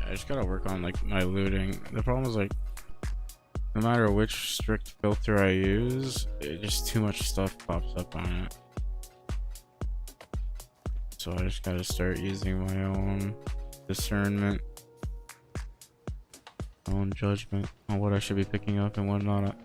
I just gotta work on like my looting. The problem is like no matter which strict filter I use, just too much stuff pops up on it. So I just gotta start using my own discernment, my own judgment on what I should be picking up and what not.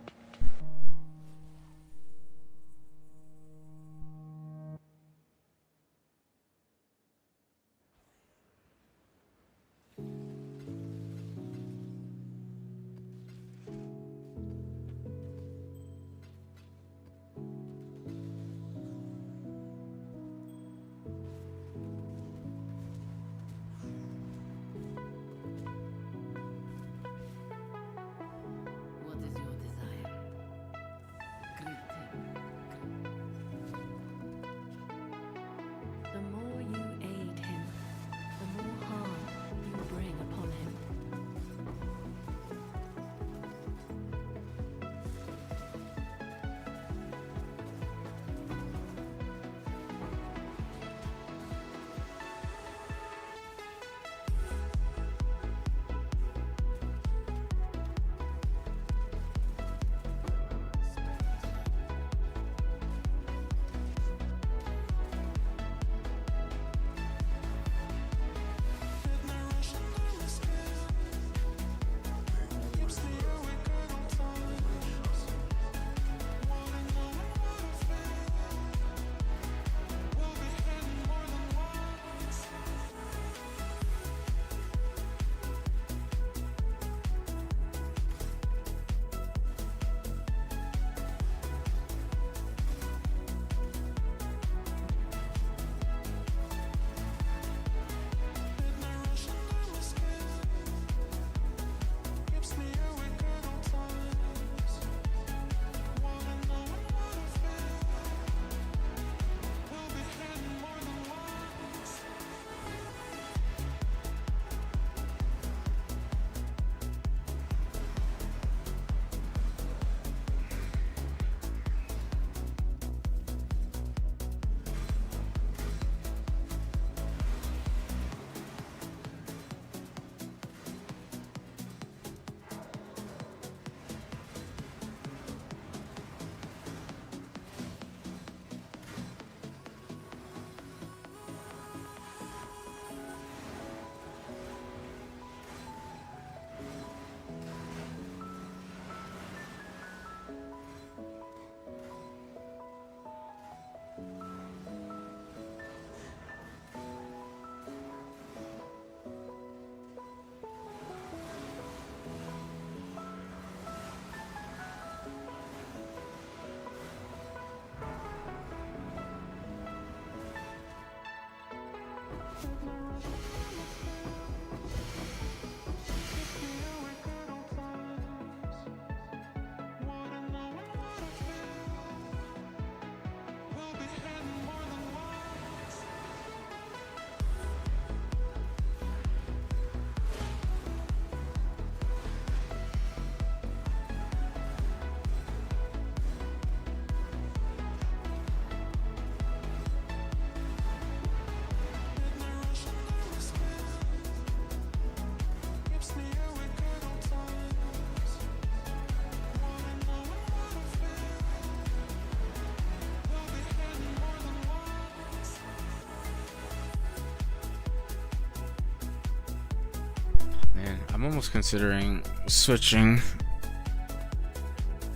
I'm almost considering switching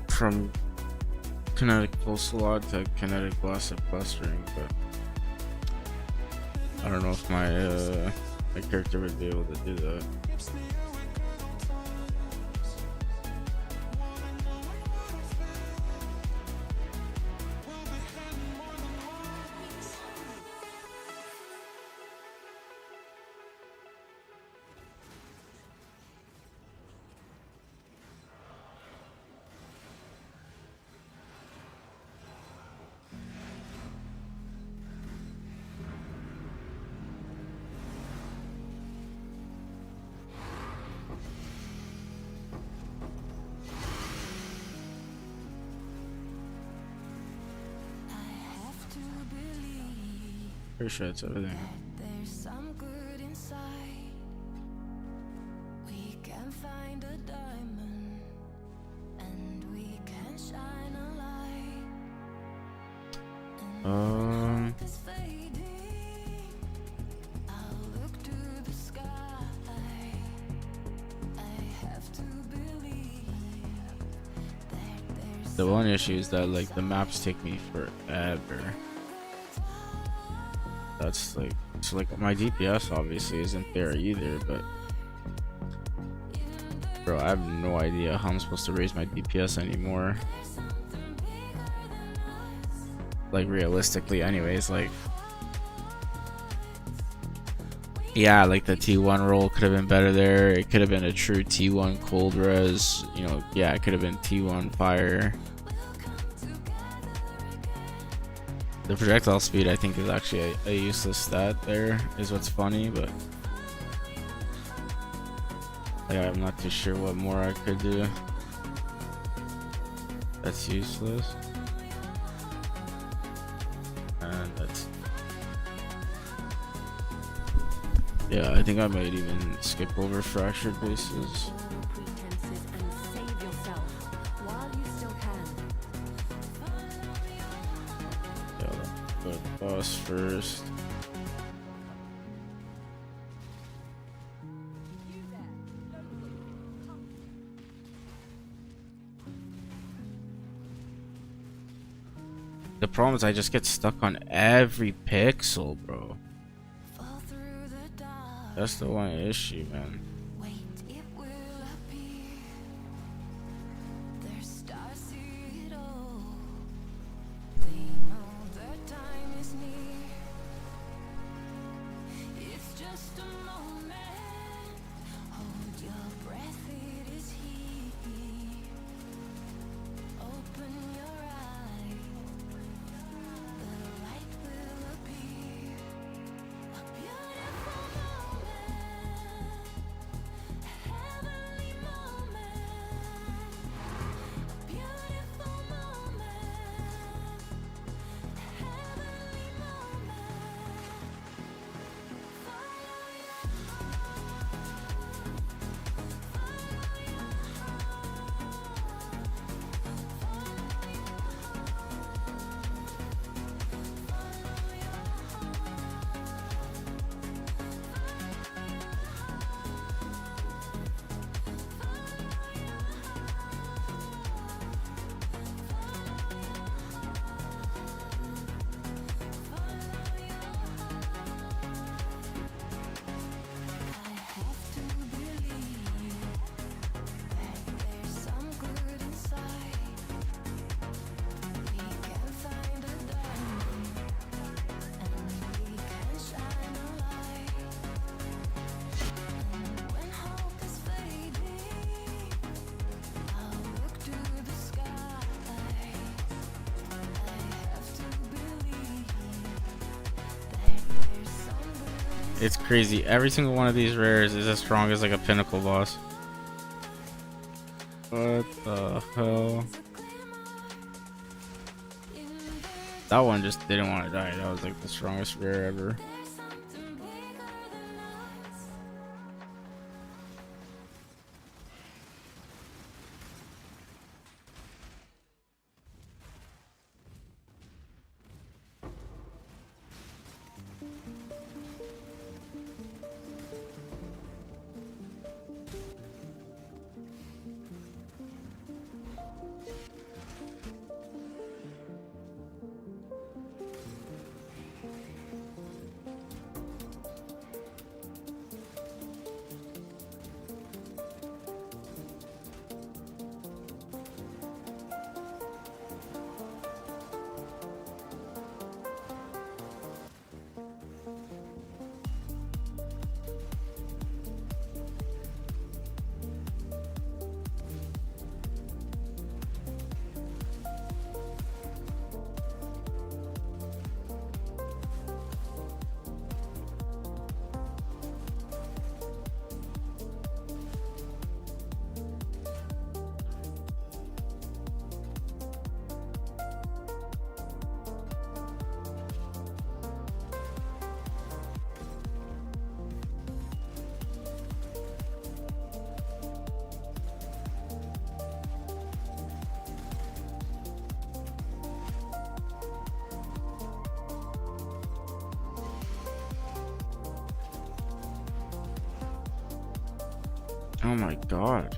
from Kinetic Fusillade to Kinetic Blasted Clustering, but I don't know if my character would be able to do that. Pretty sure it's everything. There's some good inside. We can find a diamond and we can shine a light. It's fading. I'll look to the sky. I have to believe that there's The one issue is that like the maps take me forever. That's like, so like my DPS obviously isn't there either, but bro, I have no idea how I'm supposed to raise my DPS anymore. Like realistically anyways, like yeah, like the T1 roll could have been better there. It could have been a true T1 cold res, you know, yeah, it could have been T1 fire. The projectile speed I think is actually a useless stat there, is what's funny, but like, I'm not too sure what more I could do that's useless. And that's, yeah, I think I might even skip over fractured bases. Boss first. The problem is I just get stuck on every pixel, bro. That's the one issue, man. It's crazy. Every single one of these rares is as strong as like a pinnacle boss. What the hell? That one just didn't want to die. That was like the strongest rare ever. Oh my god.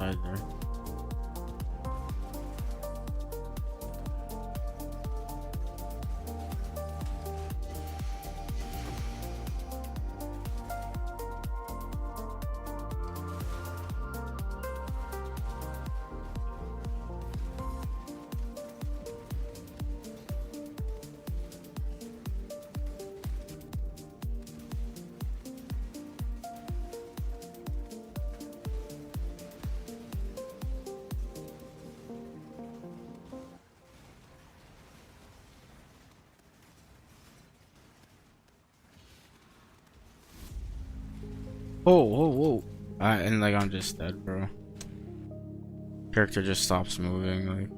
Right there. Whoa, whoa, whoa. And like I'm just dead, bro. Character just stops moving, like.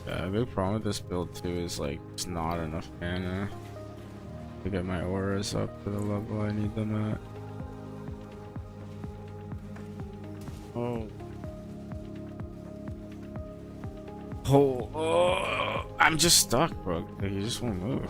Yeah, a big problem with this build too is like it's not enough mana to get my auras up to the level I need them at. Oh. Oh, I'm just stuck, bro. Like, you just won't move.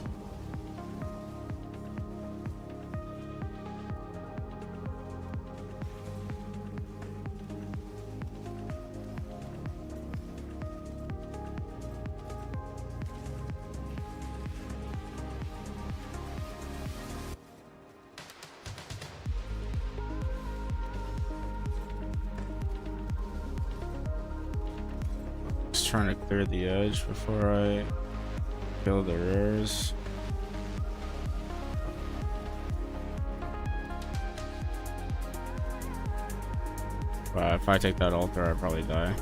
Just trying to clear the edge before I kill the rares. If I take that altar, I'd probably die.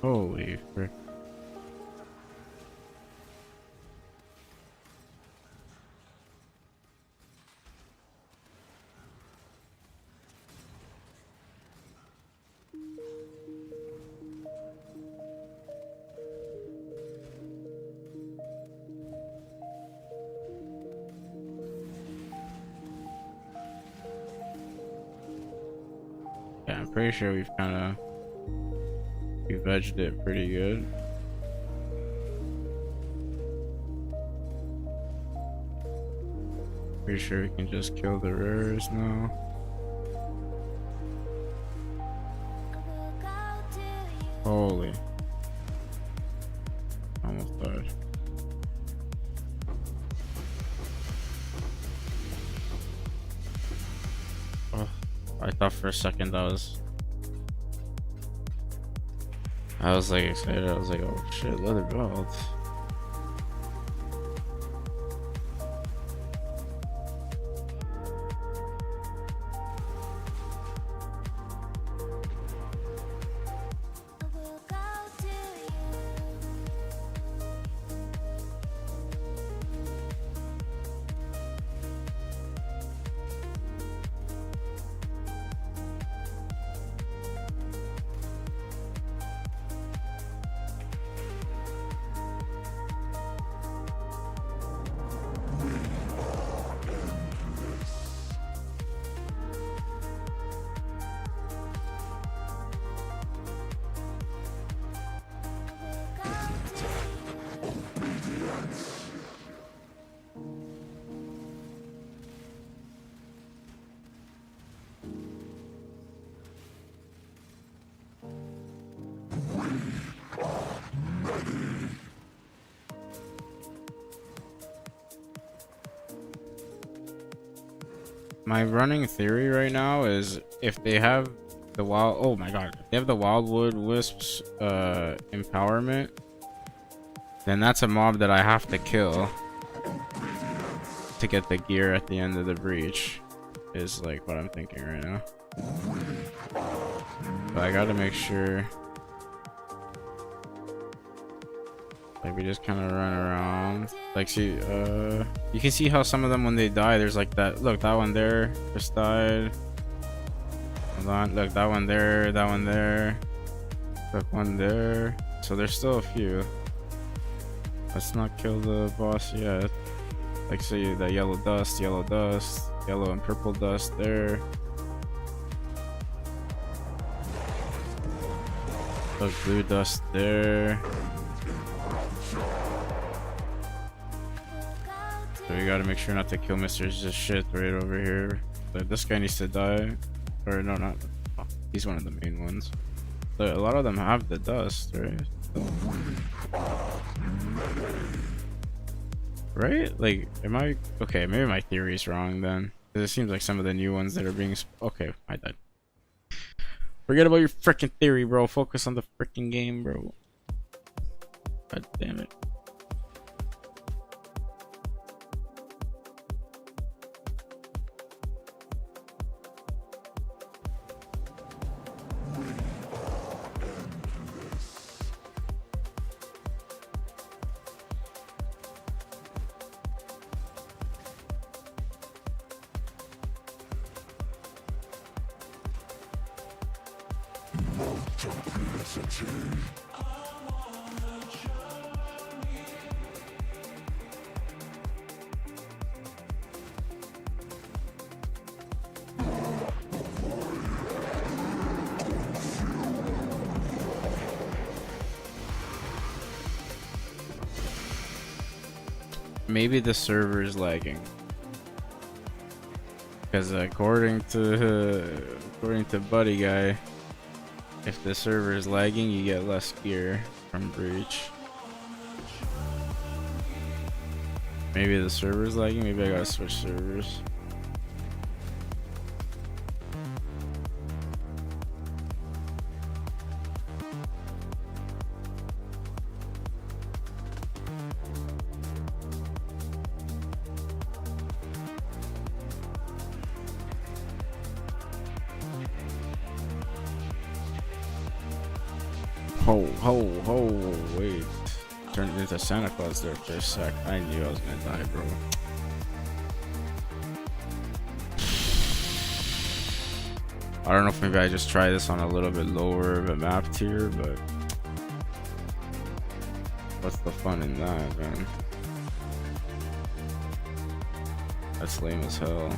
Holy frick. Yeah, I'm pretty sure we've vegged it pretty good. Pretty sure we can just kill the rares now. Holy. Almost died. Oh, I thought for a second I was like excited. I was like, oh shit, leather belt. My running theory right now is if they have the oh my god, if they have the Wildwood Wisps empowerment, then that's a mob that I have to kill to get the gear at the end of the breach, is like what I'm thinking right now. But I gotta make sure, like, we just kind of run around, like, see, you can see how some of them, when they die, there's like that, look, that one there just died. Hold on, look, that one there, look, one there. So there's still a few. Let's not kill the boss yet. Like, see that yellow dust, yellow and purple dust there. Look, blue dust there. So we gotta make sure not to kill Mr. Just shit right over here. But this guy needs to die. Or no, not. Oh, he's one of the main ones. But a lot of them have the dust, right? Right? Like, am I... Okay, maybe my theory's wrong then. Because it seems like some of the new ones that are being... Okay, I died. Forget about your freaking theory, bro. Focus on the freaking game, bro. God damn it. Maybe the server is lagging, because according to Buddy Guy, if the server is lagging, you get less gear from breach. Maybe the server is lagging. Maybe I gotta switch servers. Ho, ho, ho, wait. Turned into Santa Claus there for a sec. I knew I was gonna die, bro. I don't know if maybe I just try this on a little bit lower of a map tier, but what's the fun in that, man? That's lame as hell.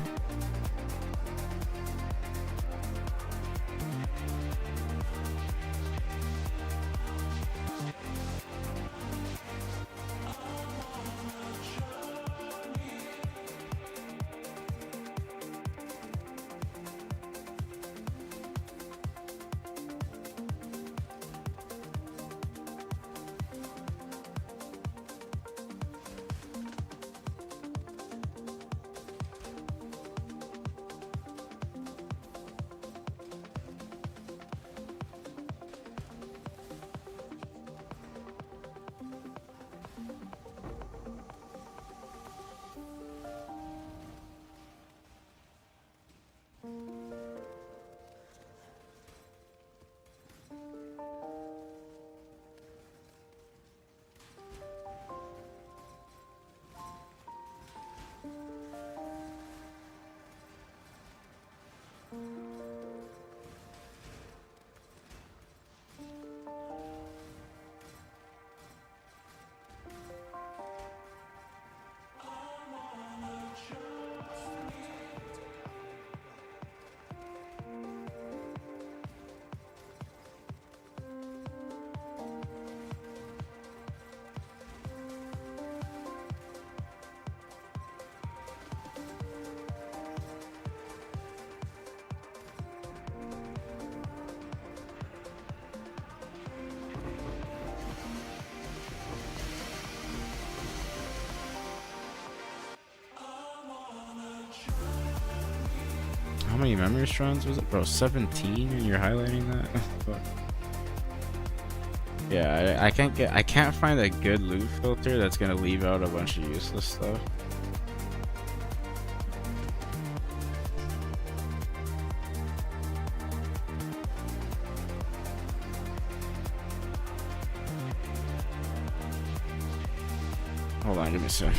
How many memory strands was it, bro? 17, and you're highlighting that? Fuck. Yeah, I can't find a good loot filter that's gonna leave out a bunch of useless stuff. Hold on, give me a sec.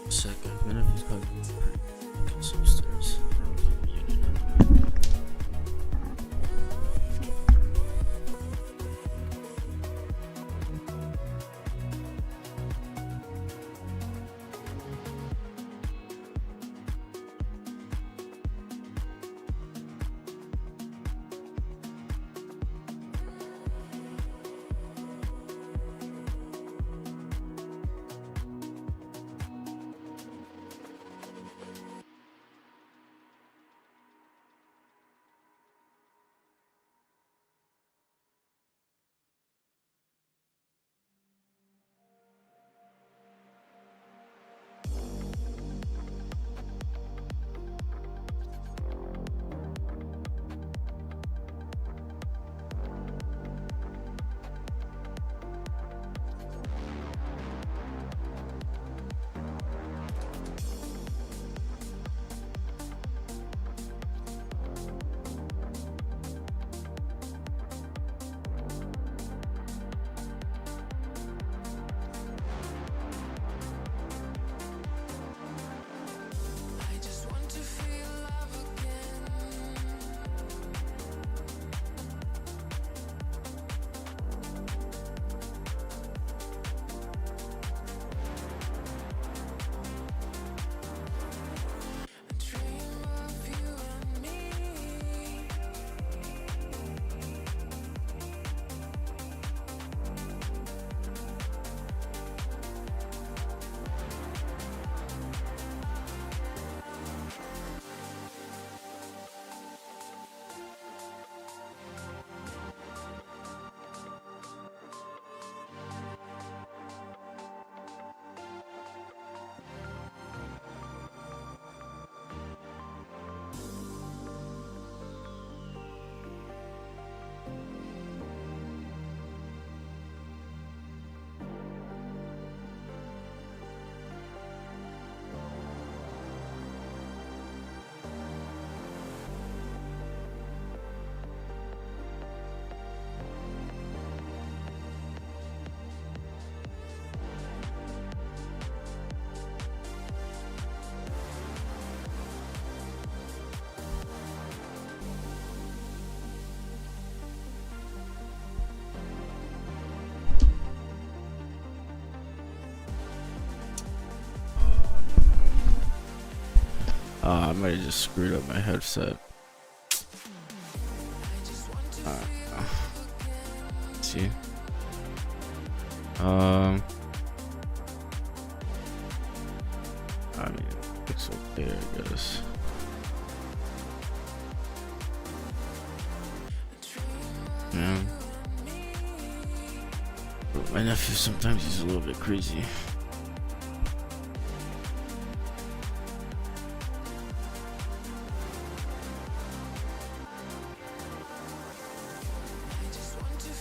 Second, even if he's got custom stairs. I might have just screwed up my headset. Let's see. I mean, it's okay, I guess. Yeah. But my nephew, sometimes he's a little bit crazy.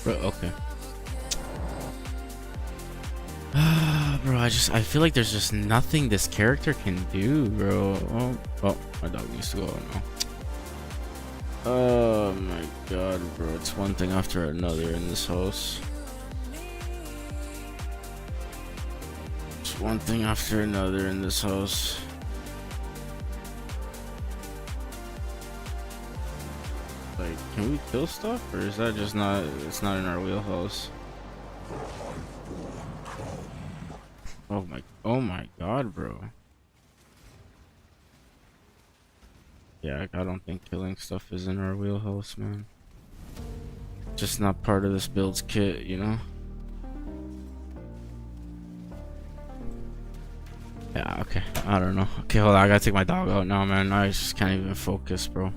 Bro, okay. Bro, I feel like there's just nothing this character can do, bro. Oh, my dog needs to go out now. Oh my god, bro. It's one thing after another in this house. It's one thing after another in this house. Like, can we kill stuff, or is that just not, it's not in our wheelhouse? Oh my god, bro. Yeah, I don't think killing stuff is in our wheelhouse, man. Just not part of this build's kit, you know? Yeah, okay. I don't know. Okay, hold on. I gotta take my dog out now, man. I just can't even focus, bro.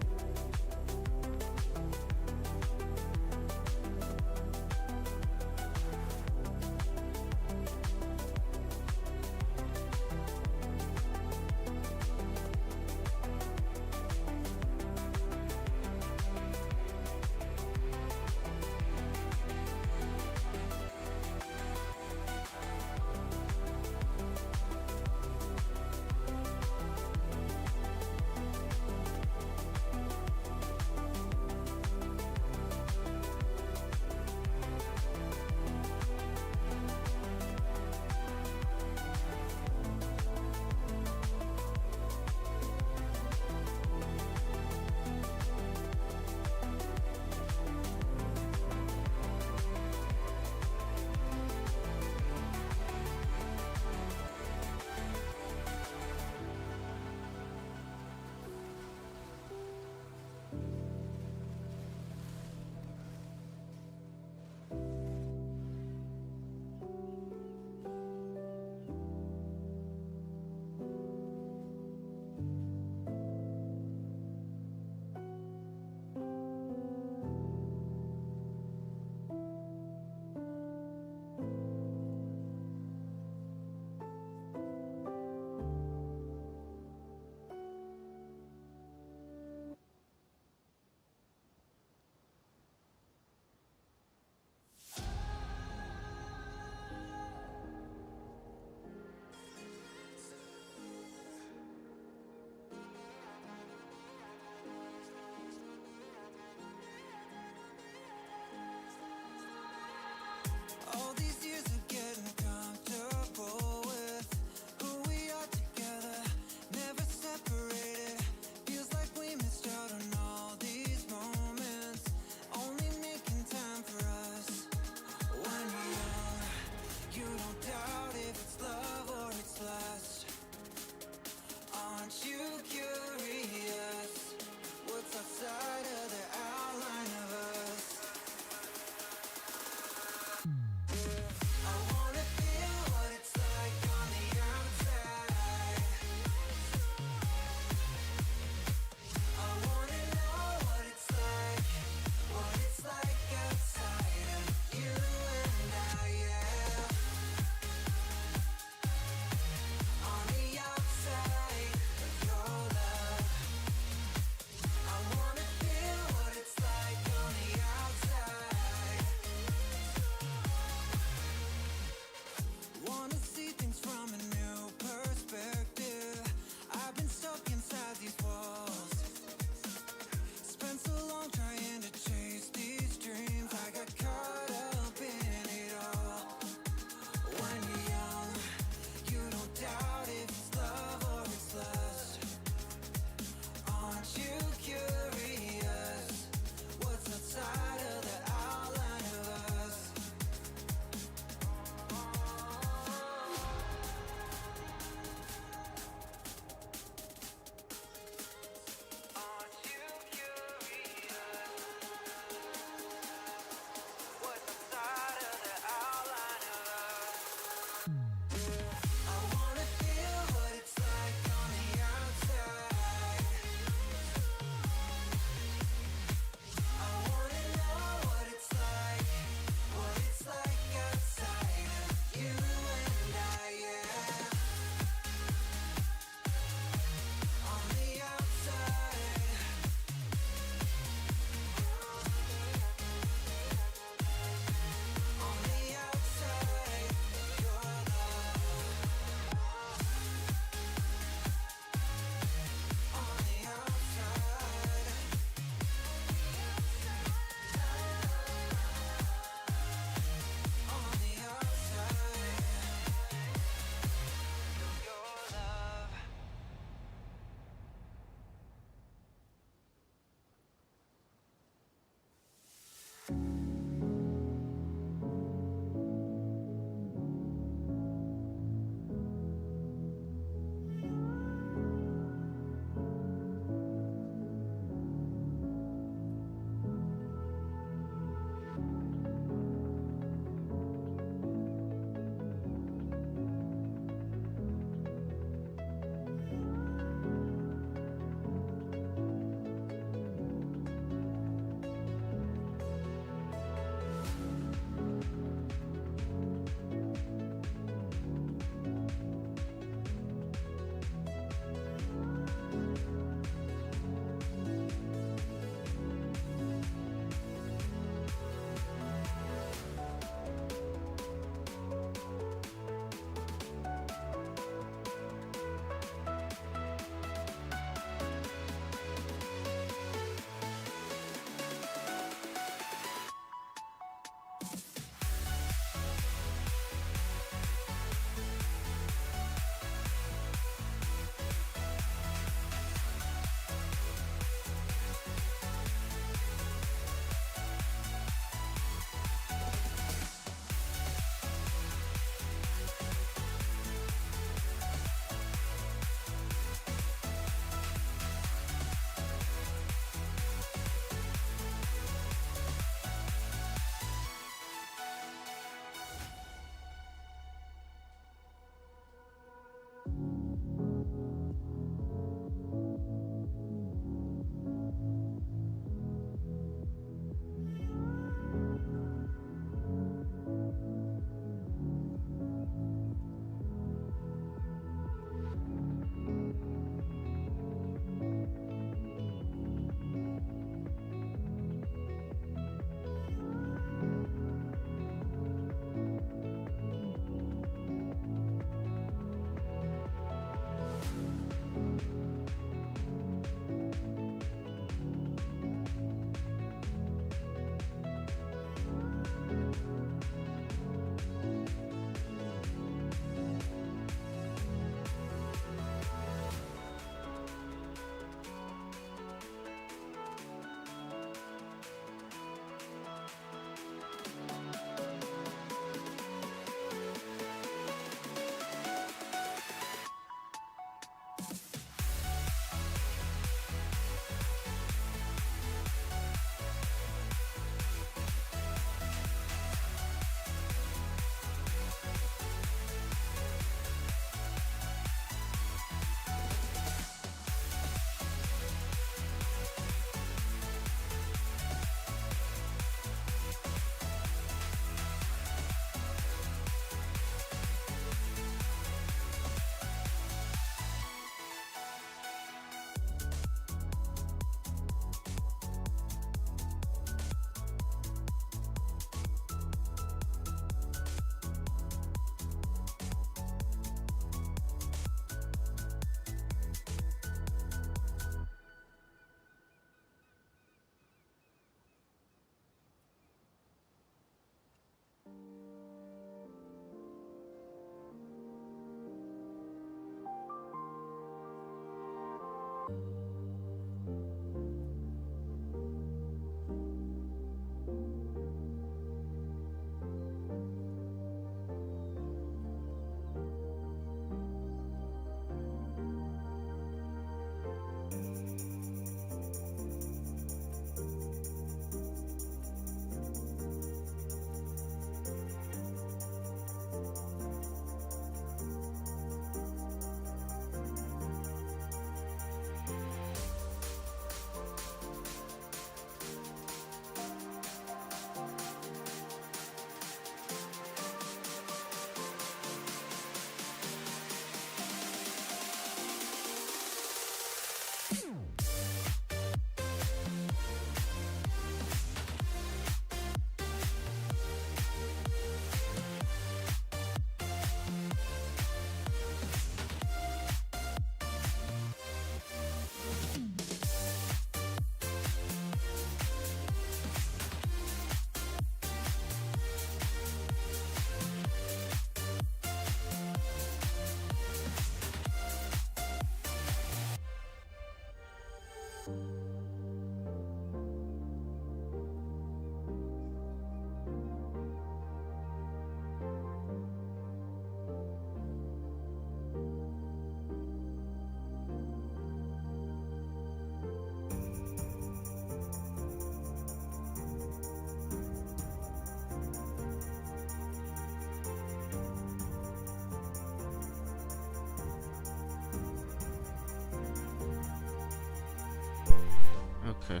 Okay.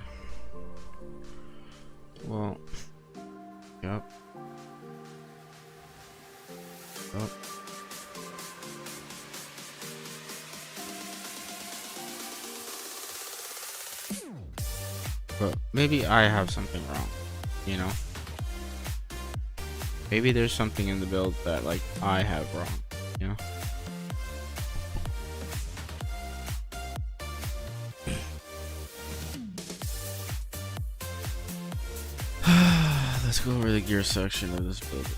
Well, yep. Oh. But maybe I have something wrong, you know? Maybe there's something in the build that like I have wrong, you know? Let's go over the gear section of this build.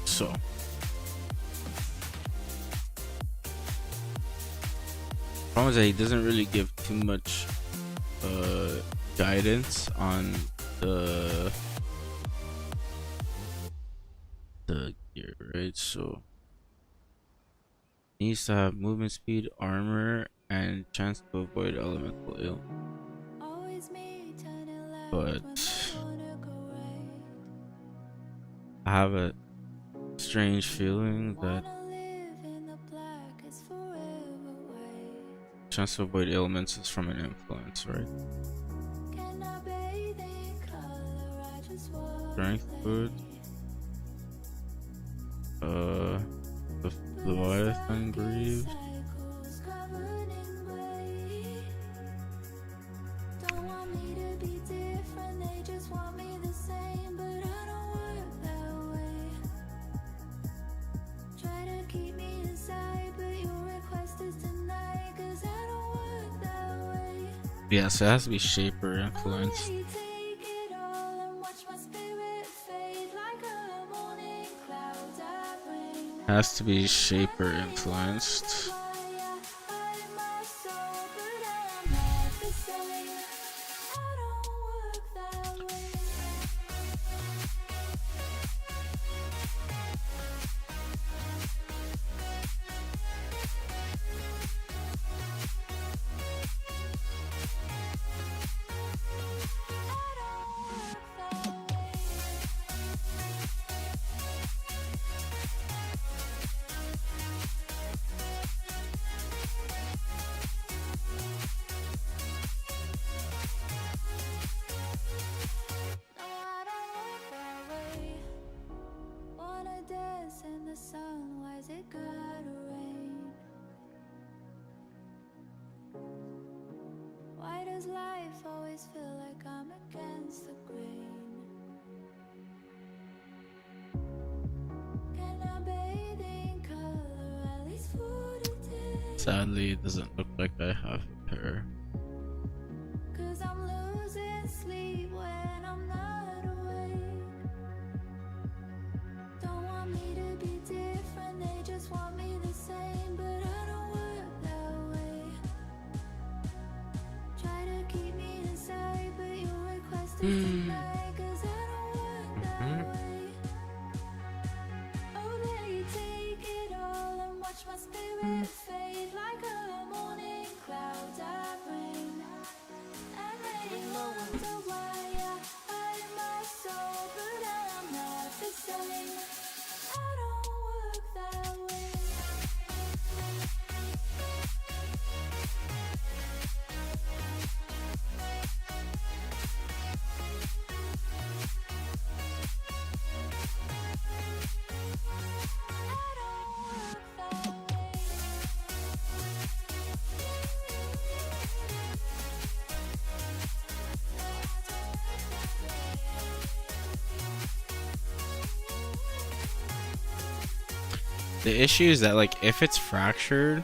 So, problem is that he doesn't really give too much guidance on the gear, right? So needs to have movement speed, armor, and chance to avoid elemental ill. But I have a strange feeling that chance to avoid ailments is from an influence, right? Strength food. The Leviathan Greaves. Yeah, so it has to be Shaper influenced. Has to be Shaper influenced. Sadly, it doesn't look like I have a pair. The issue is that like if it's fractured,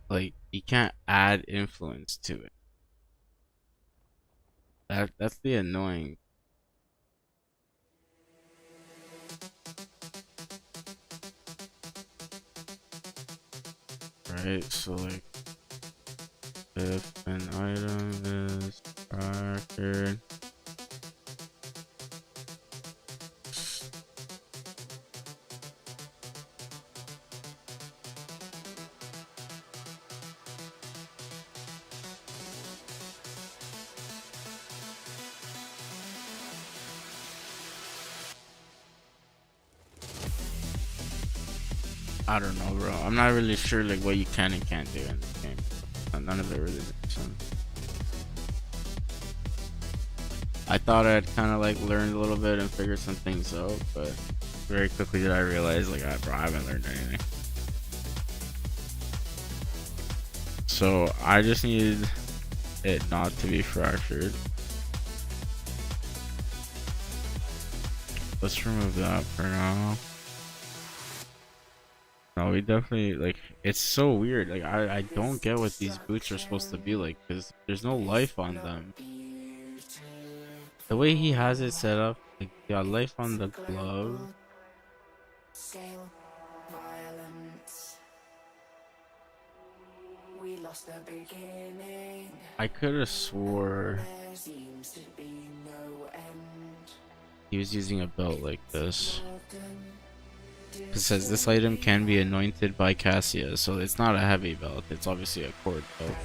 like you can't add influence to it. That's the annoying. Right, so like if an item is fractured, I don't know, bro. I'm not really sure like what you can and can't do in this game. None of it really makes sense. I thought I'd kind of like learned a little bit and figured some things out, but very quickly did I realize like bro, I haven't learned anything. So I just needed it not to be fractured. Let's remove that for now. No, we definitely like it's so weird. Like I don't get what these boots are supposed to be like because there's no life on them. The way he has it set up, like you got life on the glove. Scale violence. We lost the beginning. I could have swore There seems to be no end. he was using a belt like this. It says this item can be anointed by Cassia, so it's not a heavy belt. It's obviously a cord belt.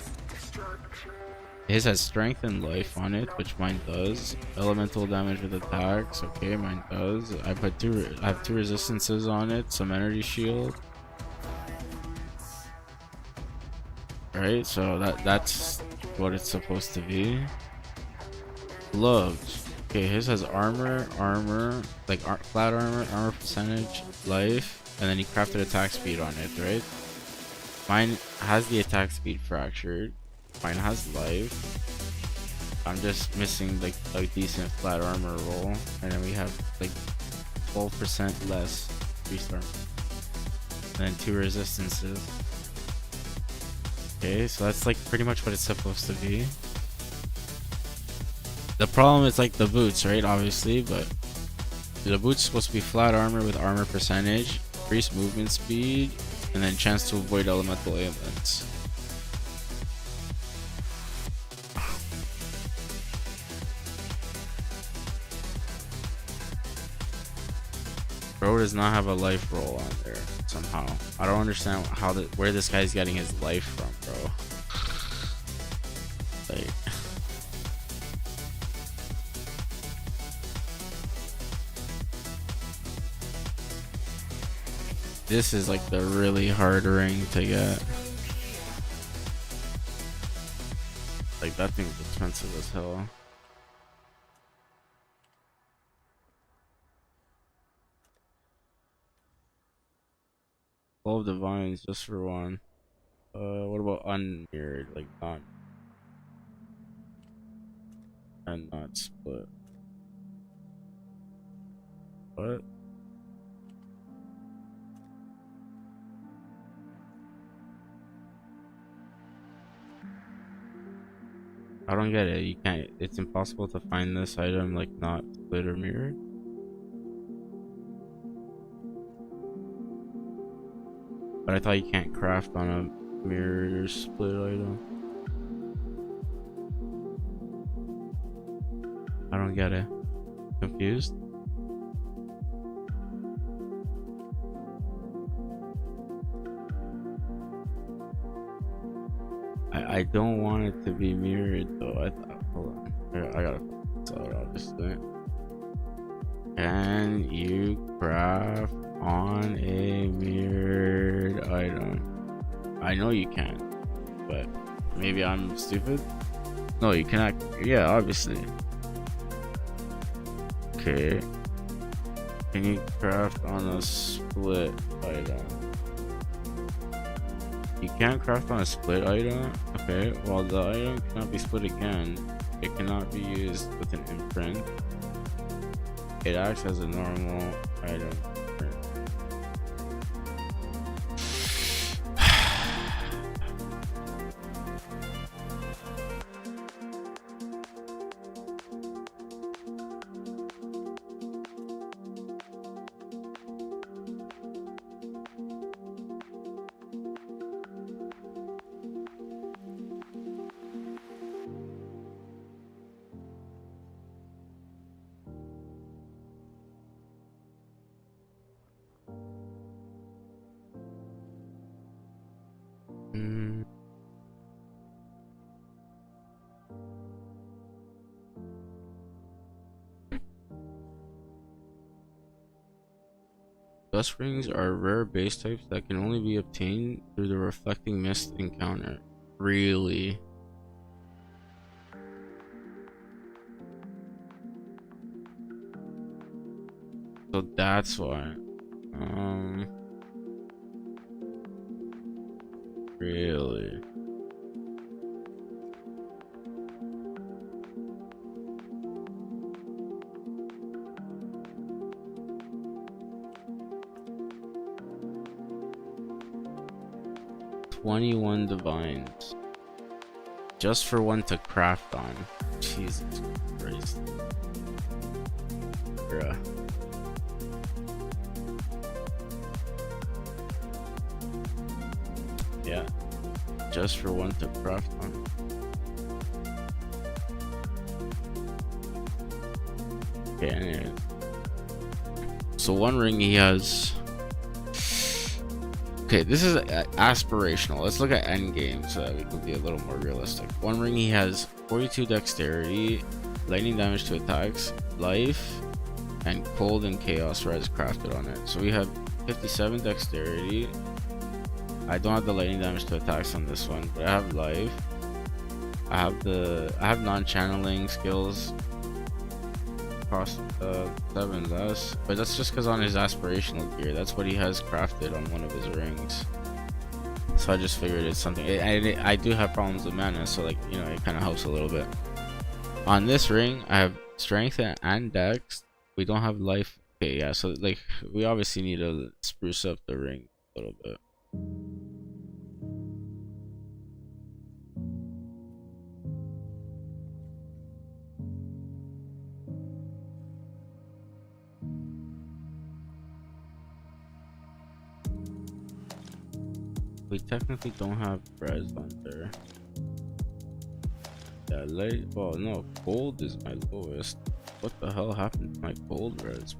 His has strength and life on it, which mine does. Elemental damage with attacks, okay, mine does. I have two resistances on it, some energy shield. Right, so that's what it's supposed to be. Gloves. Okay, his has armor, like flat armor percentage, life, and then he crafted attack speed on it, right? Mine has the attack speed fractured. Mine has life. I'm just missing like a decent flat armor roll, and then we have like 12% less 3-star, and then 2 resistances. Okay, so that's like pretty much what it's supposed to be. The problem is like the boots, right? Obviously, but the boots supposed to be flat armor with armor percentage, increased movement speed, and then chance to avoid elemental ailments. Bro does not have a life roll on there somehow. I don't understand how where this guy's getting his life from, bro. Like, this is like the really hard ring to get. Like that thing's expensive as hell. All of divines just for one. What about unmirrored? Like not and not split. What? I don't get it. You can't. It's impossible to find this item like not split or mirrored. But I thought you can't craft on a mirrored or split item. I don't get it. Confused? I don't want it to be mirrored though. Hold on. I gotta find this out obviously. Can you craft on a mirrored item? I know you can, but maybe I'm stupid. No, you cannot. Yeah, obviously. Okay. Can you craft on a split item? You can't craft on a split item? Okay, well the item cannot be split again. It cannot be used with an imprint. It acts as a normal item. Dust rings are rare base types that can only be obtained through the reflecting mist encounter. Really? So that's why. Really? "21 divines just for one to craft on." Jesus Christ. Bruh. Yeah, just for one to craft on. Okay, anyways. So one ring he has. Okay, this is aspirational. Let's look at end game so that we can be a little more realistic. One ring he has 42 dexterity, lightning damage to attacks, life, and cold and chaos res crafted on it. So we have 57 dexterity. I don't have the lightning damage to attacks on this one, but I have life. I have non-channeling skills. Cost 7 less, but that's just because on his aspirational gear, that's what he has crafted on one of his rings. So I just figured it's something. I do have problems with mana, so like, you know, it kind of helps a little bit. On this ring, I have strength and dex. We don't have life. Okay, yeah, so like we obviously need to spruce up the ring a little bit. We technically don't have res on there. Yeah, light. Well, no, gold is my lowest. What the hell happened to my gold res?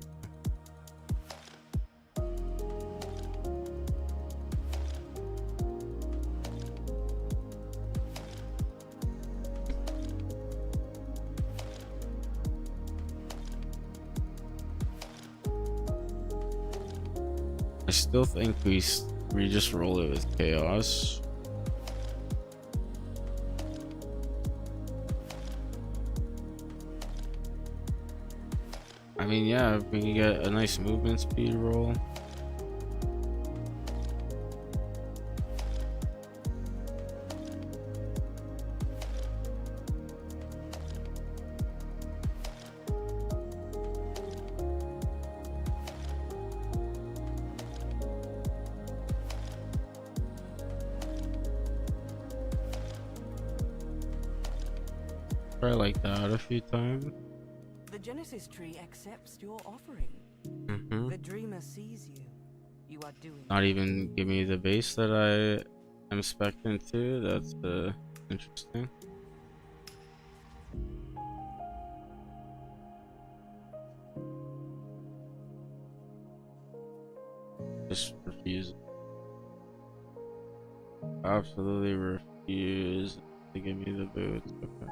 I still think we just roll it with chaos. I mean, yeah, if we can get a nice movement speed roll. Try like that a few times. The Genesis tree accepts your offering. The dreamer sees you. You are doing. Not even give me the base that I am expecting to. That's interesting. Just refuse. Absolutely refuse to give me the boots. Okay.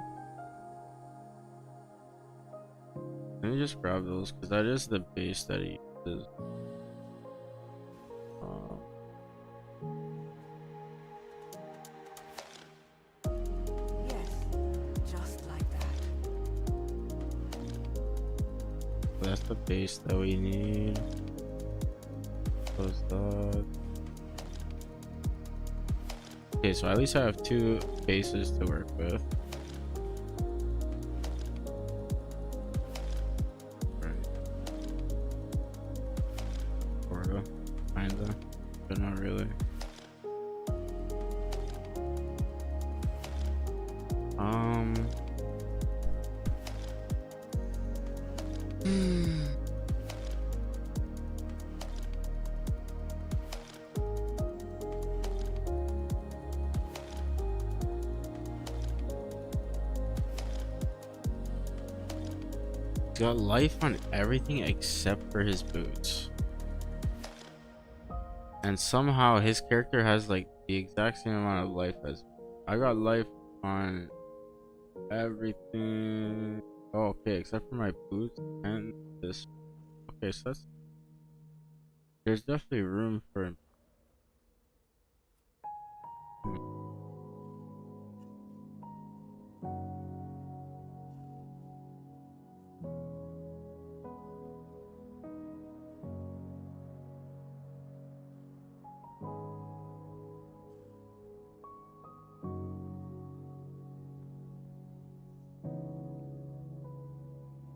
Let me just grab those because that is the base that he uses. Yes, just like that. That's the base that we need. Close that. Okay, so at least I have 2 bases to work with. Kinda, but not really. He's got life on everything except for his boots. And somehow his character has like the exact same amount of life as I got life on everything. Oh, okay, except for my boots and this. Okay, so that's There's definitely room for.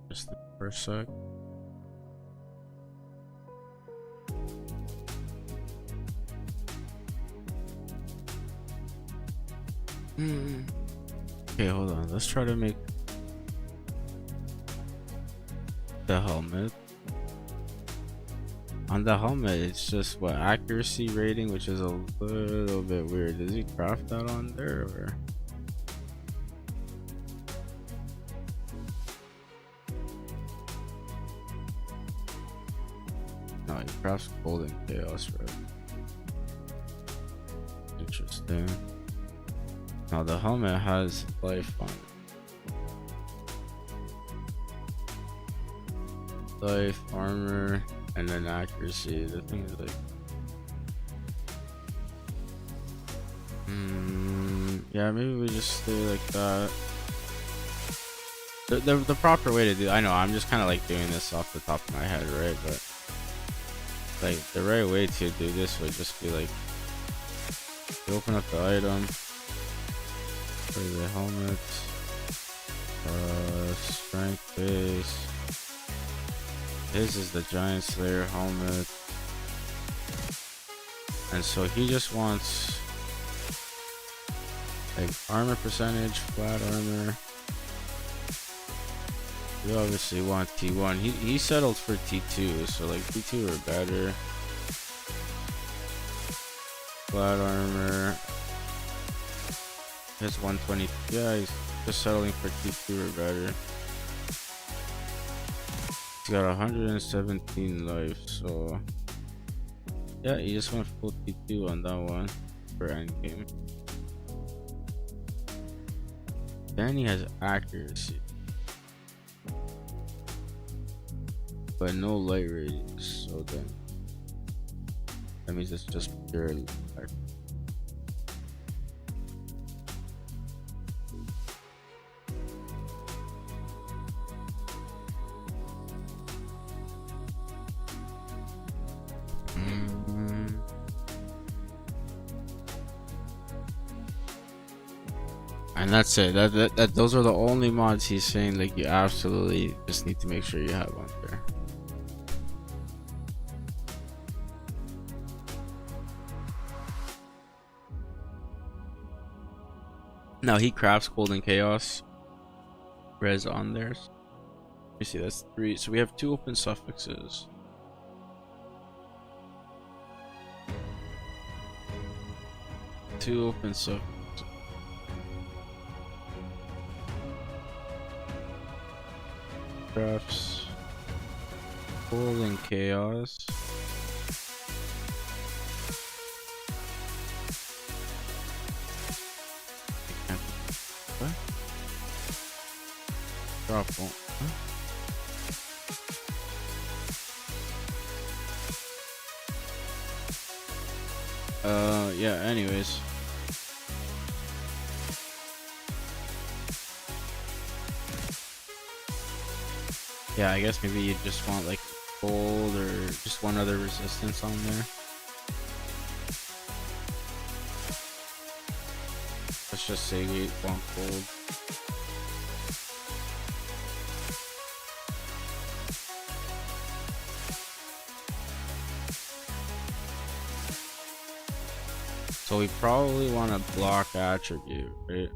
Just for a sec. Okay, hold on. Let's try to make the helmet. On the helmet, it's just what accuracy rating, which is a little bit weird. Does he craft that on there or? No, he crafts gold and chaos, right? Interesting. Now the helmet has life on it. Life, armor, and then accuracy. The thing is like, yeah, maybe we just stay like that. The proper way to do. I know I'm just kind of like doing this off the top of my head, right? But like the right way to do this would just be like, you open up the item. For the helmet, strength base. This is the Giant Slayer helmet, and so he just wants like armor percentage, flat armor. We obviously want T1. He settled for T2, so like T2 or better. Flat armor. He has 120. Yeah, he's just settling for T2 or better. He's got 117 life, so yeah, he just went full T2 on that one for endgame. Then he has accuracy, but no light radius, so then that means it's just pure life. And that's it. That those are the only mods he's saying like you absolutely just need to make sure you have on there. Now he crafts gold and chaos res on there. You see that's 3. So we have 2 open suffixes. Two open suffixes. Crafts gold and chaos. What? Drop one. Huh? Yeah, anyways. Yeah, I guess maybe you just want like gold or just one other resistance on there. Let's just say we want gold. So we probably want to block attribute, right?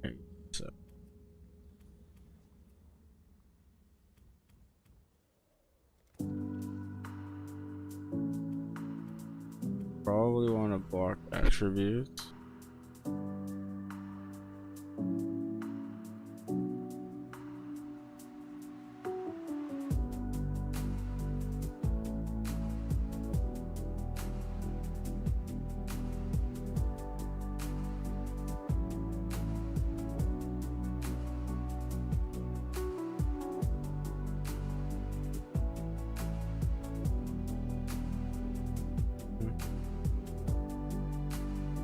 Okay, so probably want to block attributes.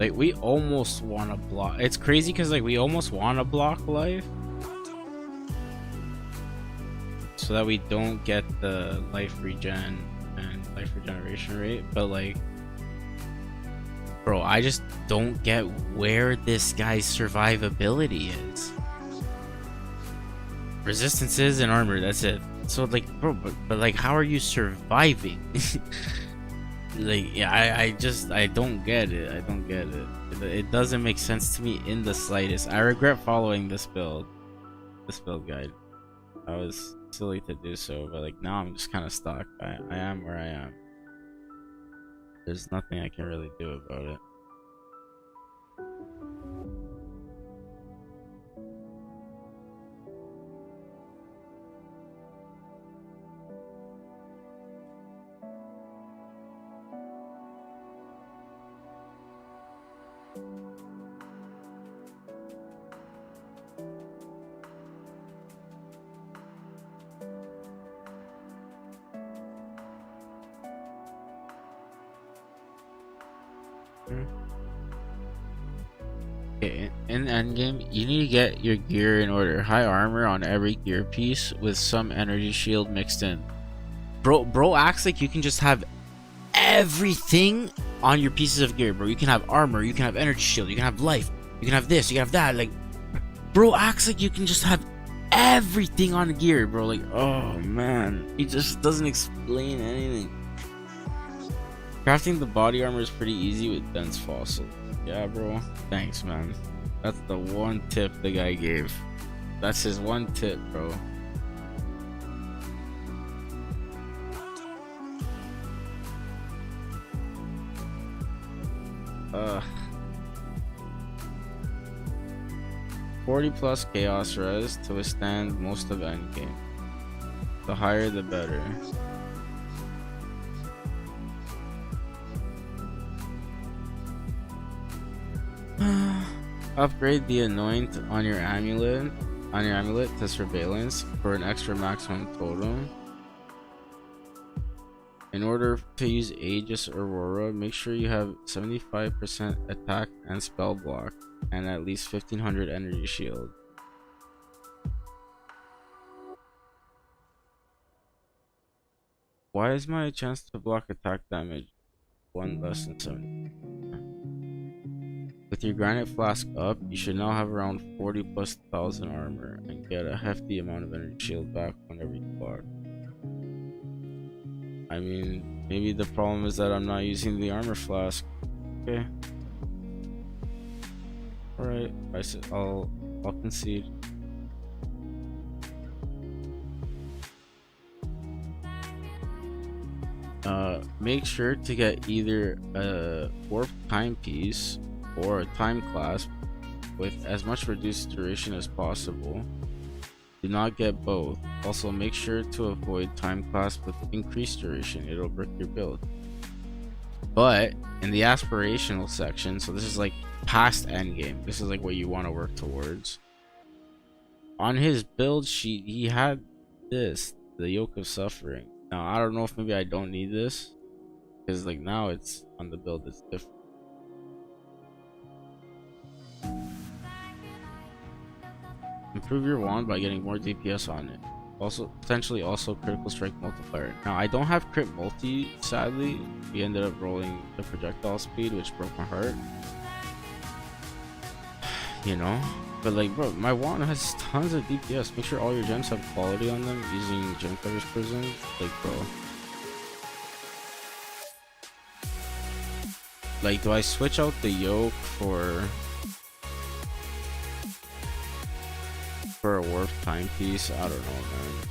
Like, we almost want to block. It's crazy because, like, we almost want to block life so that we don't get the life regen and life regeneration rate. But, like, bro, I just don't get where this guy's survivability is. Resistances and armor, that's it. So, like, bro, but like, how are you surviving? Like, yeah, I don't get it. I don't get it. It doesn't make sense to me in the slightest. I regret following this build guide. I was silly to do so, but like now I'm just kind of stuck. I am where I am. There's nothing I can really do about it. Okay, in endgame, you need to get your gear in order. High armor on every gear piece with some energy shield mixed in. Bro acts like you can just have everything on your pieces of gear, bro. You can have armor, you can have energy shield, you can have life, you can have this, you can have that. Like, bro acts like you can just have everything on gear, bro. Like, oh man, he just doesn't explain anything. Crafting the body armor is pretty easy with dense fossil. Yeah, bro. Thanks, man. That's the one tip the guy gave. That's his one tip, bro. 40 plus chaos res to withstand most of endgame. The higher the better. Upgrade the anoint on your amulet to surveillance for an extra maximum totem. In order to use Aegis Aurora, make sure you have 75% attack and spell block and at least 1500 energy shield. Why is my chance to block attack damage 1 less than 70? With your granite flask up, you should now have around 40 plus 1000 armor and get a hefty amount of energy shield back whenever you block. I mean, maybe the problem is that I'm not using the armor flask. Okay. Alright, I'll concede. Make sure to get either a warp timepiece or a time clasp with as much reduced duration as possible. Do not get both. Also, make sure to avoid time clasp with increased duration. It'll brick your build. But in the aspirational section, so this is like past endgame, this is like what you want to work towards. On his build sheet, he had this, the Yoke of Suffering. Now, I don't know if maybe I don't need this, because like now it's on the build, it's different. Improve your wand by getting more DPS on it. Also, potentially also critical strike multiplier. Now, I don't have crit multi, sadly. We ended up rolling the projectile speed, which broke my heart. You know? But like, bro, my wand has tons of DPS. Make sure all your gems have quality on them using gem covers prism. Like, bro. Like, do I switch out the yoke for a warp timepiece? I don't know, man.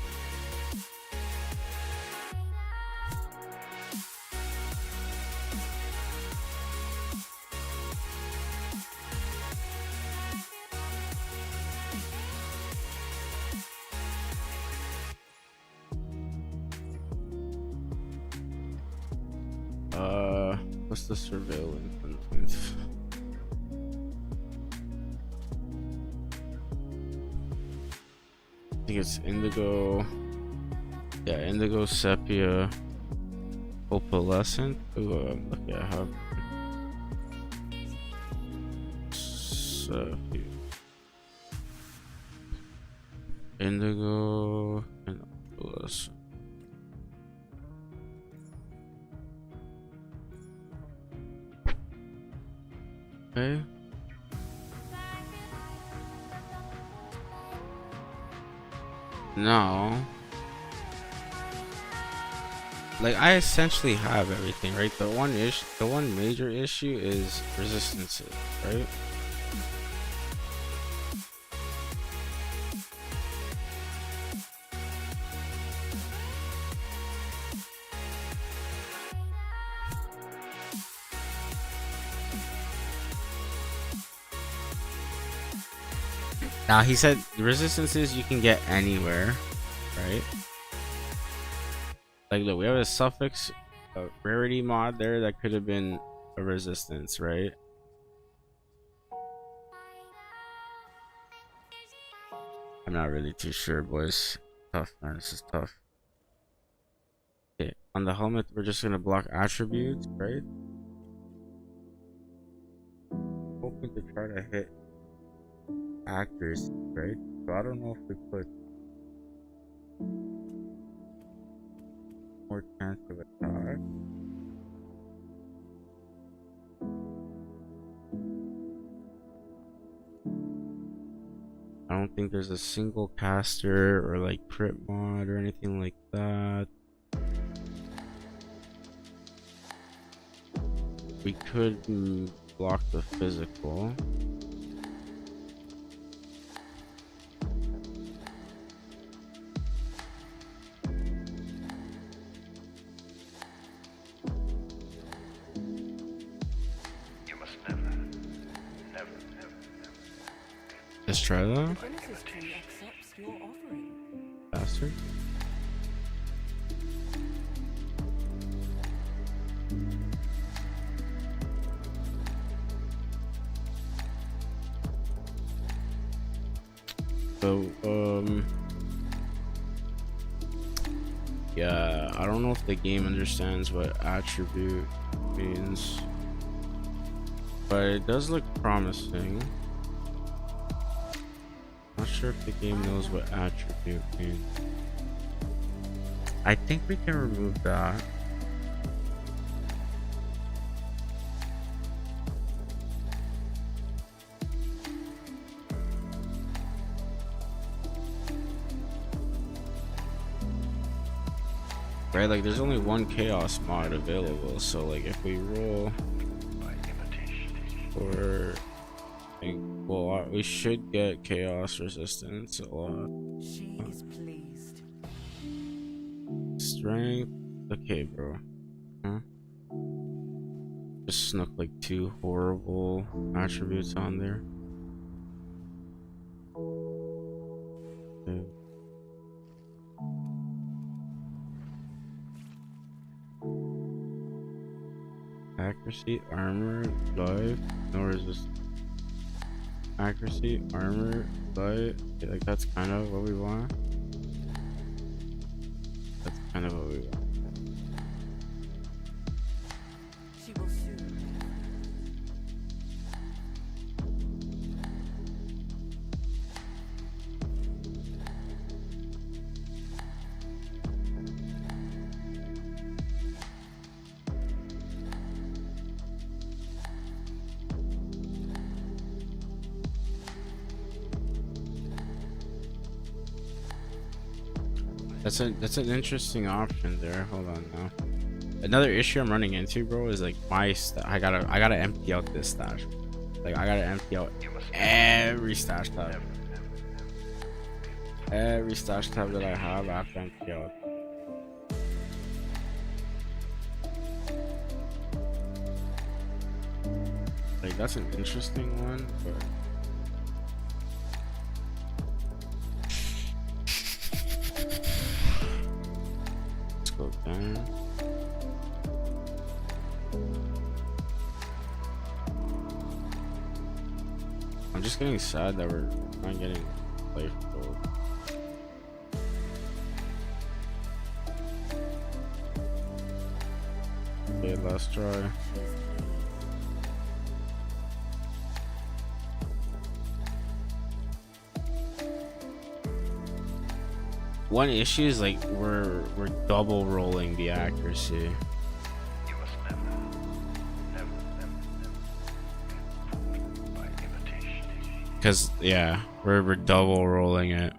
What's the surveillance? I think it's indigo. Yeah, indigo, sepia, opalescent. Ooh, I'm lucky I have. a few. Indigo and plus. Okay. Now, like I essentially have everything, right? The one major issue is resistances, right? Now he said resistances you can get anywhere, right? Like look, we have a suffix a rarity mod there that could have been a resistance, right? I'm not really too sure, boys. Tough, man. This is tough. Okay, on the helmet we're just gonna block attributes, right? Hoping to try to hit accuracy, right? So I don't know if we put more chance of attack. I don't think there's a single caster or like crit mod or anything like that. We could block the physical. Let's try that. The Genesis tree accepts your offering. Bastard. So, yeah, I don't know if the game understands what attribute means, but it does look promising. Not sure if the game knows what attribute means. I think we can remove that. Right, like there's only one chaos mod available, so like if we roll for, well, we should get chaos resistance a lot. She is pleased. Strength, okay, bro. Huh? Just snuck like two horrible attributes on there. Okay. Accuracy, armor, life, no resistance. Accuracy, armor, life. Okay, like that's kind of what we want. That's kind of what we want. She will soon. That's an interesting option there. Hold on now. Another issue I'm running into, bro, is like my I gotta empty out this stash. Like I gotta empty out every stash tab. Every stash tab that I have, I have to empty out. Like that's an interesting one, but let's go down. I'm just getting sad that we're not getting life gold. Okay, last try. One issue is like we're double rolling the accuracy. You must never by imitation. Cause yeah, we're double rolling it.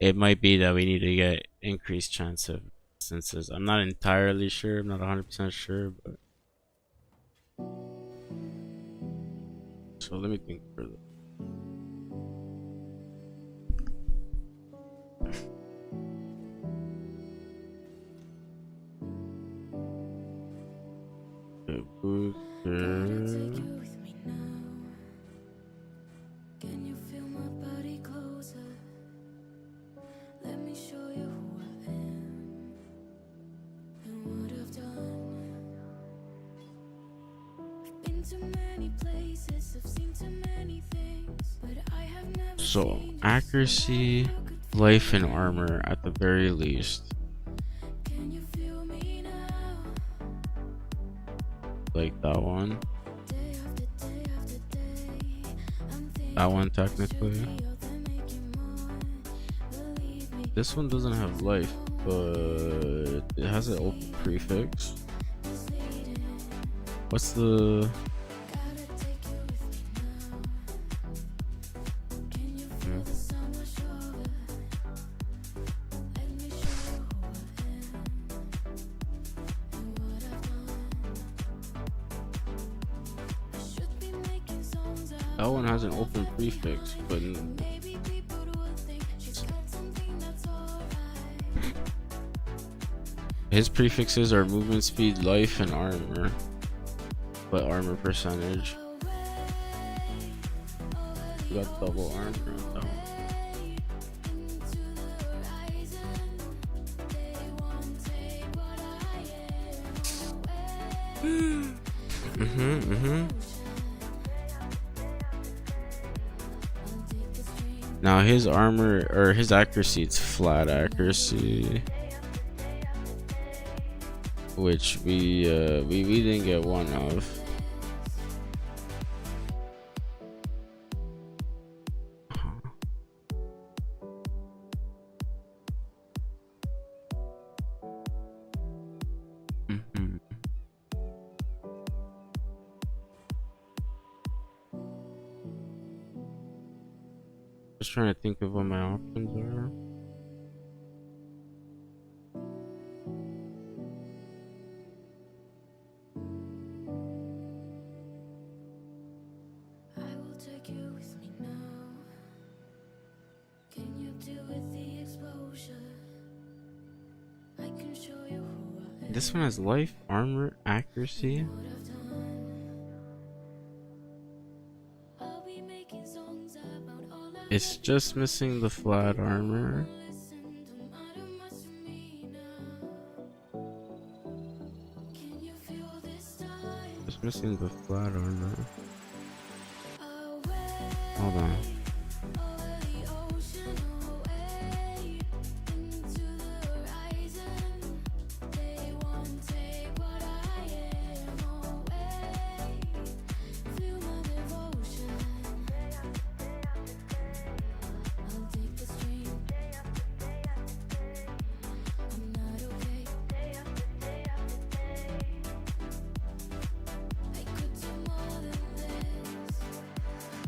It might be that we need to get increased chance of instances. I'm not entirely sure. I'm not 100% sure, but so let me think further. The booster. Can you feel my body closer? Let me show you who I am and what I've done. I've been to many places, I've seen too many things, but I have never So seen accuracy, life, and armor at the very least. Can you feel me now? Like that one. Day after day after day, I'm thinking That one technically. you're the making more. Believe me, This one doesn't have life, but it has an open prefix. What's the gotta take you with me now. Can you feel the sun wash over? Let me show you who I am and what I've done. I should be making songs out. that one has an open prefix, but Maybe people will think she's got something that's alright. his prefixes are movement speed, life, and armor. But armor percentage. You got double armor on that one. Now his armor or his accuracy, it's flat accuracy, which we didn't get one of. Just trying to think of what my options are. I will take you with me now. Can you deal with the exposure? I can show you who I am. This one has life, armor, accuracy. What I've done. I'll be making songs about all I've It's just missing the flat armor. listened to matter much to me now. Can you feel this time? Just missing the flat armor. Away Hold on. over the ocean, away into the horizon. They won't take what I am away. Feel my devotion. I'll take the stream. I'm not okay. I could do more than this.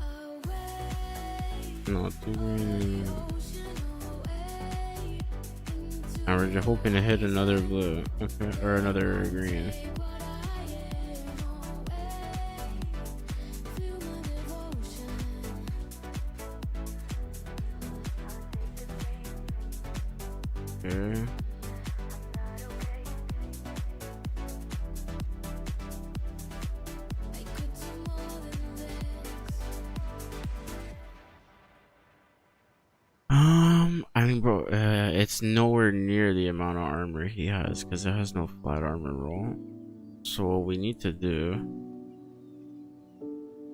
Away. Not doing. And we're just hoping to hit another blue, okay, or another green. Okay. I mean, bro, it's nowhere near the amount of armor he has because it has no flat armor roll. So what we need to do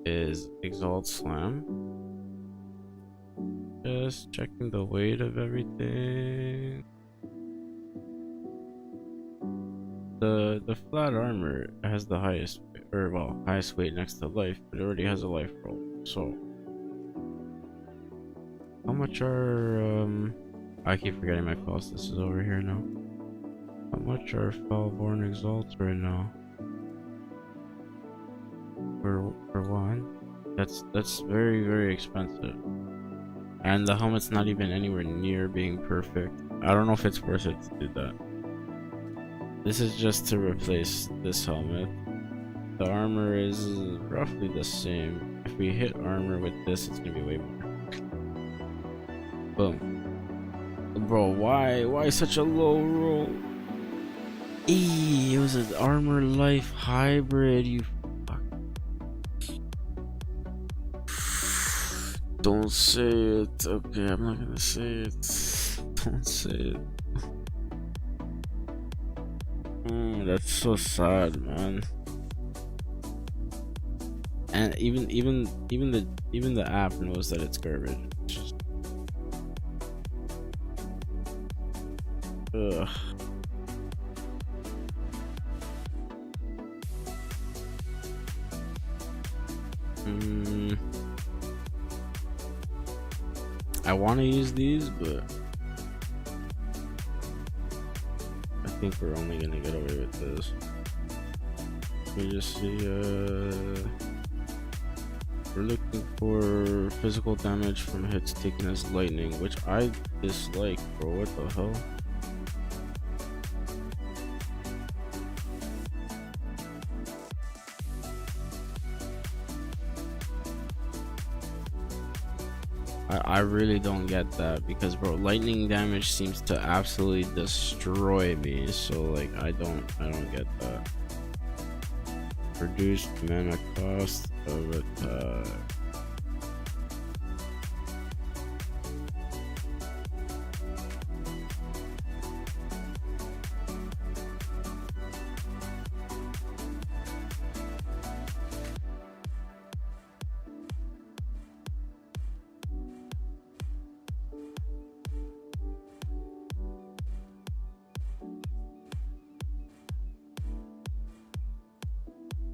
is Exalt Slam. Just checking the weight of everything. The flat armor has the highest, or well, highest weight next to life, but it already has a life roll. So how much are I keep forgetting my Faustus is over here now. How much are Foulborn Exalts right now? For one, that's very expensive, and the helmet's not even anywhere near being perfect. I don't know if it's worth it to do that. This is just to replace this helmet. The armor is roughly the same. If we hit armor with this, it's gonna be way more. Boom. Bro, why such a low roll? It was an armor life hybrid, you fuck. Don't say it. Okay, I'm not gonna say it. Don't say it. That's so sad, man. And even the app knows that it's garbage. It's just... Ugh. I want to use these, but I think we're only gonna get away with this. We just see we're looking for physical damage from hits taken as lightning, which I dislike, bro. What the hell? I really don't get that, because bro, lightning damage seems to absolutely destroy me, so like I don't get that. Reduced mana cost of attack.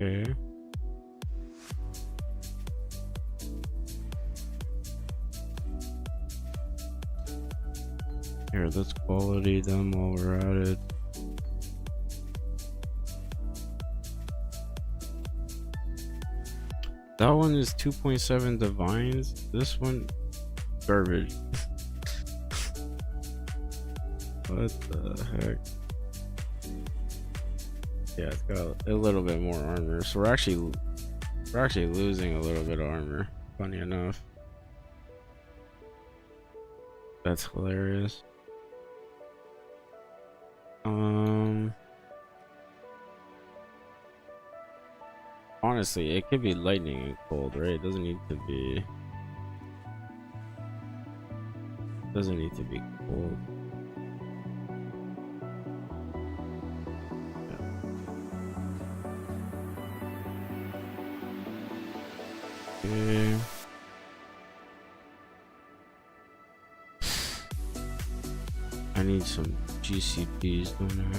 Okay. Here, let's quality them while we're at it. That one is 2.7 divines. This one, garbage. What the heck? Yeah, it's got a little bit more armor, so we're actually losing a little bit of armor. Funny enough, that's hilarious. Honestly, it could be lightning and cold, right? It doesn't need to be. Doesn't need to be cold. Okay. I need some GCPs, don't I?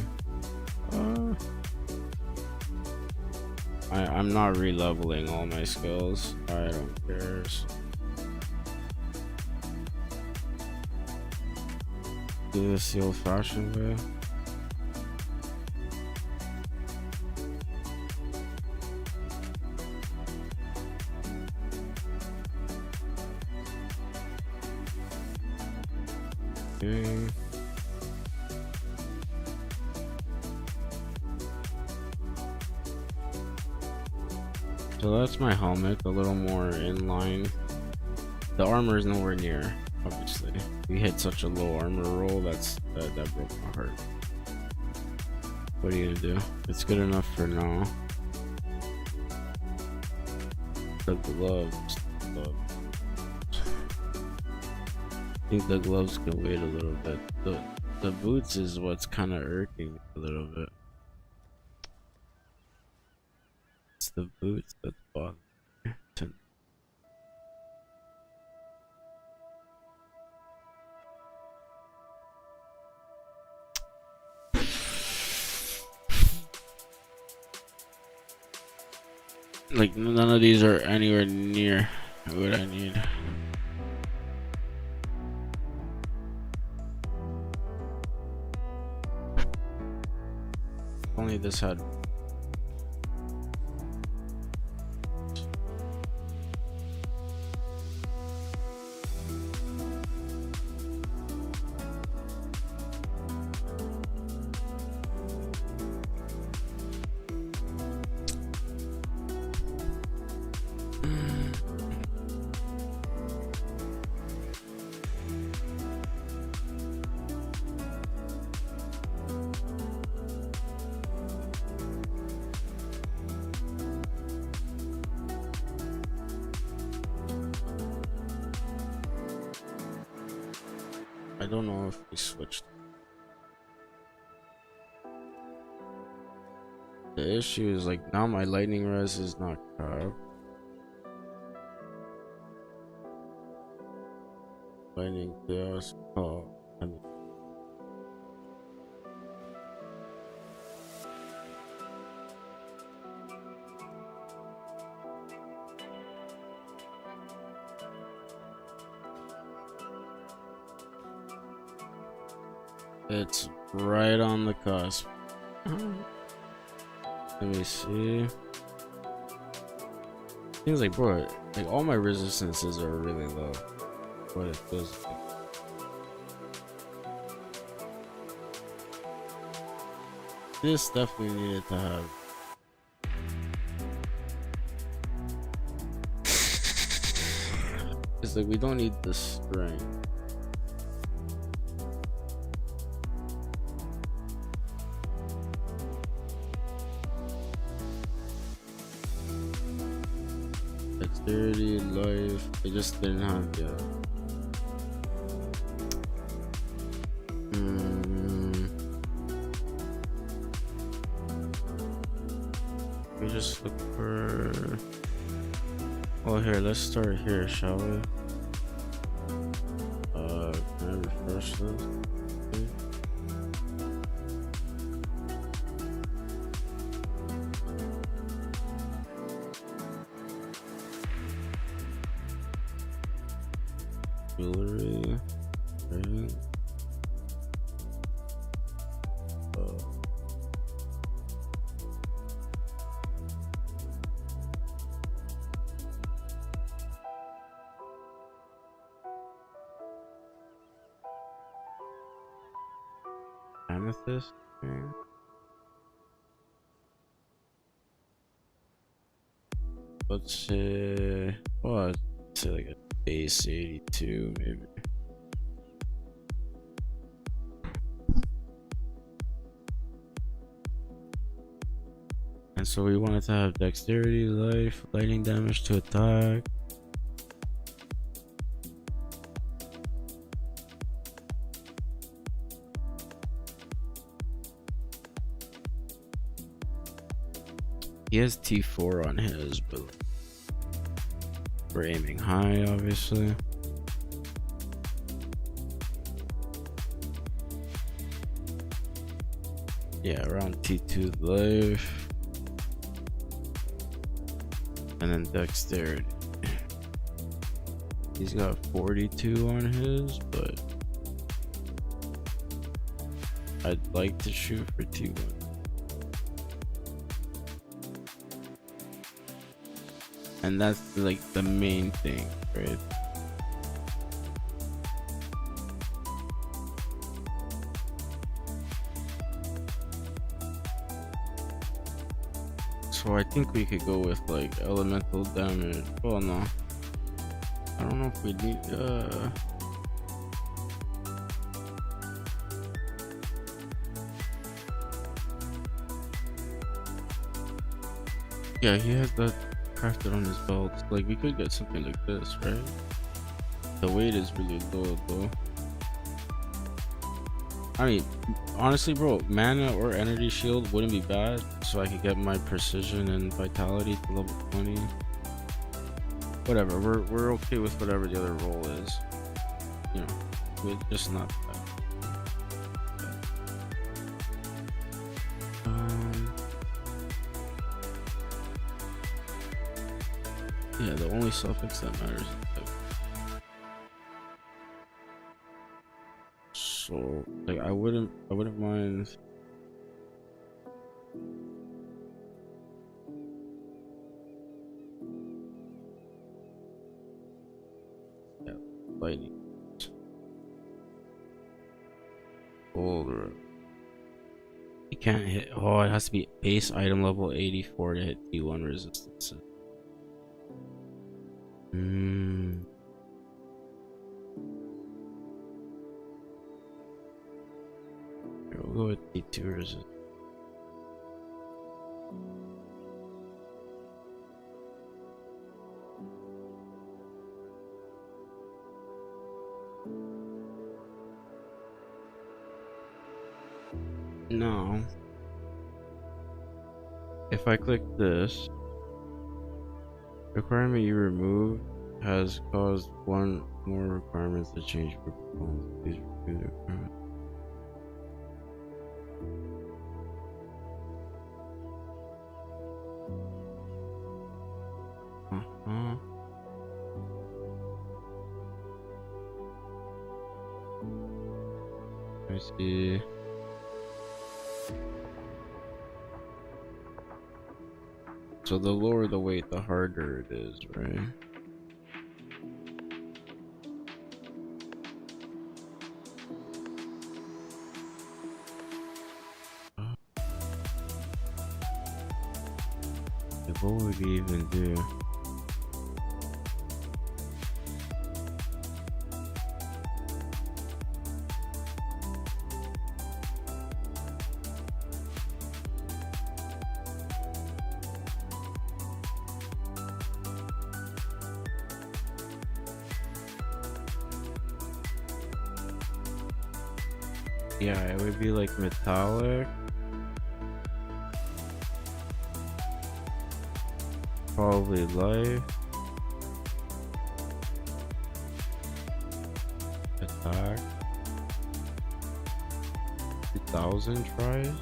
I'm not re-leveling all my skills. I don't care. Do this the old-fashioned way. Okay. So that's my helmet, a little more in line. The armor is nowhere near, obviously. We hit such a low armor roll, that broke my heart. What are you gonna do? It's good enough for now. The gloves. think the gloves can wait a little bit. The boots is what's kind of irking a little bit. It's the boots that's bothering me. Like none of these are anywhere near what I need. Only this had. I don't know if we switched. The issue is like now my lightning res is not carved. Lightning chaos. Oh, I mean. It's right on the cusp. Let me see. Seems like, bro, like all my resistances are really low. What it feels like. This definitely needed to have. It's like we don't need the strength. Dexterity, life. I just didn't have yet. We just look for. Oh, here. Let's start here, shall we? Can I refresh this? Okay. Jewelry, right? Amethyst. Okay. Let's say, oh, I'd say like a base 82 maybe. And so we wanted to have dexterity, life, lightning damage to attack. He has T4 on his, but we're aiming high, obviously. Yeah, around T2 life. And then dexterity. He's got 42 on his, but I'd like to shoot for T1. And that's like the main thing, right? So I think we could go with like elemental damage. Oh no, I don't know if we need yeah, he has that crafted on his belt. Like we could get something like this, right? The weight is really low though. I mean, honestly, bro, mana or energy shield wouldn't be bad, so I could get my precision and vitality to level 20. Whatever, we're okay with whatever the other role is. You know, we're just not that. Yeah, the only suffix that matters is type. So, like, I wouldn't mind. Yeah, lightning. Boulder. You can't hit. Oh, it has to be base item level 84 to hit D1 resistance. Here, we'll go with D2 resistance. No. If I click this, requirement you remove has caused one more requirements to change for performance. Please review the requirement. Let me see. So the lower the weight, the harder it is, right? Like, what would we even do? Yeah, it would be like metallic. Probably life. Attack. 2,000 tries.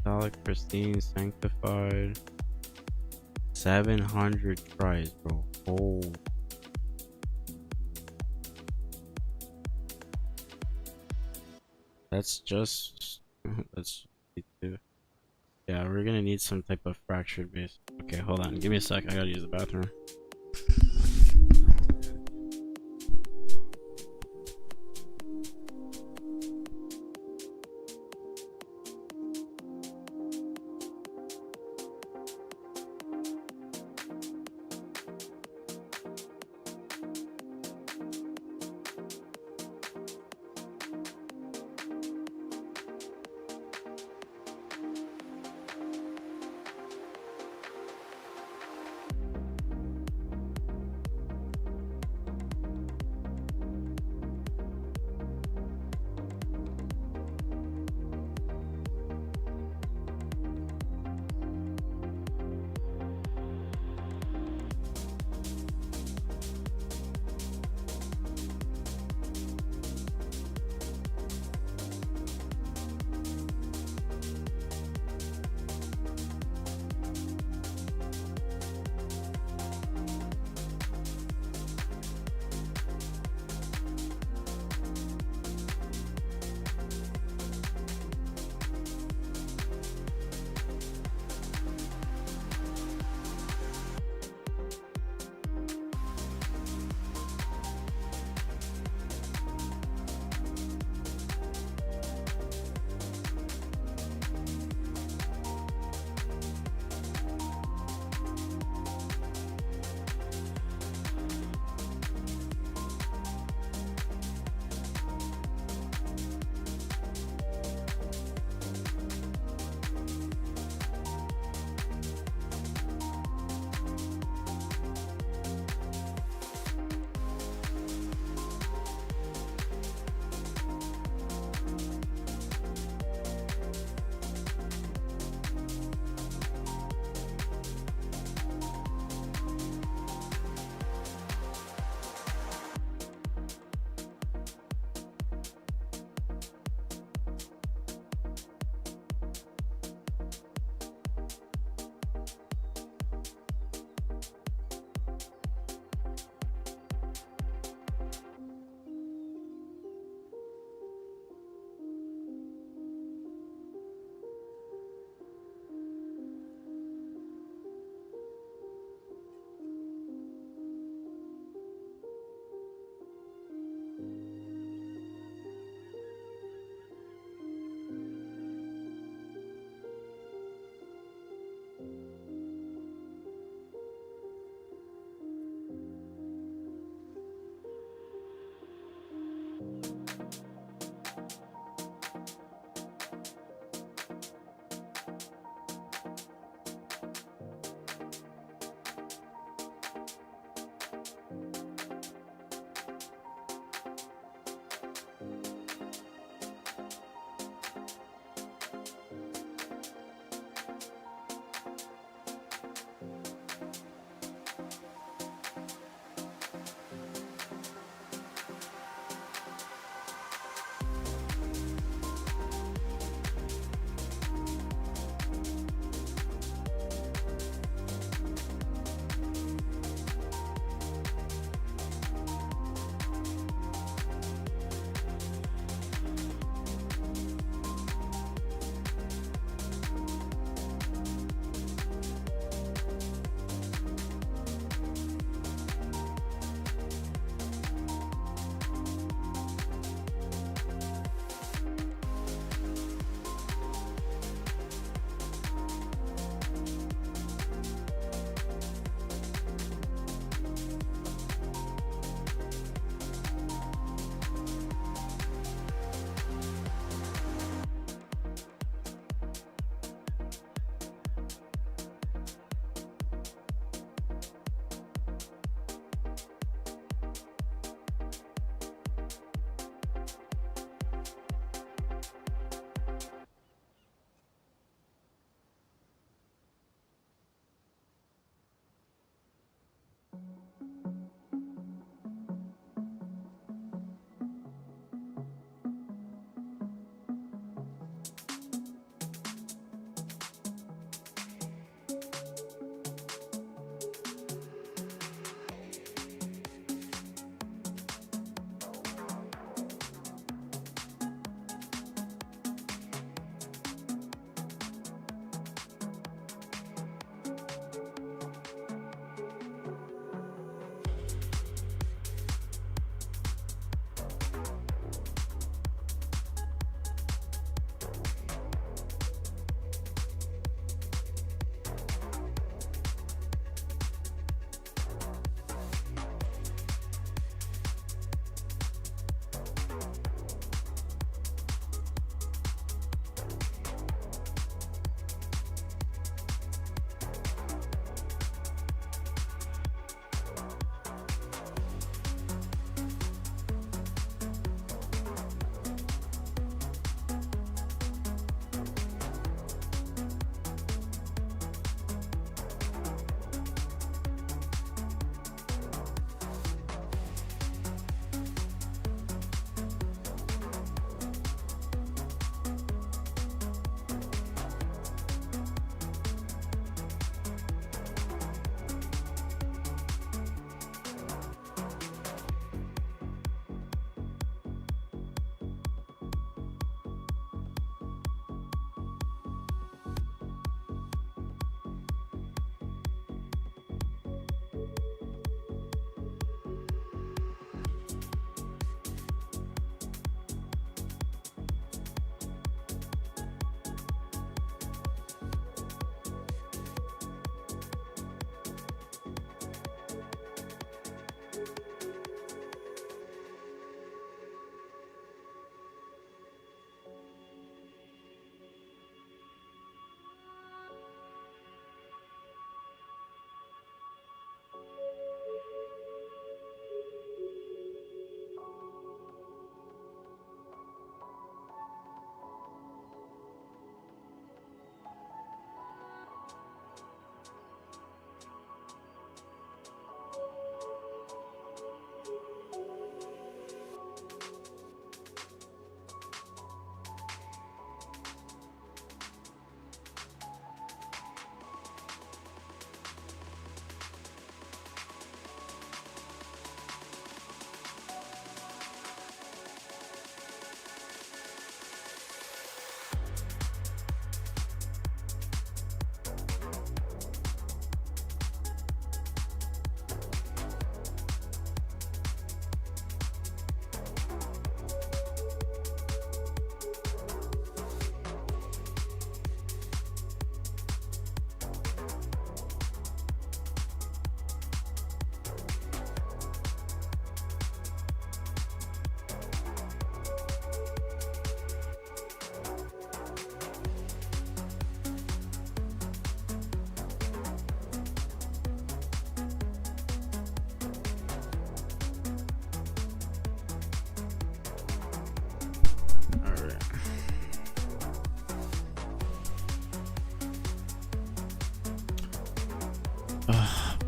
Metallic, pristine, sanctified. 700 tries, bro. Oh. That's just. That's. Yeah, we're gonna need some type of fractured base. Okay, hold on. Give me a sec. I gotta use the bathroom.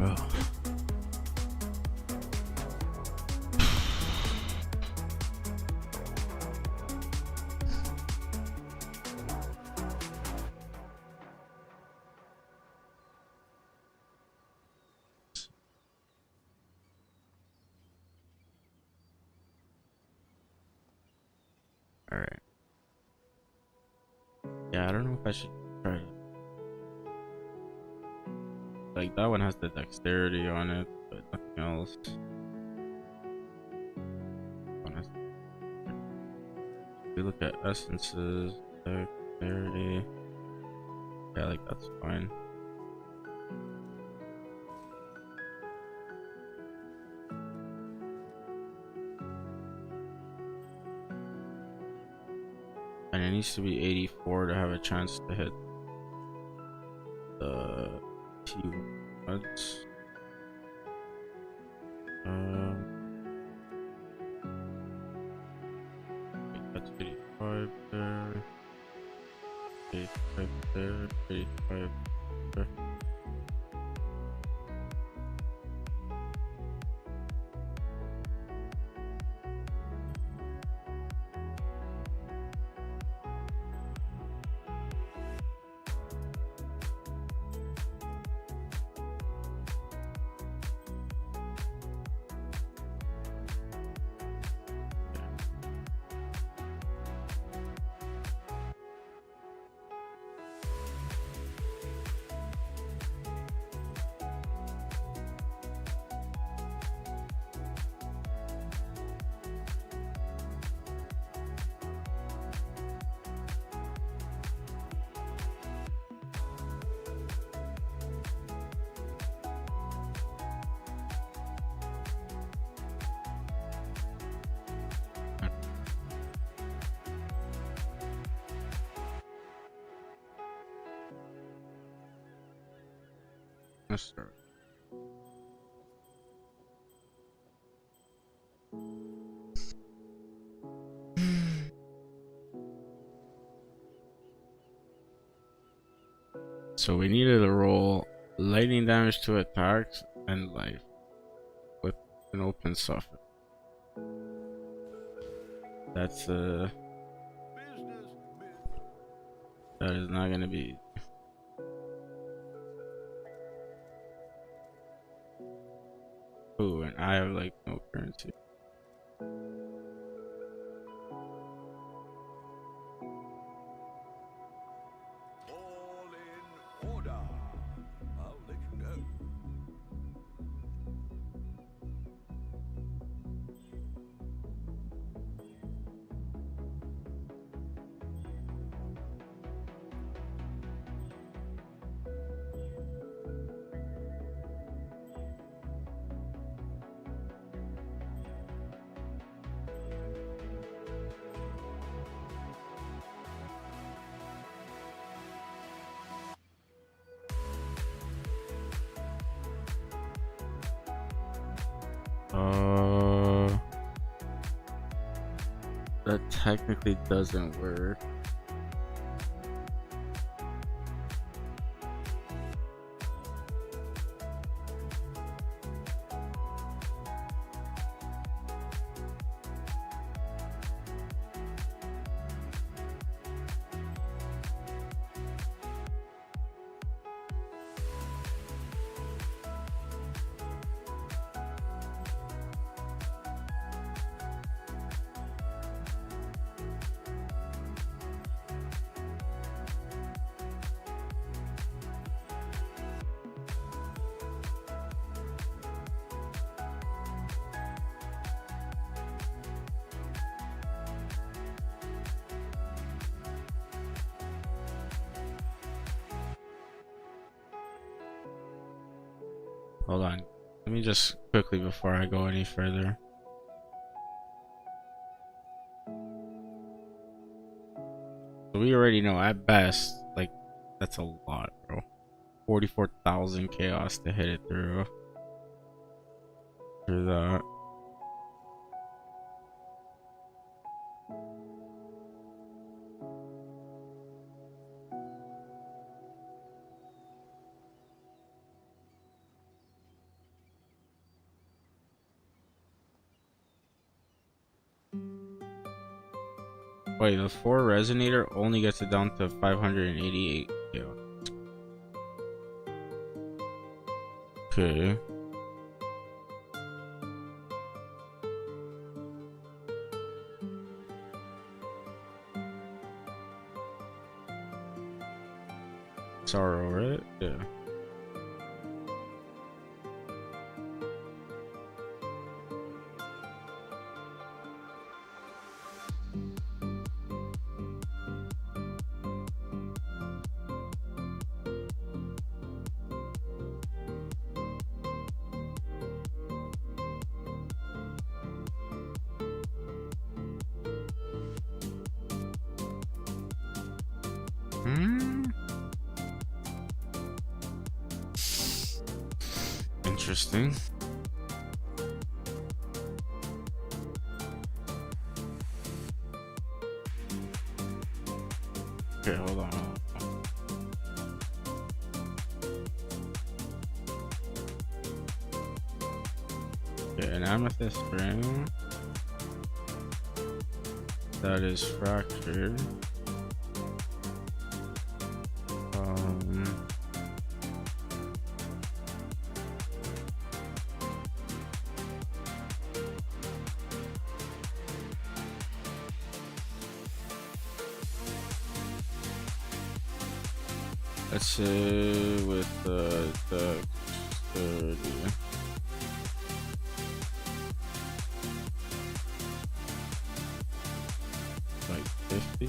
bro. All right. Yeah, I don't know if I should try it. Like that one has the dexterity on it, but nothing else. One has- If we look at essences, dexterity. Yeah, like that's fine. And it needs to be 84 to have a chance to hit the T1s. That's 85 there. 85 there. 85 there. Let's start. So we needed to roll lightning damage to attacks and life with an open soffit. That's that is not gonna be. Ooh, and I have like no currency. All in order. I'll let you know. That technically doesn't work. Hold on. Let me just quickly before I go any further. So we already know at best, like, that's a lot, bro. 44,000 chaos to hit it through. Through that. Wait, the 4 resonator only gets it down to 588. Yeah. Okay. Sorrow, right? Yeah. Hmm. Interesting. Okay, hold on. Okay, an amethyst ring that is fractured. Let's say with the 30. Like 50.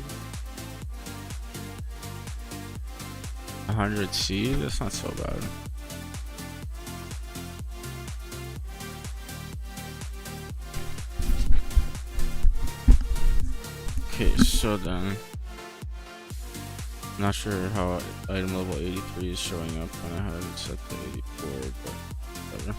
100 C, that's not so bad. Okay, so then not sure how item level 83 is showing up when I had it set to 84, but whatever.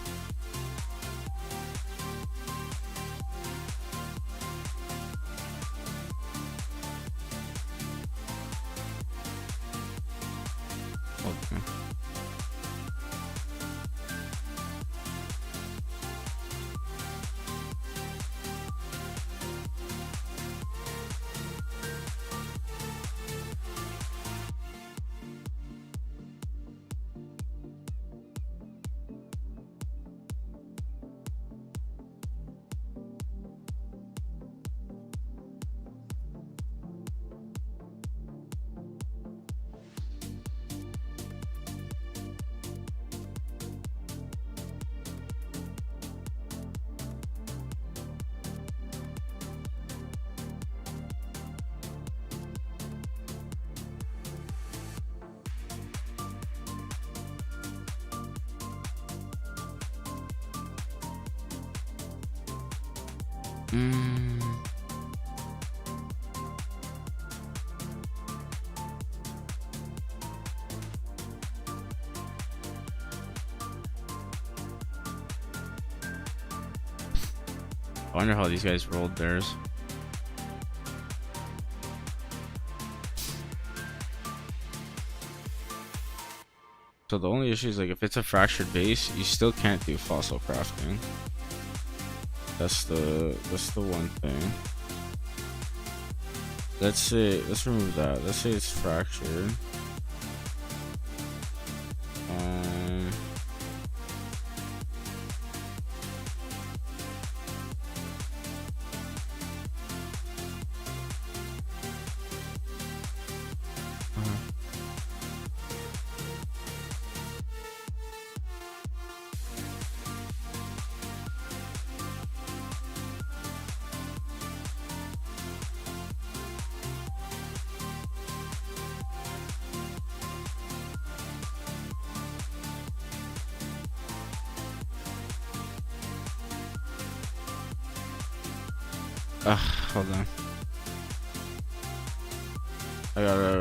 Okay. I wonder how these guys rolled theirs. So the only issue is like if it's a fractured base, you still can't do fossil crafting. That's the one thing. Let's remove that. Let's say it's fractured. Hold on. I gotta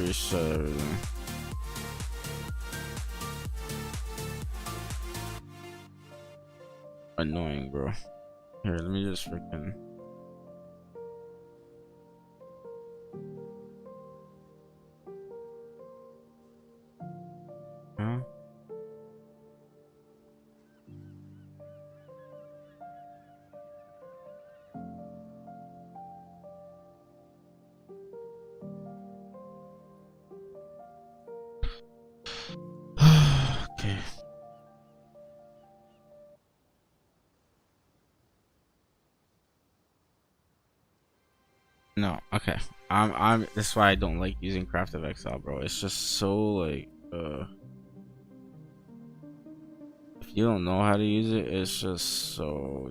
reset everything. Annoying, bro. Here, let me just freaking. Huh? No, okay. I'm. That's why I don't like using Craft of Exile, bro. It's just so like, if you don't know how to use it, it's just so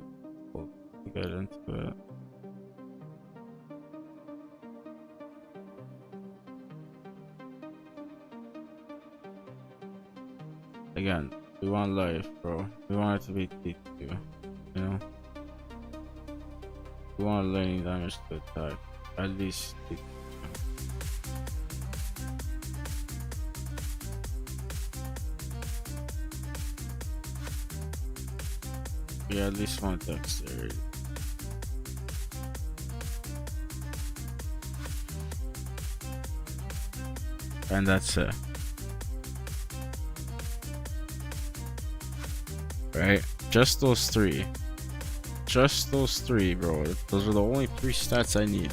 difficult to get into it. Again, we want life, bro. We want it to be T2, you know? We want lightning damage to attack. At least T2. Yeah, at least one dexterity. And that's it. Right? Just those three. Just those three, bro. Those are the only three stats I need.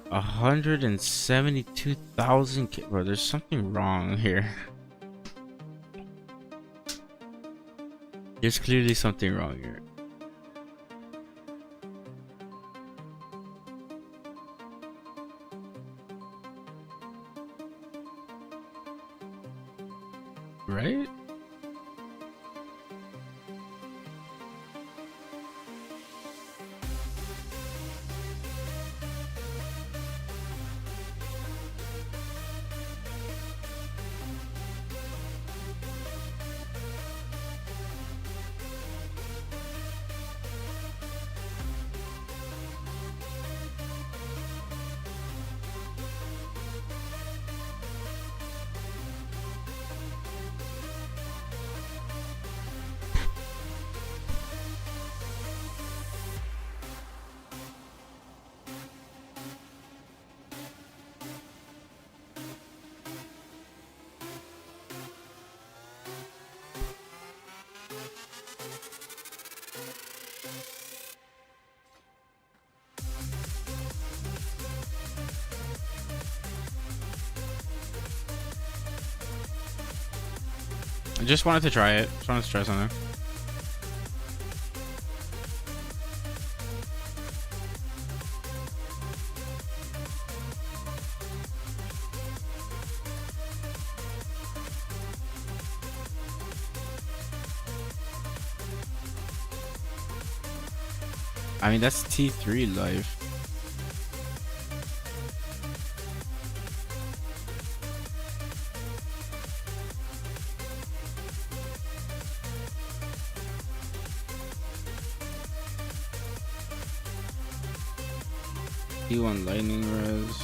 172,000, bro. There's something wrong here. There's clearly something wrong here. Right? I just wanted to try it. Just wanted to try something. I mean, that's T3 life. T1 lightning res.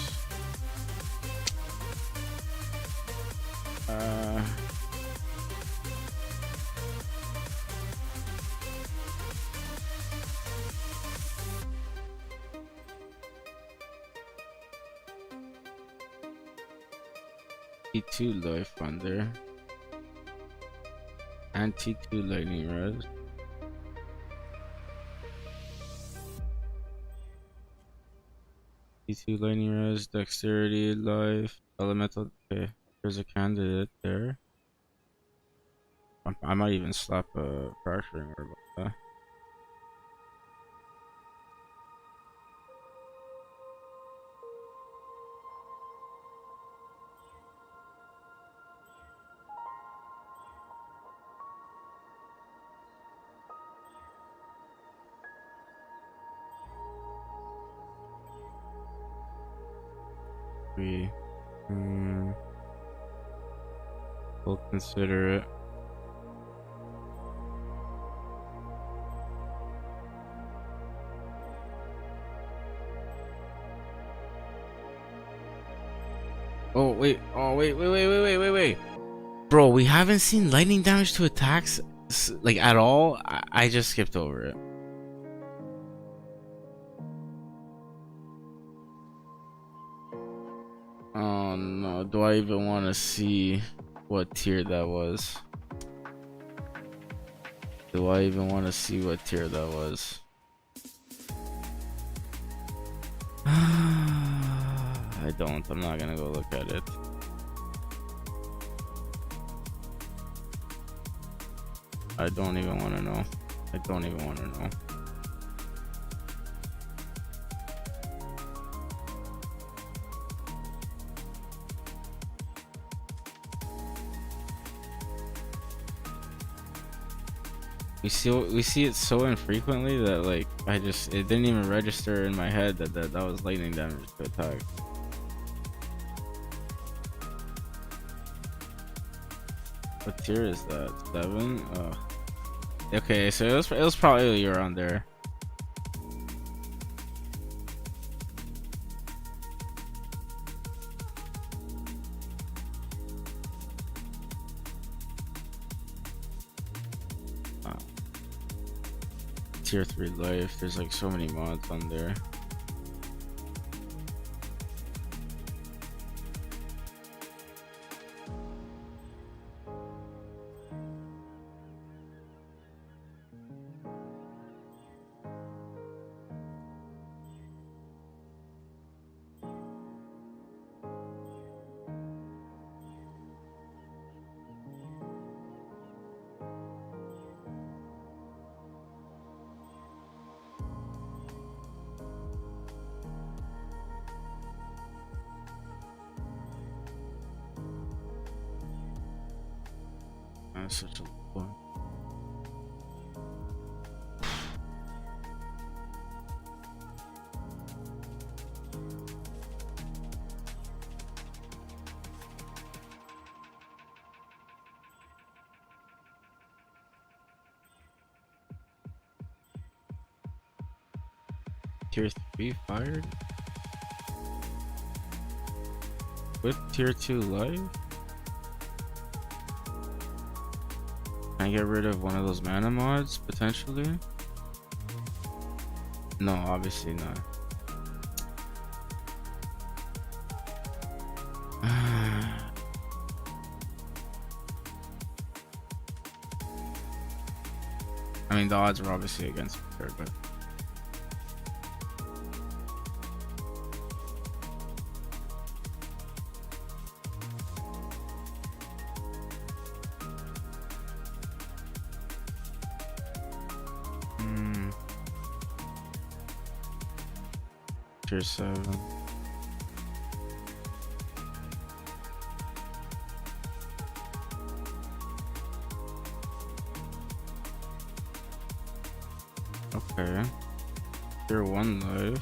T2 life under. And T2 lightning res. T2 lightning res, dexterity, life, elemental. Okay, there's a candidate there. I might even slap a fracturing orb like that. We'll consider it. Oh wait, wait. Bro, we haven't seen lightning damage to attacks like at all. I just skipped over it. Oh no, do I even want to see what tier that was? Do I even want to see what tier that was? I don't. I'm not gonna go look at it. I don't even want to know. I don't even want to know. we see it so infrequently that like it didn't even register in my head that was lightning damage to attack. What tier is that? 7? Oh. Okay, so it was probably around there. Tier 3 life, there's like so many mods on there. That's such a low one. Tier 3 fired? With tier 2 life? Can I get rid of one of those mana mods potentially? No, obviously not. I mean, the odds were obviously against her, but tier 7. Okay. Tier 1 life.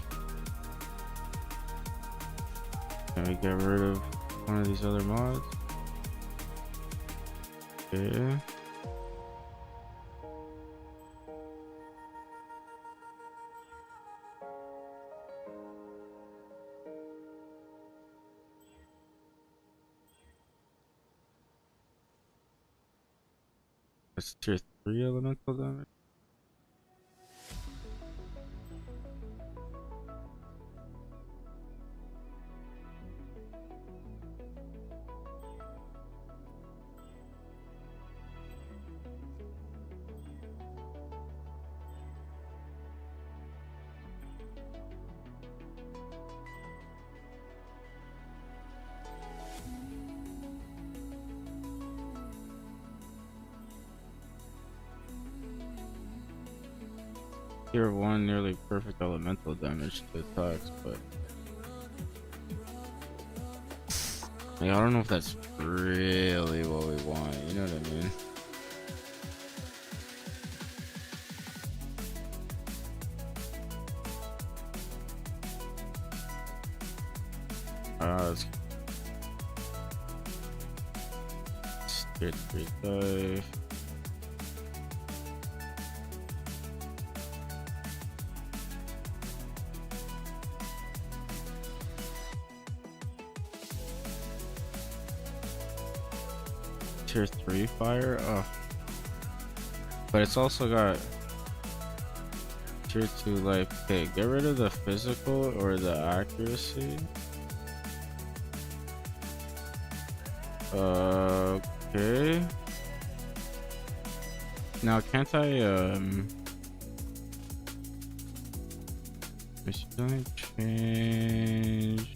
Can we get rid of one of these other mods? Okay. That's tier 3 elemental damage. Tier 1 nearly perfect elemental damage to attacks, but like, I don't know if that's really what we want, you know what I mean? It's tier 3 dive. Tier 3 fire. Oh, but it's also got tier 2 life. Okay, get rid of the physical or the accuracy. Okay. Now can't I should I change?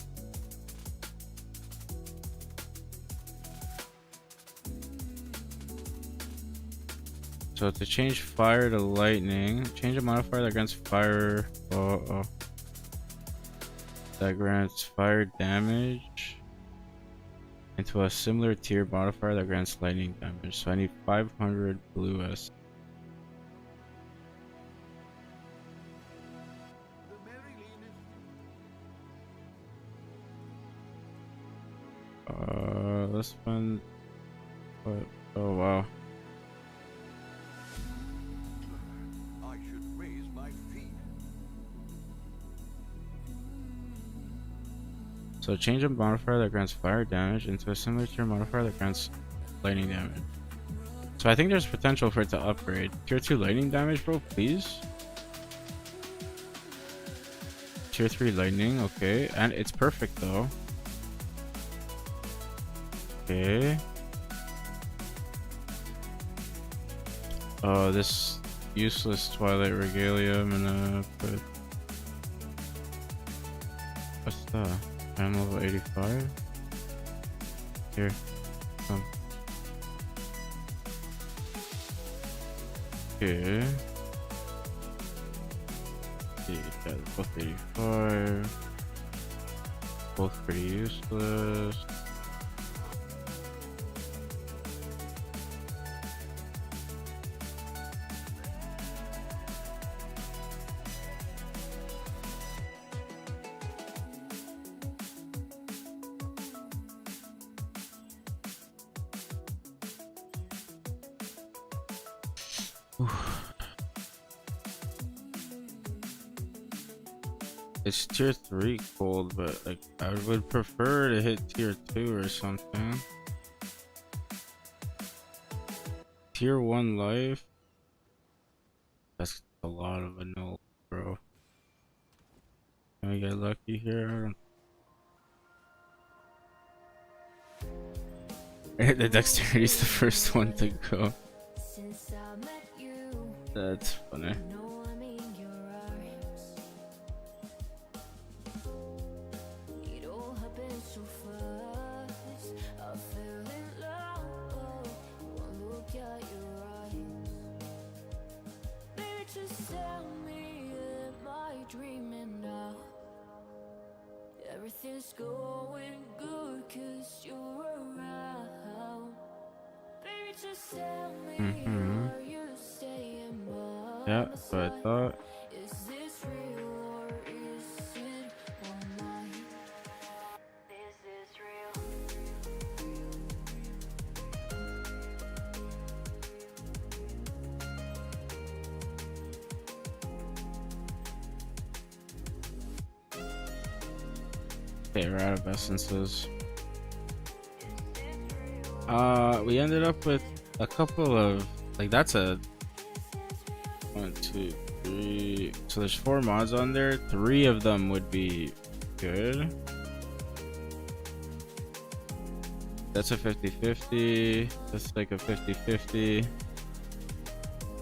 So to change fire to lightning, change a modifier that grants fire. That grants fire damage into a similar tier modifier that grants lightning damage. So I need 500 blue S. Let's spend. What? Oh wow. I should raise my feet. So change a modifier that grants fire damage into a similar tier modifier that grants lightning damage. So I think there's potential for it to upgrade. Tier 2 lightning damage, bro, please. Tier 3 lightning, okay. And it's perfect though. Okay. Oh, this useless Twilight Regalia, I'm gonna put... What's that? I'm level 85? Here, come. Okay. Yeah, both 85. Both pretty useless. It's tier 3 cold, but like I would prefer to hit tier 2 or something. Tier 1 life. That's a lot of a no, bro. Can we get lucky here? The dexterity is the first one to go. Since I met you, That's funny. know I'm in your arms. It all happened so fast. I fell in love. One look at your eyes. Baby, just tell me, am I dreaming now? Everything's going good 'cause you're around. Baby, just tell me, are you staying by Yeah, my that's what I side? thought. Is this real or is it online? Is this real? Okay, we're out of essences. We ended up with a couple of like that's a 1, 2, 3. So there's 4 mods on there. 3 of them would be good. That's a 50-50. That's like a 50-50.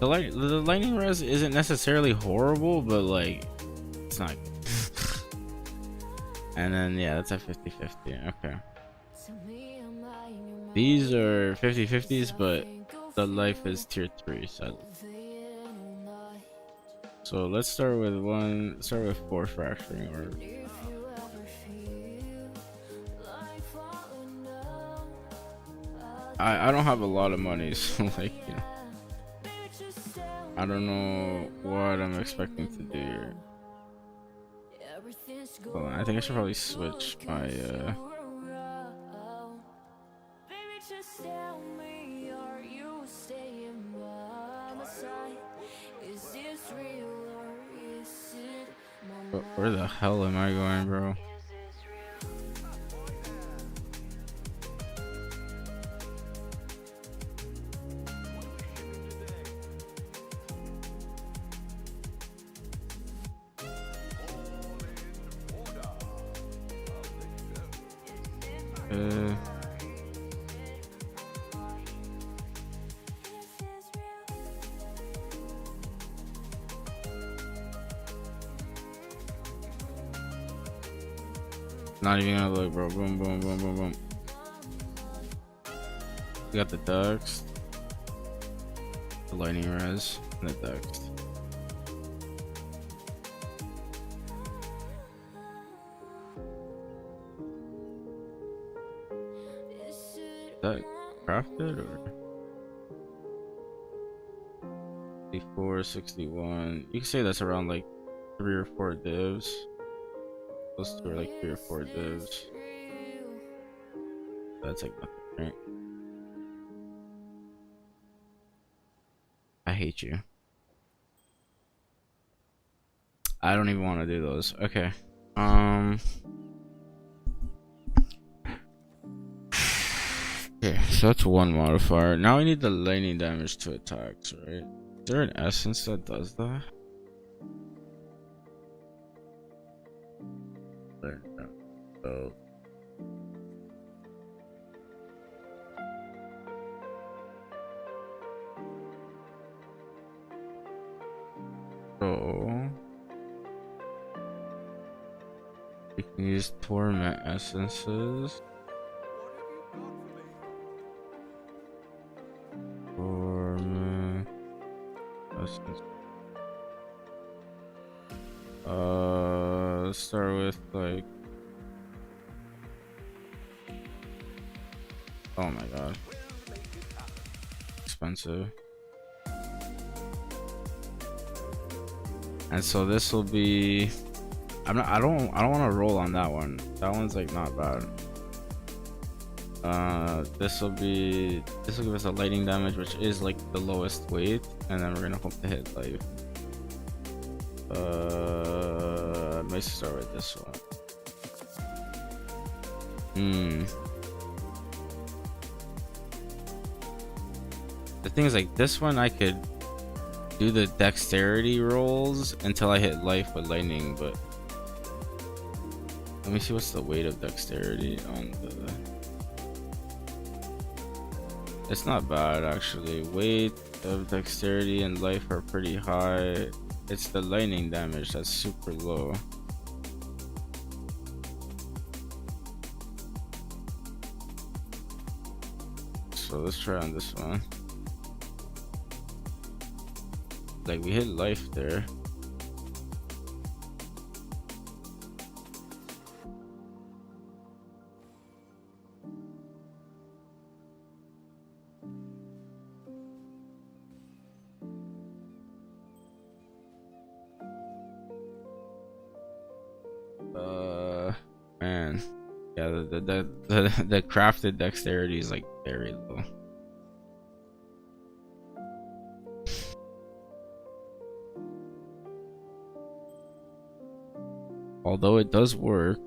The lightning res isn't necessarily horrible, but like it's not good. And then yeah, that's a 50-50. Okay. Tell me, am I in your mind? These are 50-50s, but the life is tier 3, sadly. Overthinking all night. So let's start with 4 fracturing or If you ever feel like falling down, I don't have a lot of money, so like, you know, baby, just tell me I don't know what I'm expecting to do here. everything's Hold on, I think I should probably switch my around. Baby, just tell me, are you staying by my side? Is this real or is it my mind? Where the hell am I going, bro? Is this real? Not even gonna look, bro. Boom, boom, boom, boom, boom. We got the ducks, the lightning res, and the ducks. Is that crafted or 64, 61? You can say that's around like 3 or 4 divs. Those two are like 3 or 4 divs. That's like nothing, right? I hate you. I don't even want to do those. Okay. Okay, so that's one modifier. Now we need the lightning damage to attacks, right? Is there an essence that does that? So we can use torment essences. Torment essence. Let's start with like. Oh my god. Expensive. And so this will be I don't want to roll on that one. That one's like not bad. This will give us a lightning damage, which is like the lowest weight, and then we're gonna hope to hit life. Let's start with this one. The thing is, like, this one I could do the dexterity rolls until I hit life with lightning, but let me see what's the weight of dexterity on the. It's not bad actually. Weight of dexterity and life are pretty high. It's the lightning damage that's super low. So let's try on this one. Like, we hit life there. Man, yeah, the crafted dexterity is like very low. Although it does work.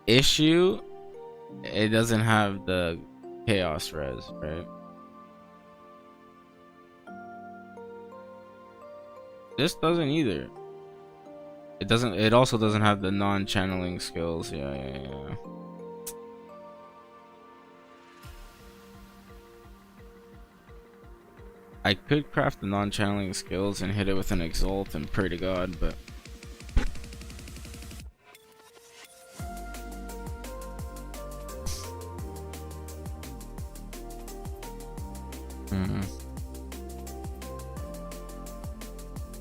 Issue, it doesn't have the chaos res, right? This doesn't either. It also doesn't have the non-channeling skills. Yeah. I could craft the non-channeling skills and hit it with an exalt and pray to God, but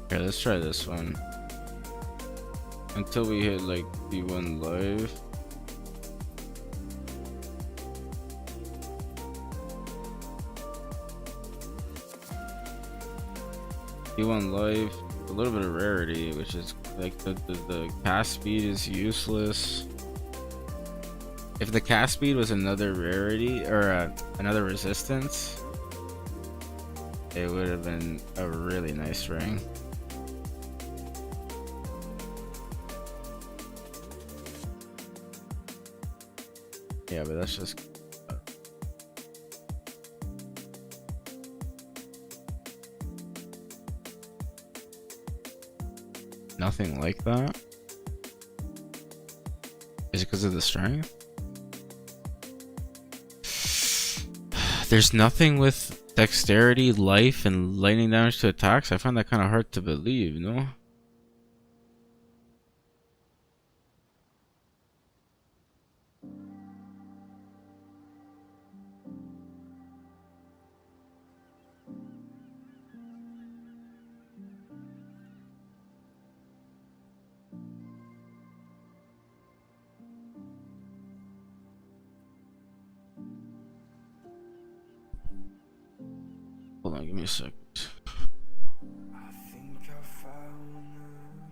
okay, let's try this one until we hit like D1 live. D1 life, a little bit of rarity, which is like the cast speed is useless. If the cast speed was another rarity or another resistance, it would have been a really nice ring. Yeah, but that's just nothing like that. Is it because of the strength? There's nothing with dexterity, life, and lightning damage to attacks. I find that kind of hard to believe, no? Hold on, give me a second. I think I found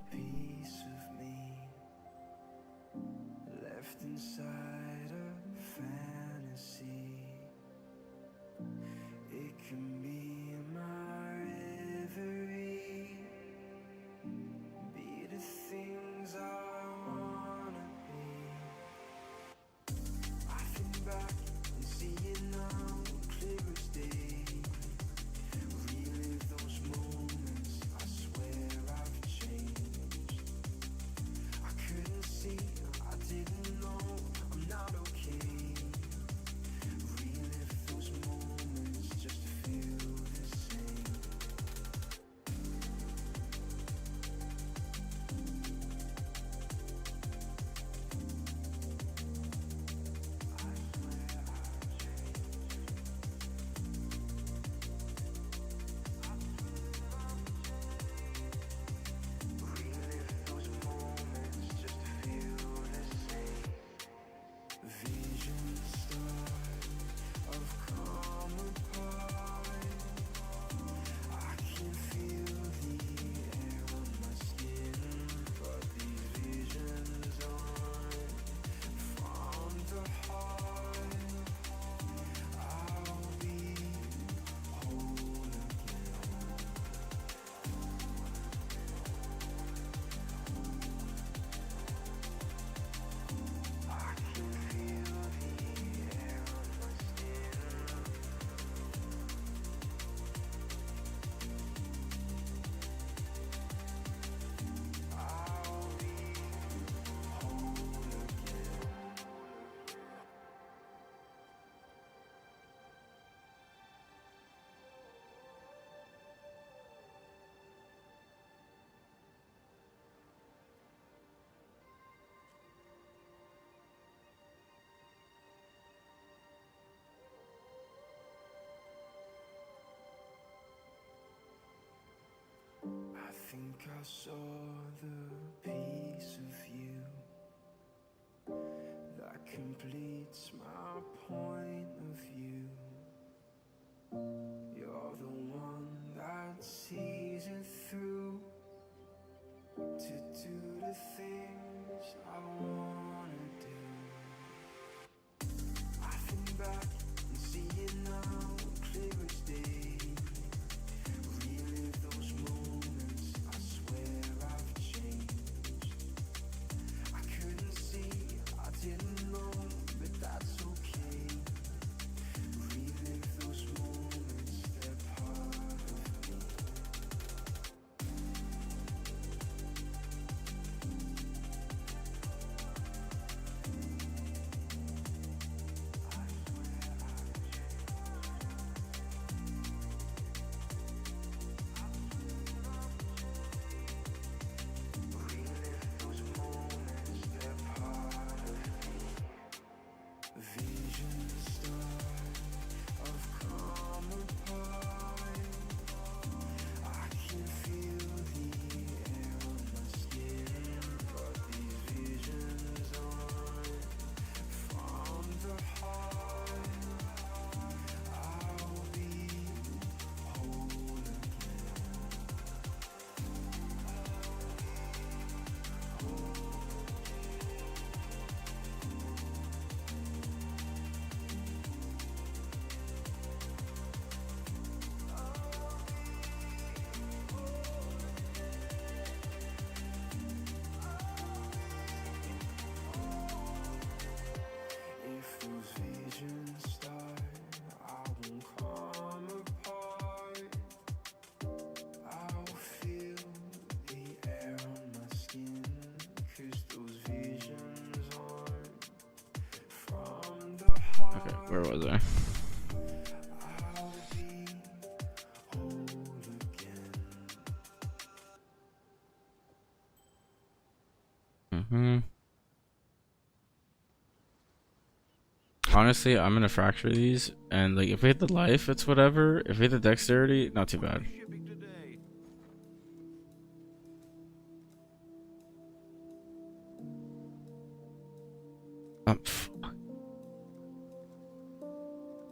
think I saw the piece of you that completes my point of view. You're the one that sees it through to do the things I wanna do. I think back and see it now, clear as day. Relive those moments, I swear I've changed. I couldn't see, I didn't know, but that's okay. Relive those moments, they're part of me. Relive those moments, they're part of me. Vision start of calmer pine. I can feel the air on my skin, but these visions aren't from the heart. I'll be whole again. If those visions start, I won't come apart. I'll feel the air on my skin, 'cause those visions aren't from the heart. Okay, where was I? I'll be whole again. Honestly, I'm gonna fracture these, and like if we hit the life, it's whatever. If we hit the dexterity, not too bad. Shipping today. I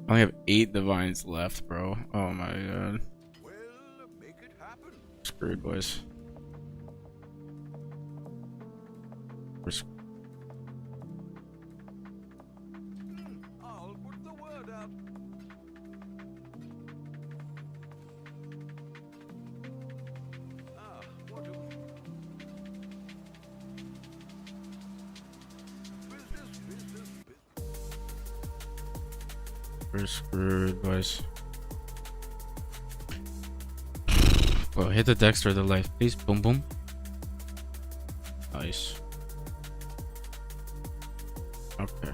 only have 8 divines left, bro. Oh my god. Well, make it happen. Screwed, boys. We're I'll put the word out. What do... Business. We're screwed, boys. Oh, hit the dexter or the life, please. Boom, boom. Nice. Okay.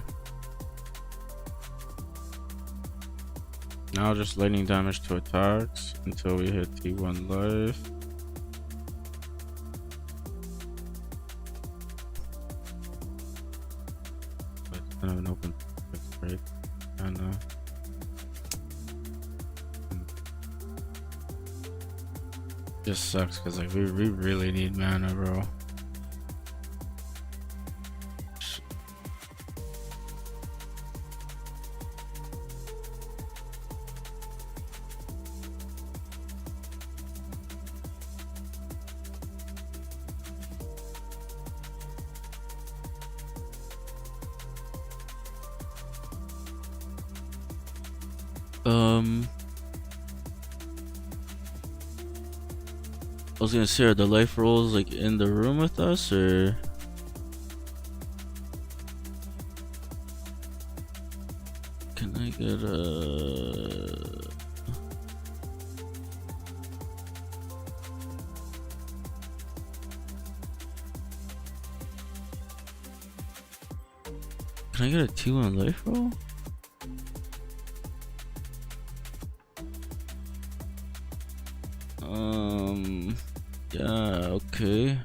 Now just lightning damage to attacks until we hit T1 life. It's kind of an open break. And just sucks because like we really need mana, bro. I was gonna say, are the life rolls like in the room with us, or can I get a? Can I get a 2-1 life roll? Yeah, okay.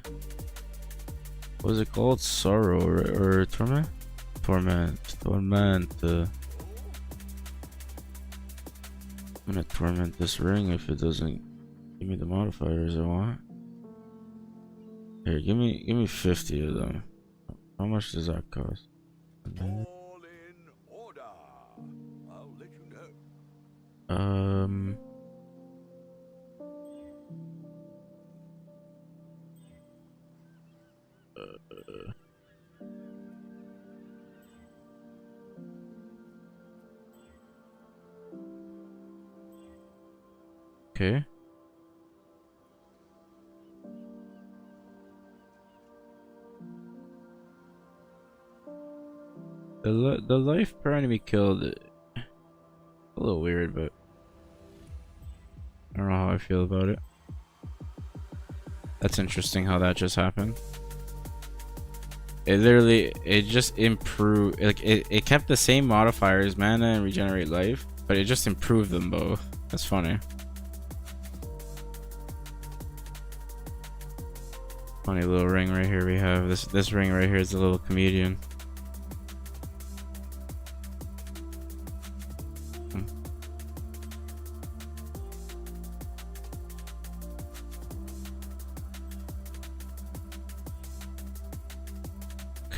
What is it called? Sorrow or torment? Torment. I'm gonna torment this ring if it doesn't give me the modifiers I want. Here, give me 50 of them. How much does that cost? All in order. I'll let you know. Okay. The life per enemy killed, a little weird, but I don't know how I feel about it. That's interesting how that just happened. It just improved, like it kept the same modifiers, mana and regenerate life, but it just improved them both. That's funny. Funny little ring right here we have. This ring right here is a little comedian.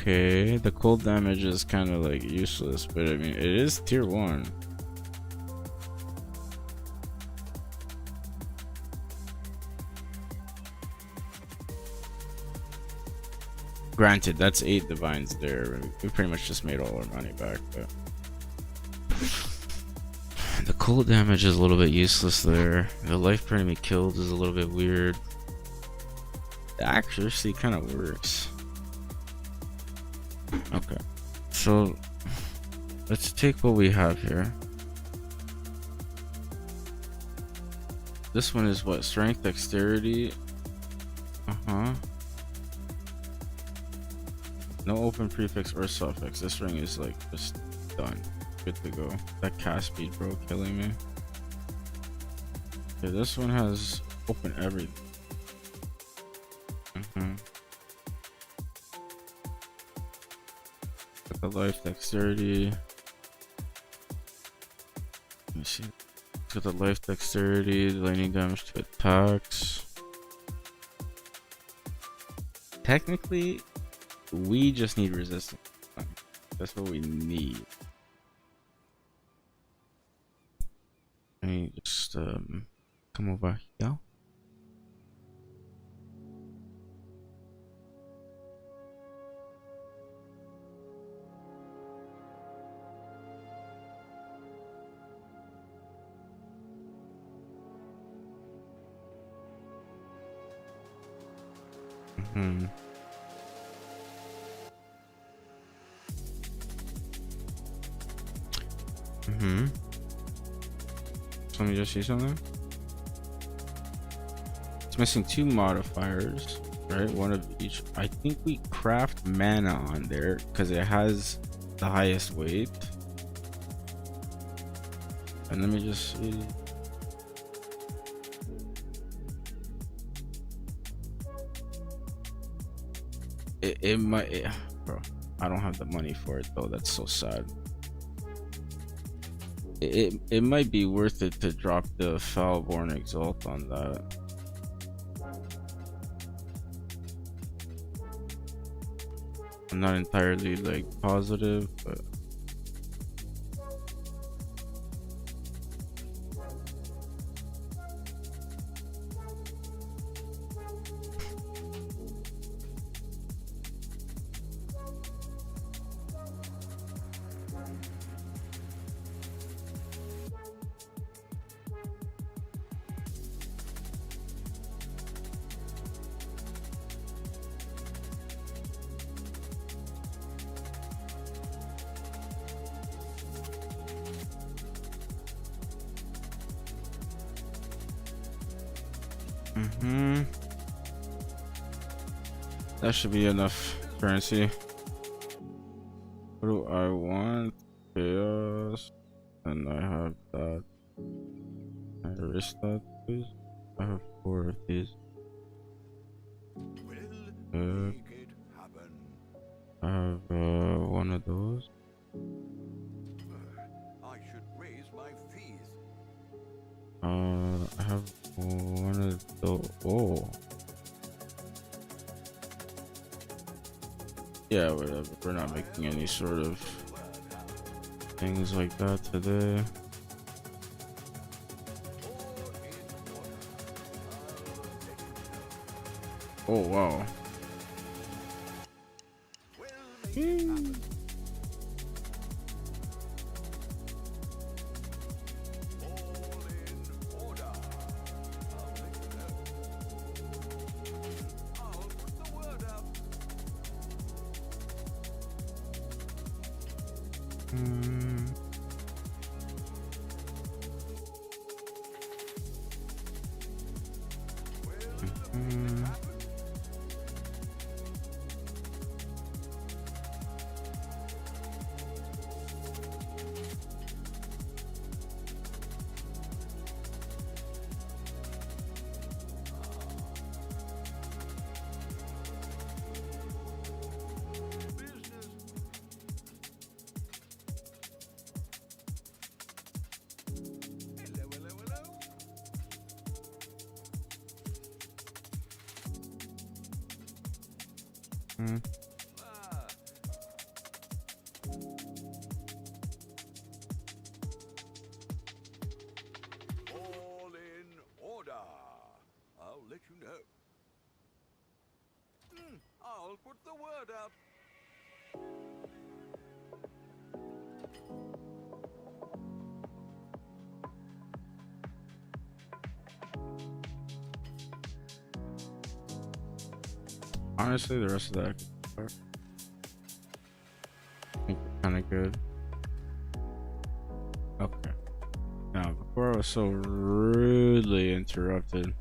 Okay, the cold damage is kind of like useless, but I mean it is tier 1. Granted, that's 8 divines there. We pretty much just made all our money back, but the cold damage is a little bit useless there. The life per enemy killed is a little bit weird. The accuracy kind of works. Okay, so let's take what we have here. This one is what? Strength, dexterity. No open prefix or suffix. This ring is like just done. Good to go. That cast speed, bro, killing me. Okay, this one has open everything. Got the life, dexterity. Let me see. It's got the life, dexterity, lightning damage to attacks. Technically, we just need resistance. That's what we need. Let me just come over here. So let me just see something. It's missing 2 modifiers, right? One of each. I think we craft mana on there because it has the highest weight. And let me just see. It might, bro. I don't have the money for it though. That's so sad. It might be worth it to drop the Foulborn Exalt on that. I'm not entirely like positive, but that should be enough currency. What do I want? Chaos. And I have that. I erase that, please. I have 4 of these. Make it happen. I have one of those. I should raise my fees. I have one of those. Oh. Yeah, whatever. We're not making any sort of things like that today. Oh wow. All in order. I'll let you know. I'll put the word out. Honestly, the rest of that I think we're kind of good. Okay. Now, before I was so rudely interrupted,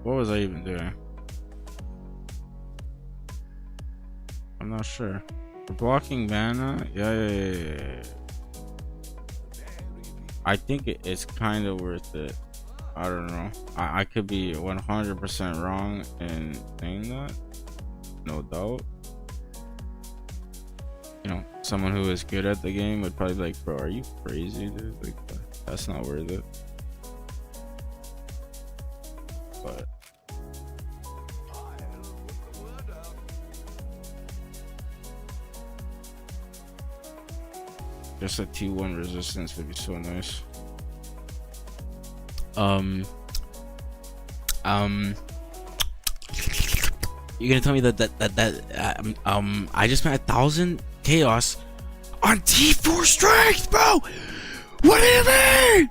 what was I even doing? I'm not sure. For blocking mana, yeah. I think it's kind of worth it. I don't know. I could be 100% wrong in saying that. No doubt. You know, someone who is good at the game would probably be like, bro, are you crazy, dude? Like, that's not worth it. But just a T1 resistance would be so nice. You're gonna tell me that I just spent 1,000 chaos on T4 strength, bro? What do you mean?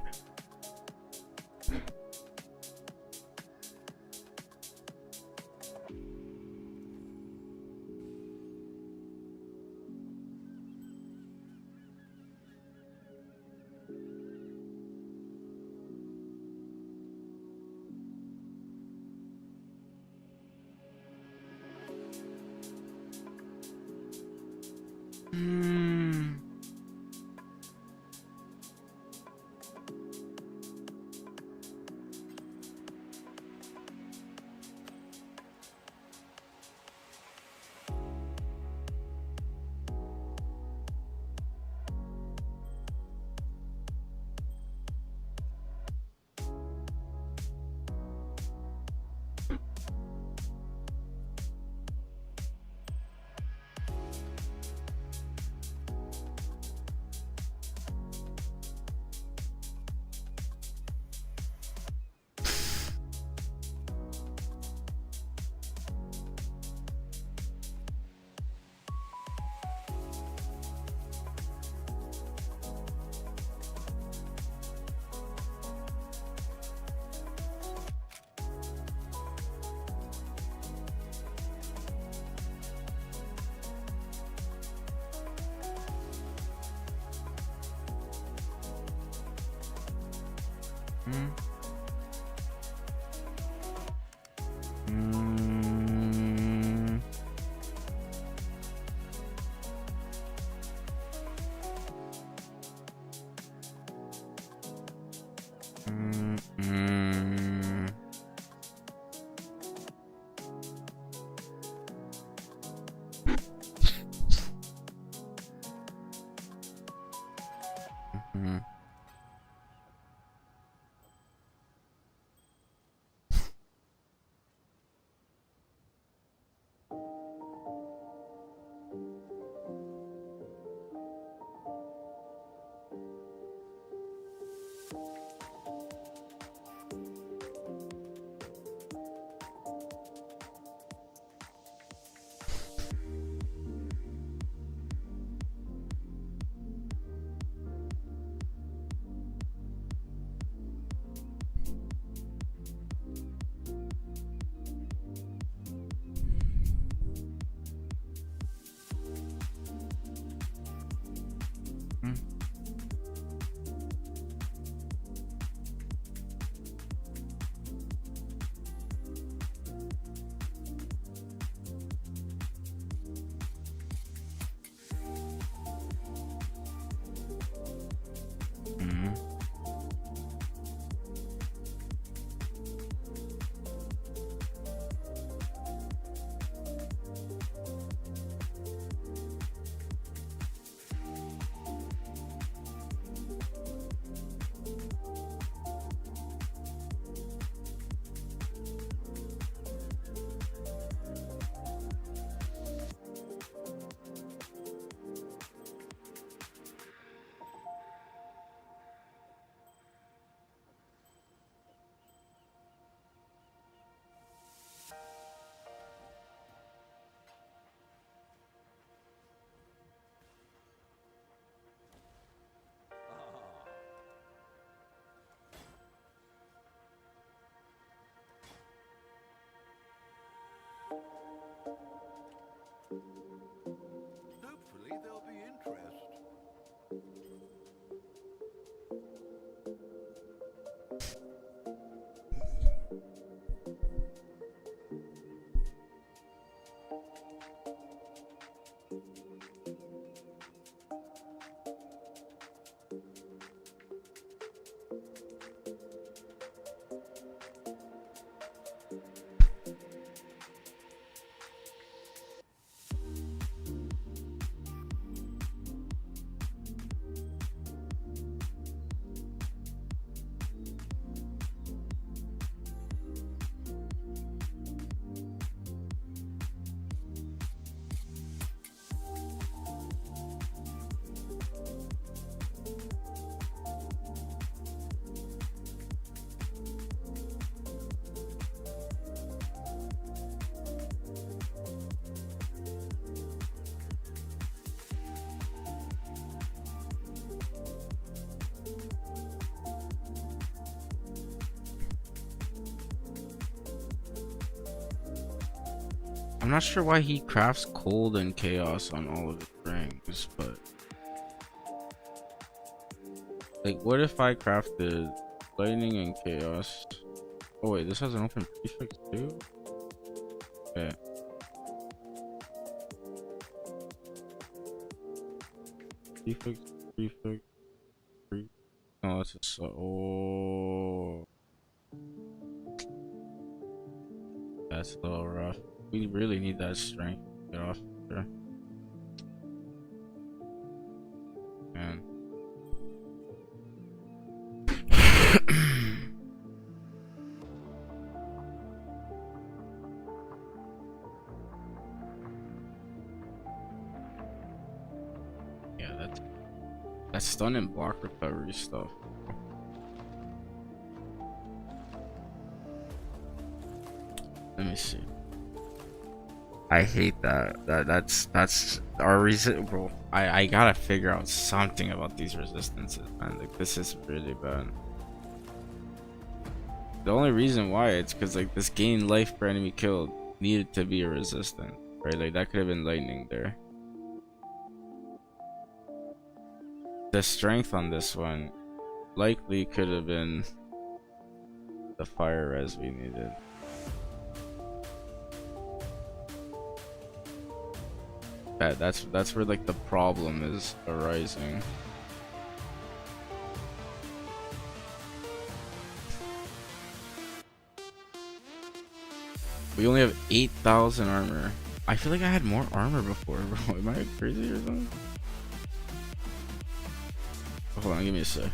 I'm not sure why he crafts cold and chaos on all of his rings, but like, what if I crafted lightning and chaos? Oh wait, this has an open prefix too? Okay. Prefix, prefix, prefix. No, that's a oh. That's a little rough. We really need that strength to get off there. Man. Yeah, that's stun and block recovery stuff. Let me see. I hate that. That's our reason, bro. I gotta figure out something about these resistances, man. Like, this is really bad. The only reason why it's because like this gain life per enemy killed needed to be a resistant, right? Like that could have been lightning there. The strength on this one likely could have been the fire res we needed. That's where like the problem is arising. We only have 8,000 armor. I feel like I had more armor before, bro. Am I crazy or something? Hold on, give me a sec.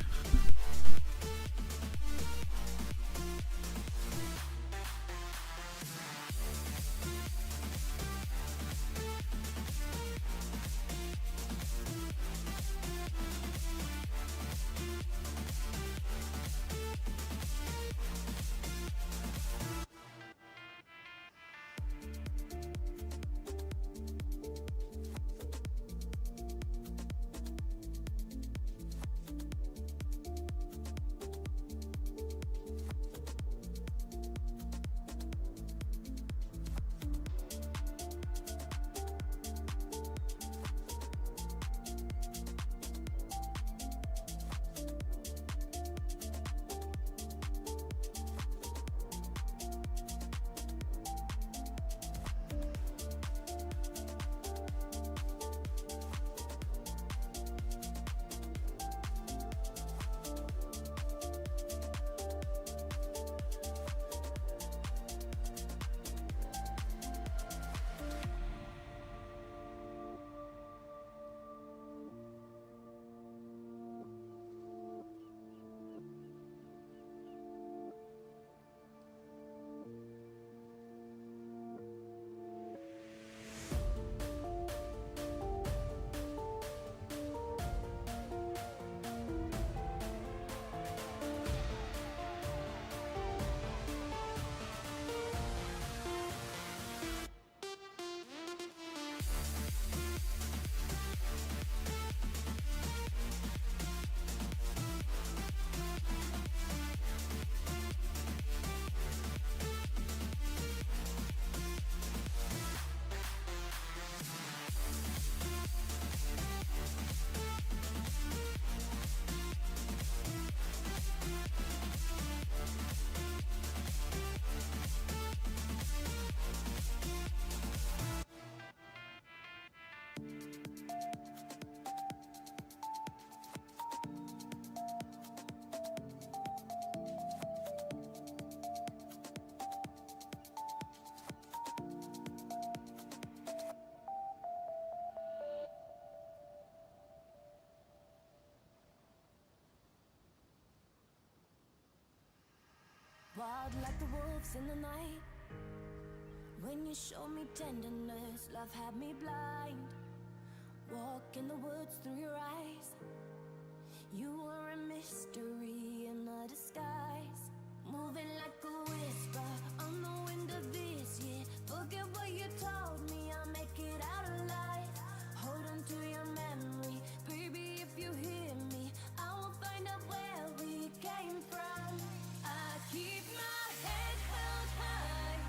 Wild like the wolves in the night. When you show me tenderness, love had me blind. Walk in the woods through your eyes. You were a mystery in a disguise. Moving like a whisper on the wind of this year. Forget what you told me, I'll make it out alive. Hold on to your memory, baby, if you hear me, I will find out where we came from. I keep my head held high,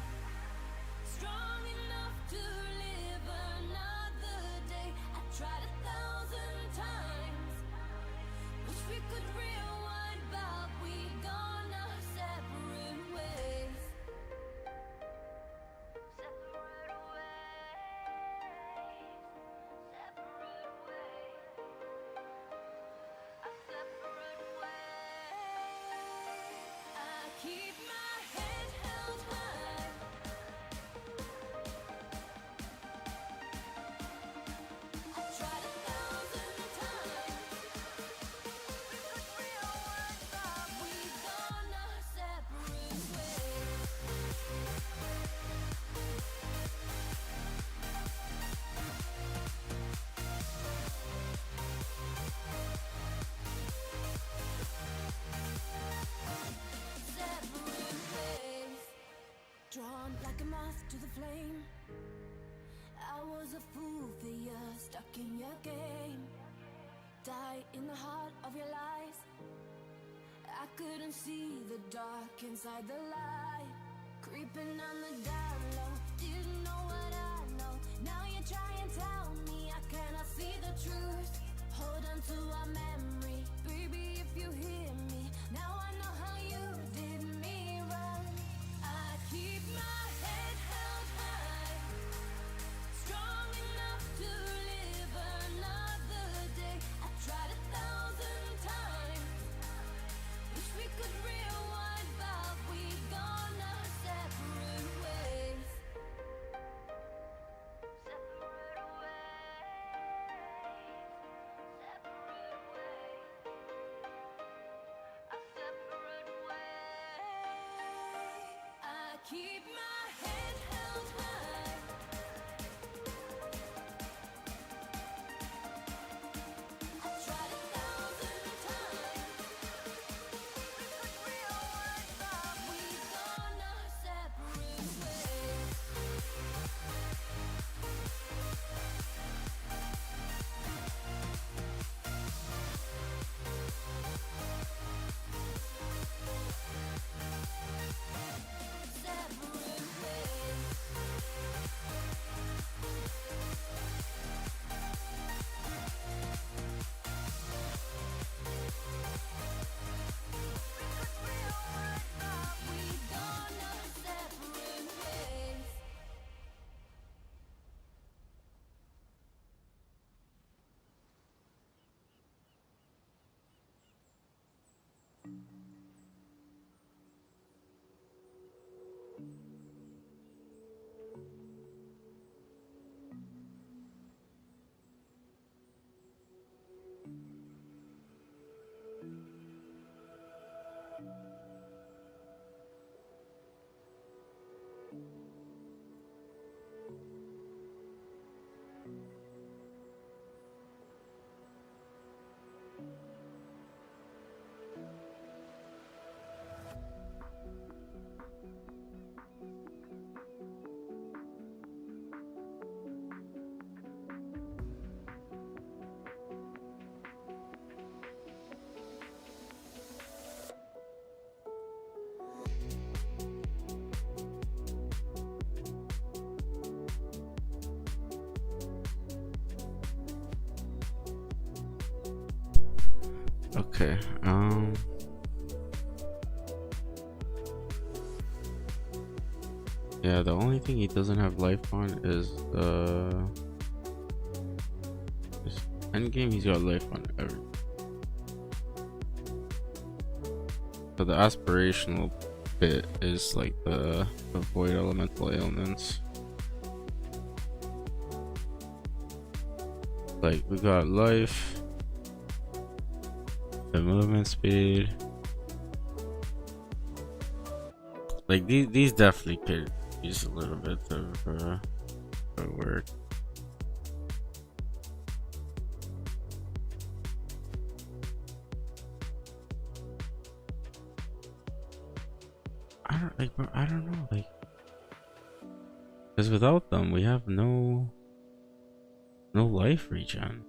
strong enough to aftermath to the flame. I was a fool for you, stuck in your game. Die in the heart of your lies. I couldn't see the dark inside the light. Creeping on the down low, didn't know what I know. Now you try and tell me I cannot see the truth. Hold on to our memory, baby, if you hear me. Now I know how you did me wrong. I keep my head held high, strong enough to live another day. I tried 1,000 times, wish we could rewind, but we gone our separate ways. Separate ways. Separate ways. A separate way. I keep my head held high. I tried 1,000 times. We could rewind, but we gone our separate ways. Separate ways. We could rewind, but we gone our separate ways. Okay, yeah, the only thing he doesn't have life on is this end game. He's got life on everything. So the aspirational bit is like the avoid elemental ailments. Like we got life, the movement speed. Like these definitely could use a little bit of work. I don't know, like, because without them we have no life regen.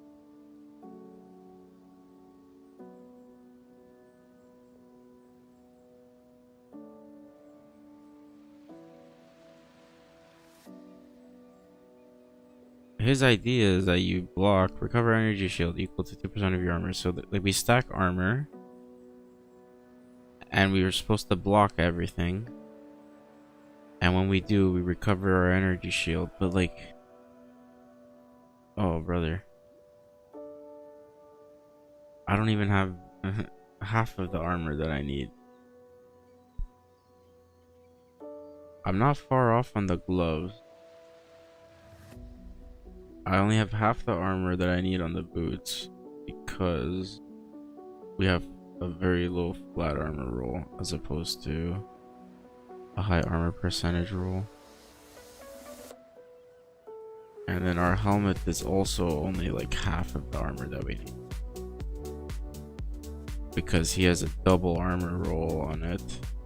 His idea is that you block, recover energy shield equal to 2% of your armor. So that, like, we stack armor, and we were supposed to block everything. And when we do, we recover our energy shield. But like, oh brother, I don't even have half of the armor that I need. I'm not far off on the gloves. I only have half the armor that I need on the boots because we have a very low flat armor roll as opposed to a high armor percentage roll. And then our helmet is also only like half of the armor that we need because he has a double armor roll on it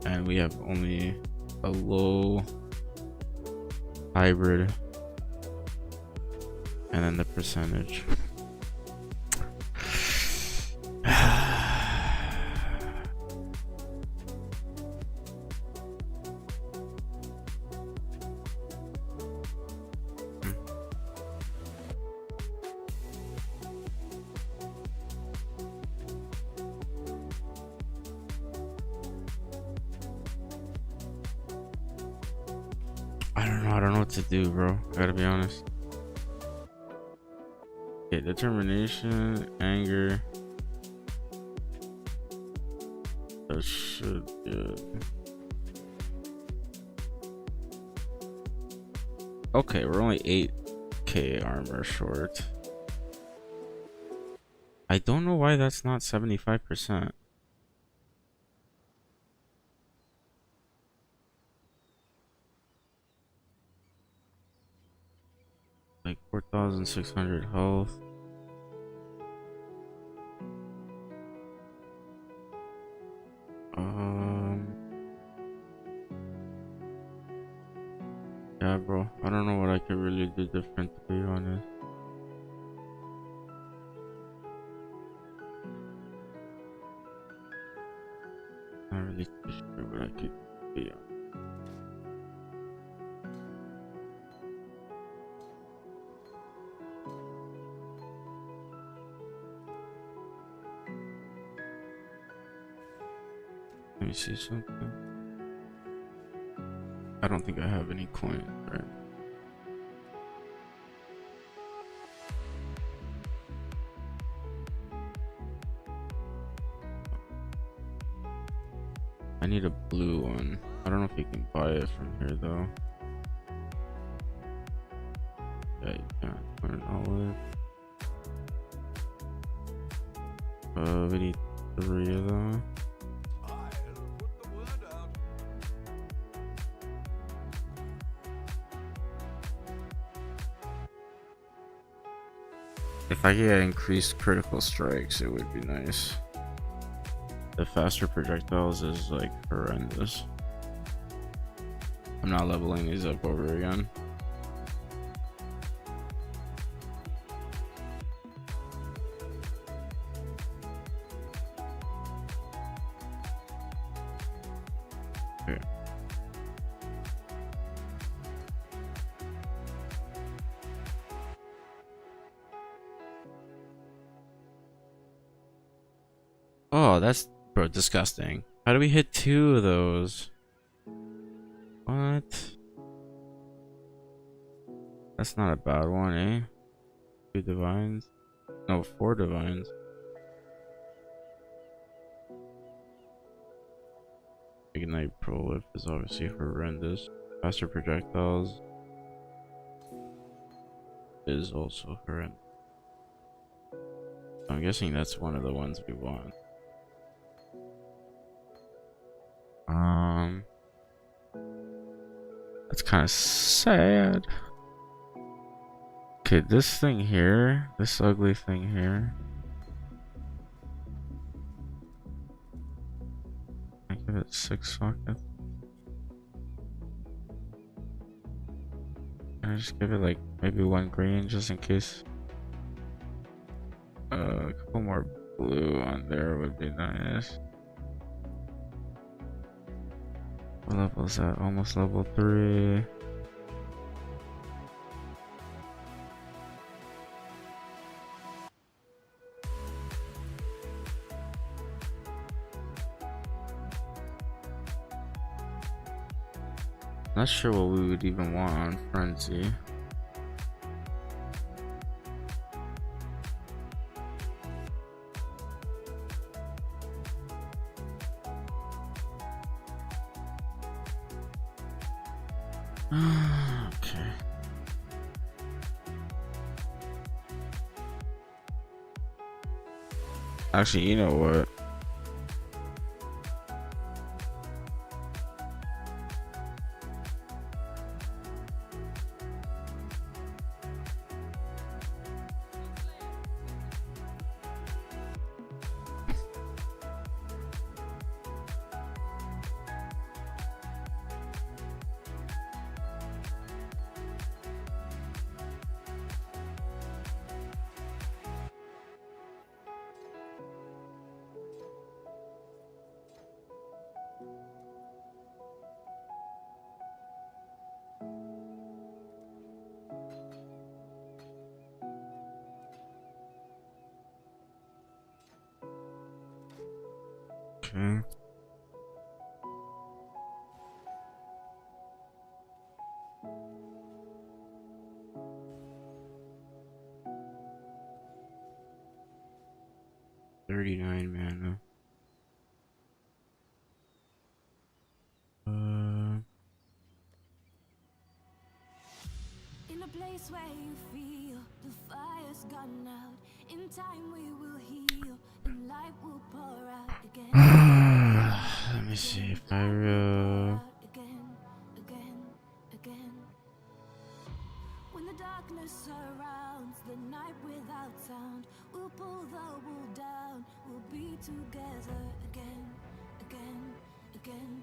and we have only a low hybrid, and then the percentage. I don't know what to do, bro. I gotta be honest. Okay, determination, anger. That should be it. Okay, we're only 8k armor short. I don't know why that's not 75%. Like 4,600 health. Yeah, bro. I don't know what I could really do different, to be honest. Not really too sure what I could be on. Let me see something. I don't think I have any coins, right? I need a blue one. I don't know if you can buy it from here though. Yeah, you can't. Put an olive. We need 3 of them. I'll put the word out. If I get increased critical strikes, it would be nice. The faster projectiles is like horrendous. I'm not leveling these up over again. Okay. Oh, that's, bro, disgusting. How do we hit 2 of those? What? That's not a bad one, eh? 2 divines? No, 4 divines. Ignite prolif is obviously horrendous. Faster projectiles is also horrendous. I'm guessing that's one of the ones we want. That's kind of sad. Okay, this thing here, this ugly thing here. I give it 6 sockets. Can I just give it like maybe 1 green just in case? A couple more blue on there would be nice. What level is that? Almost level 3. Not sure what we would even want on Frenzy. Okay. Actually, you know what? Okay. $39 mana. In a place where you feel the fire's gone out. In time we will heal and light will pour out again. Let me see if I Again. When the darkness surrounds the night without sound, we'll pull the wool down. We'll be together again.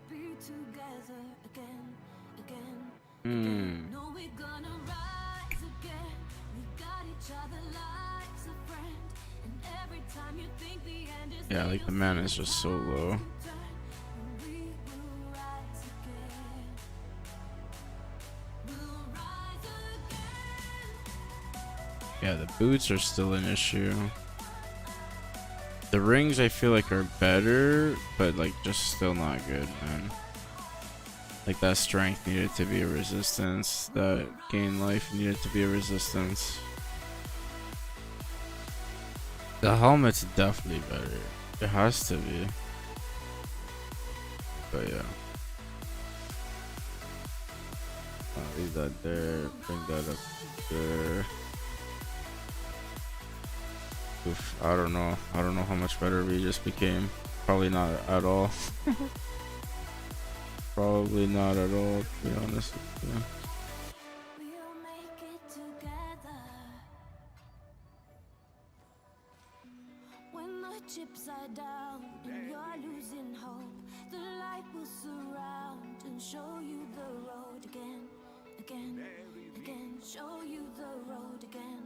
Be together again. No, we're gonna rise again. We got each other like a friend. And every time you think the end is yeah, like the mana is just so low. we will rise again. We'll rise again. Yeah, the boots are still an issue. The rings I feel like are better, but like just still not good, man. Like that strength needed to be a resistance. That gain life needed to be a resistance. The helmet's definitely better. It has to be. But yeah. I'll leave that there. Bring that up there. Oof, I don't know how much better we just became. Probably not at all. Probably not at all, to be honest with you. We'll make it together. When the chips are down and you're losing hope, the light will surround and show you the road again. Show you the road again.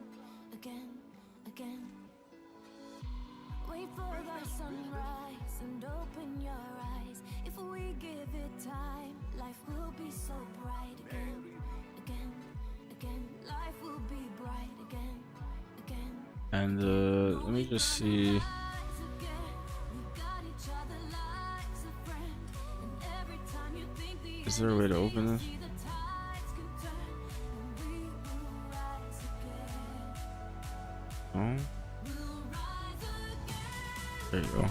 Wait for the sunrise and open your eyes. If we give it time, life will be so bright again. Life will be bright again. And let me just see. Rise again. We got each other like a friend. And every time you think the Is there a way to open this? see the tides can turn, and we will rise again. Oh, We'll rise again. there you go.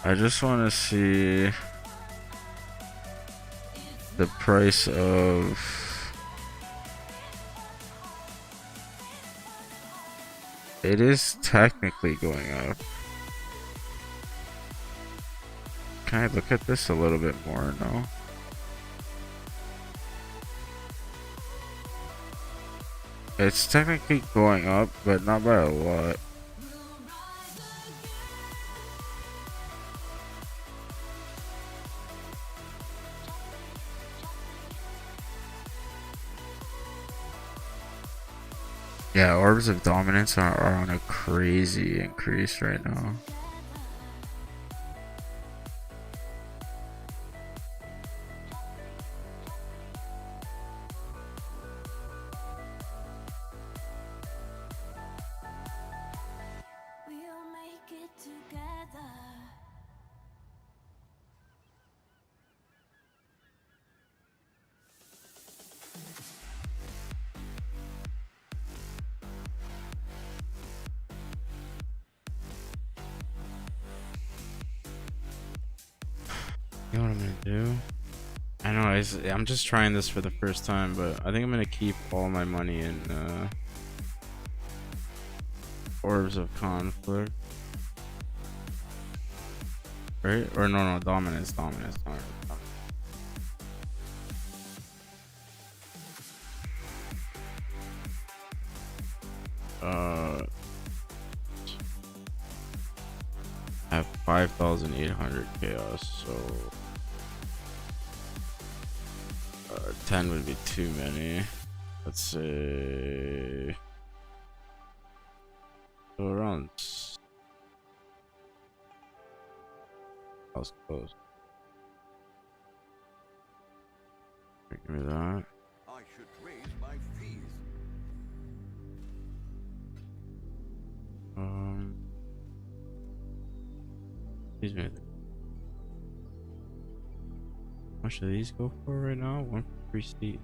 I just want to see the price of it is technically going up. Can I look at this a little bit more? No. It's technically going up, but not by a lot. Yeah, Orbs of Dominance are on a crazy increase right now. We'll make it together. You know what I'm gonna do? I know I'm just trying this for the first time, but I think I'm gonna keep all my money in Orbs of Conflict. Right? Or no, Dominance. I have 5,800 chaos, so 10 would be too many. Let's say so around. I was close. Give me that. I should raise my fees. Excuse me. much do these go for right now? 150.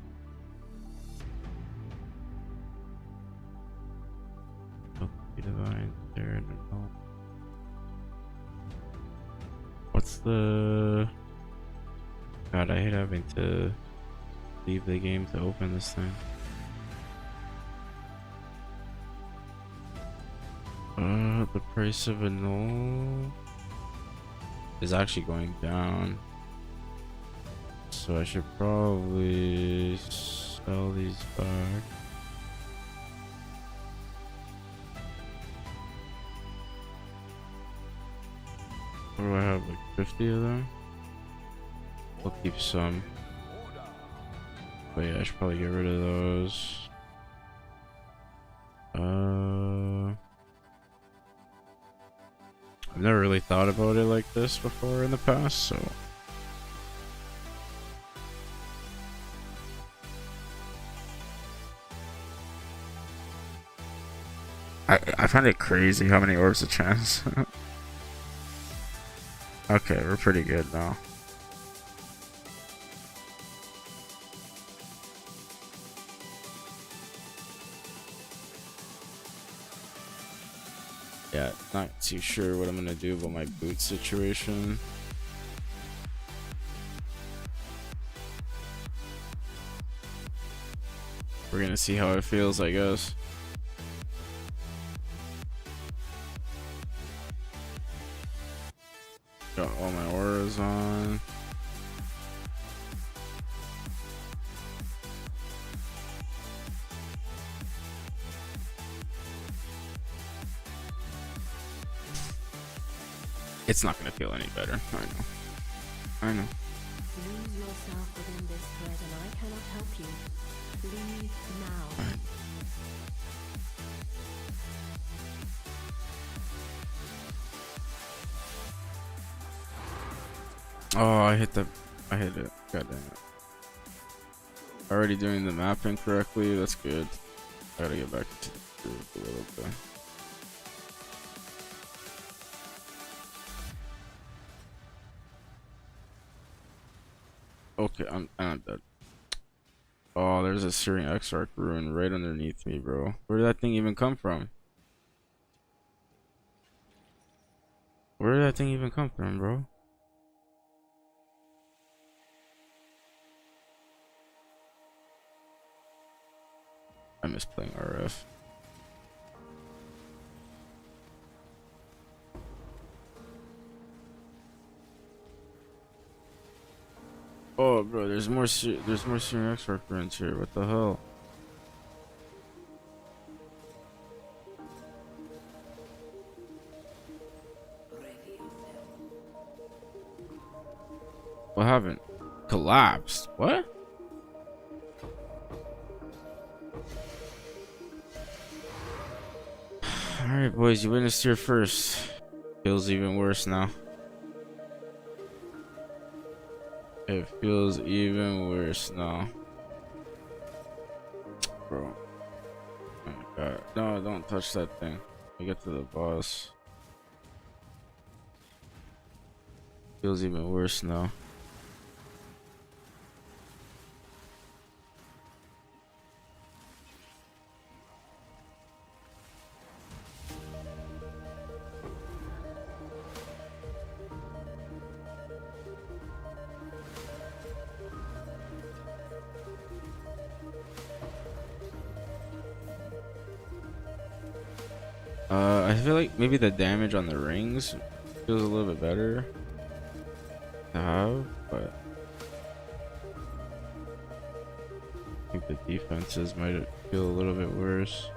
Divine there. I don't know. What's the? God, I hate having to leave the game to open this thing. The price of a null is actually going down, so I should probably sell these back. What do I have, like 50 of them? I'll keep some. But yeah, I should probably get rid of those. I've never really thought about it like this before in the past, so I find it crazy how many orbs a chance. Okay, we're pretty good now. Yeah, not too sure what I'm gonna do about my boot situation. We're gonna see how it feels, I guess. Got all my auras on. It's not gonna feel any better. I know. Lose yourself within this thread and I cannot help you. Leave now. Alright. Oh, I hit it. God damn it. Already doing the mapping correctly. That's good. I gotta get back to the group a little bit. Okay, I'm dead. Oh, there's a Syrian Exarch ruin right underneath me, bro. Where did that thing even come from? Where did that thing even come from, bro? I miss playing RF. Oh, bro, there's more Syrian Exarch ruins here. What the hell? What happened? Collapsed? What? Alright, boys, you witnessed here first. Feels even worse now. It feels even worse now. Bro. Oh my god. No, don't touch that thing. We get to the boss. Feels even worse now. I feel like maybe the damage on the rings feels a little bit better to have, but I think the defenses might feel a little bit worse.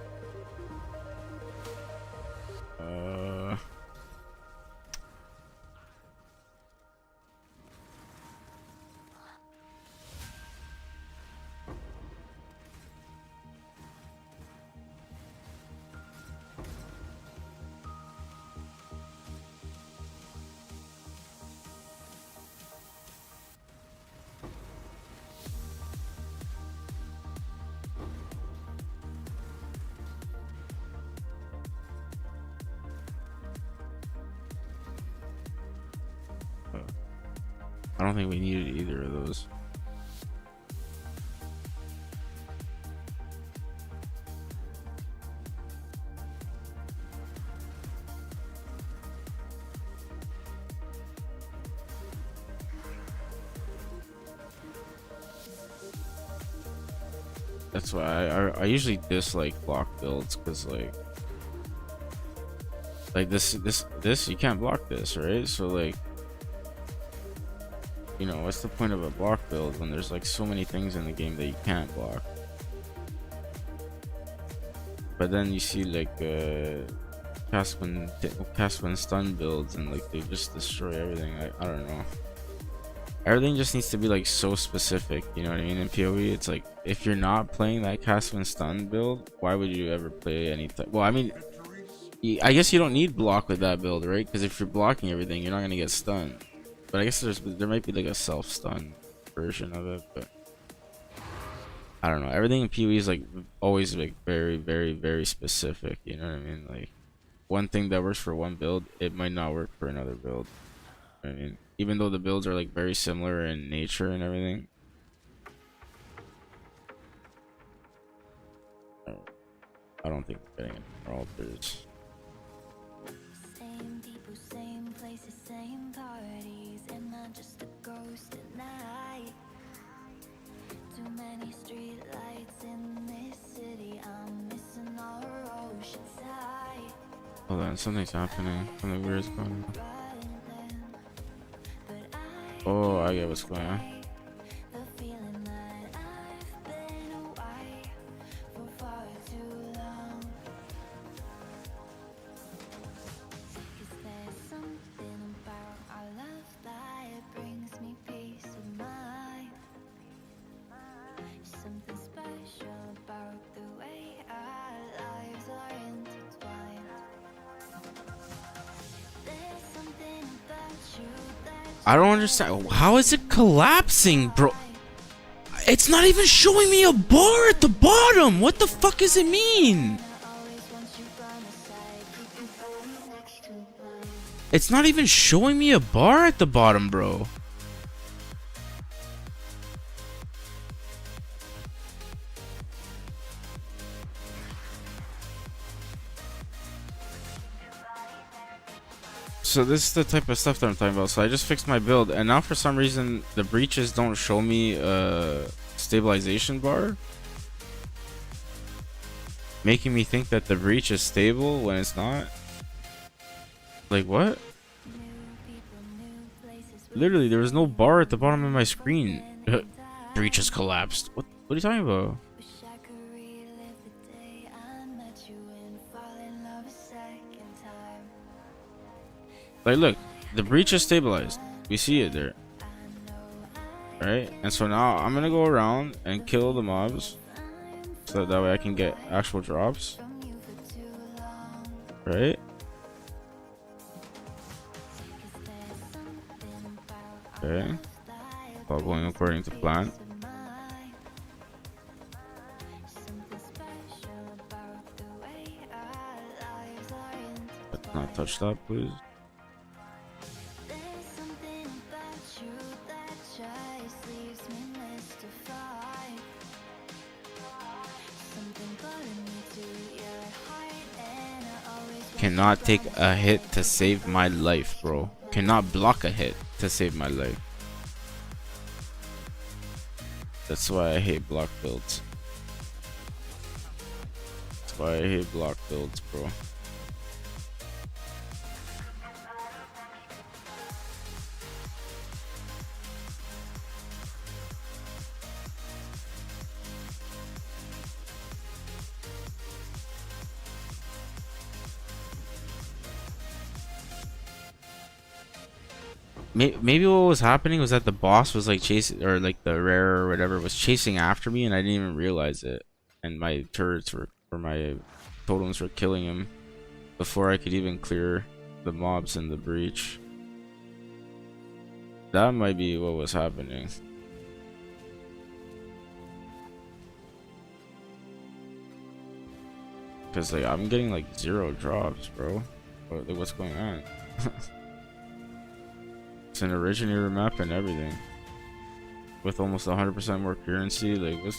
I don't think we needed either of those. That's why I usually dislike block builds, because like this you can't block this, right? So like, you know, what's the point of a block build when there's like so many things in the game that you can't block? But then you see like cast when stun builds, and like they just destroy everything. I don't know. Everything just needs to be like so specific, you know what I mean? In PoE, it's like if you're not playing that cast when stun build, why would you ever play anything? Well, I mean, I guess you don't need block with that build, right? Because if you're blocking everything, you're not gonna get stunned. But I guess there might be like a self stun version of it, but I don't know. Everything in PoE is like always like very, very, very specific. You know what I mean? Like one thing that works for one build, it might not work for another build. I mean, even though the builds are like very similar in nature and everything. I don't think we're getting any more alters. Same people, same places, same parties. Am I just a ghost at night? Too many street lights in this city. I'm missing our ocean side. Hold on, something's happening. Something weird's going on. Oh, I get what's going on. The feeling that I've been away for far too long. 'Cause there's something about our love that brings me peace of mind. Something special about the way our lives are intertwined. There's something about you that I don't understand. How is it collapsing, bro? It's not even showing me a bar at the bottom. What the fuck does it mean? It's not even showing me a bar at the bottom, bro. So this is the type of stuff that I'm talking about. So I just fixed my build, and now for some reason the breaches don't show me a stabilization bar, making me think that the breach is stable when it's not. Like what? Literally there was no bar at the bottom of my screen. Breach has collapsed. What are you talking about? wish I could relive the day I met you and fall in love a second time. Like look, the breach is stabilized. We see it there. Right? And so now I'm gonna go around and kill the mobs, so that way I can get actual drops. Right? Okay. All going according to plan. Let's not touch that, please. Cannot take a hit to save my life, bro. Cannot block a hit to save my life. That's why I hate block builds. That's why I hate block builds, bro. Maybe what was happening was that the boss was like chasing, or like the rare or whatever was chasing after me, and I didn't even realize it. And my turrets were, or my totems were killing him before I could even clear the mobs in the breach. That might be what was happening. Cause like I'm getting like 0 drops, bro. Like, what's going on? It's an originator map and everything. With almost 100% more currency. Like, what's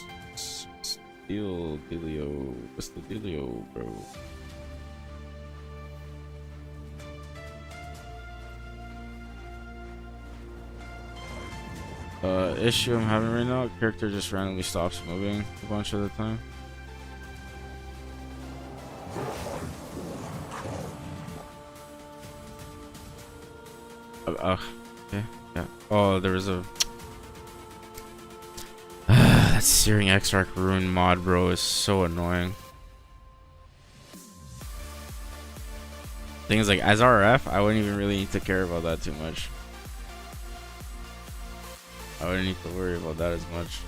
the dealio? What's the dealio, bro? Issue I'm having right now, character just randomly stops moving a bunch of the time. Okay, yeah. Oh, there was a that Searing Exarch Rune mod, bro, is so annoying. Things like as RF, I wouldn't even really need to care about that too much. I wouldn't need to worry about that as much.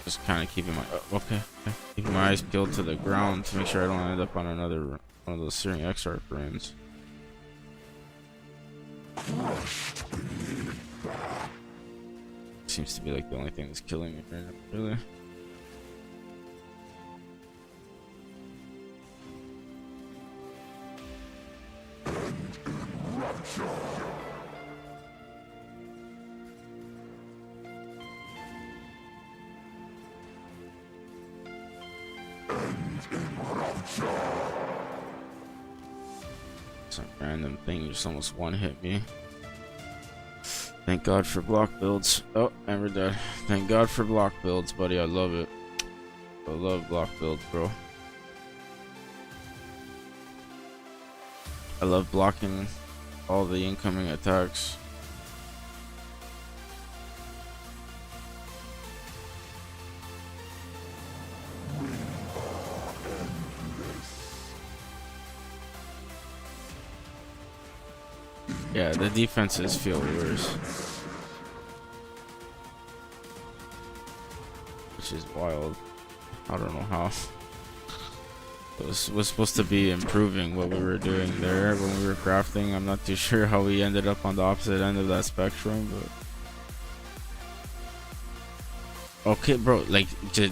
Just kind of keeping my keeping my eyes peeled to the ground to make sure I don't end up on another one of those Searing Exarch runes. Seems to be like the only thing that's killing me right now, really. Some random thing just almost one hit me. Thank God for block builds. Oh, and we're dead. Thank God for block builds, buddy. I love it. I love block builds, bro. I love blocking all the incoming attacks. Yeah, the defenses feel worse, which is wild. I don't know how. It was supposed to be improving what we were doing there when we were crafting. I'm not too sure how we ended up on the opposite end of that spectrum, but okay, bro. Like,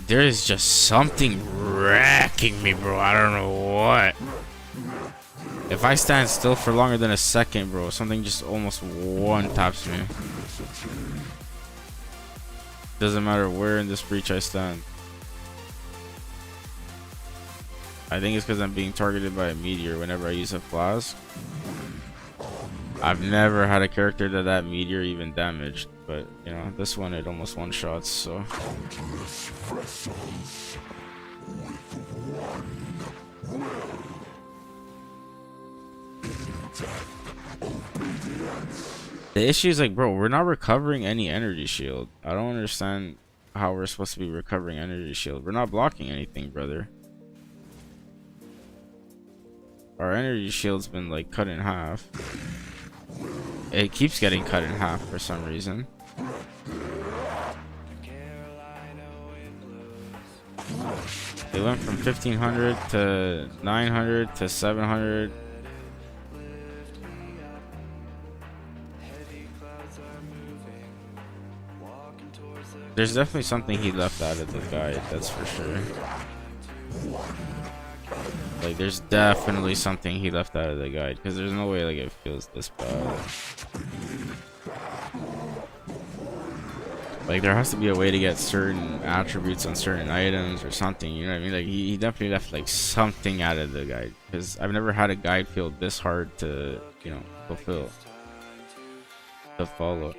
there is just something wrecking me, bro. I don't know what. If I stand still for longer than a second, bro, something just almost one taps me. Doesn't matter where in this breach I stand. I think it's because I'm being targeted by a meteor whenever I use a flask. I've never had a character that meteor even damaged, but you know, this one it almost one shots, so. The issue is like, bro, we're not recovering any energy shield. I don't understand how we're supposed to be recovering energy shield. We're not blocking anything, brother. Our energy shield's been like cut in half. It keeps getting cut in half for some reason. They went from 1500 to 900 to 700. There's definitely something he left out of the guide, that's for sure. Like, there's definitely something he left out of the guide, because there's no way like it feels this bad. Like, there has to be a way to get certain attributes on certain items or something, you know what I mean? Like, he definitely left like something out of the guide, because I've never had a guide feel this hard to, you know, fulfill, to follow.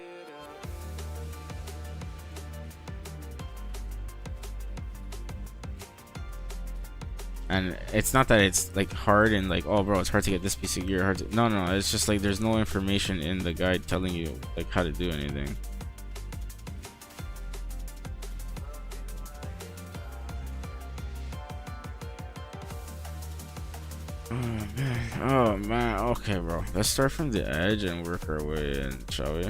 And it's not that it's like hard and like, oh bro, it's hard to get this piece of gear, hard to, no, it's just like there's no information in the guide telling you like how to do anything. Oh man, okay bro, let's start from the edge and work our way in, shall we?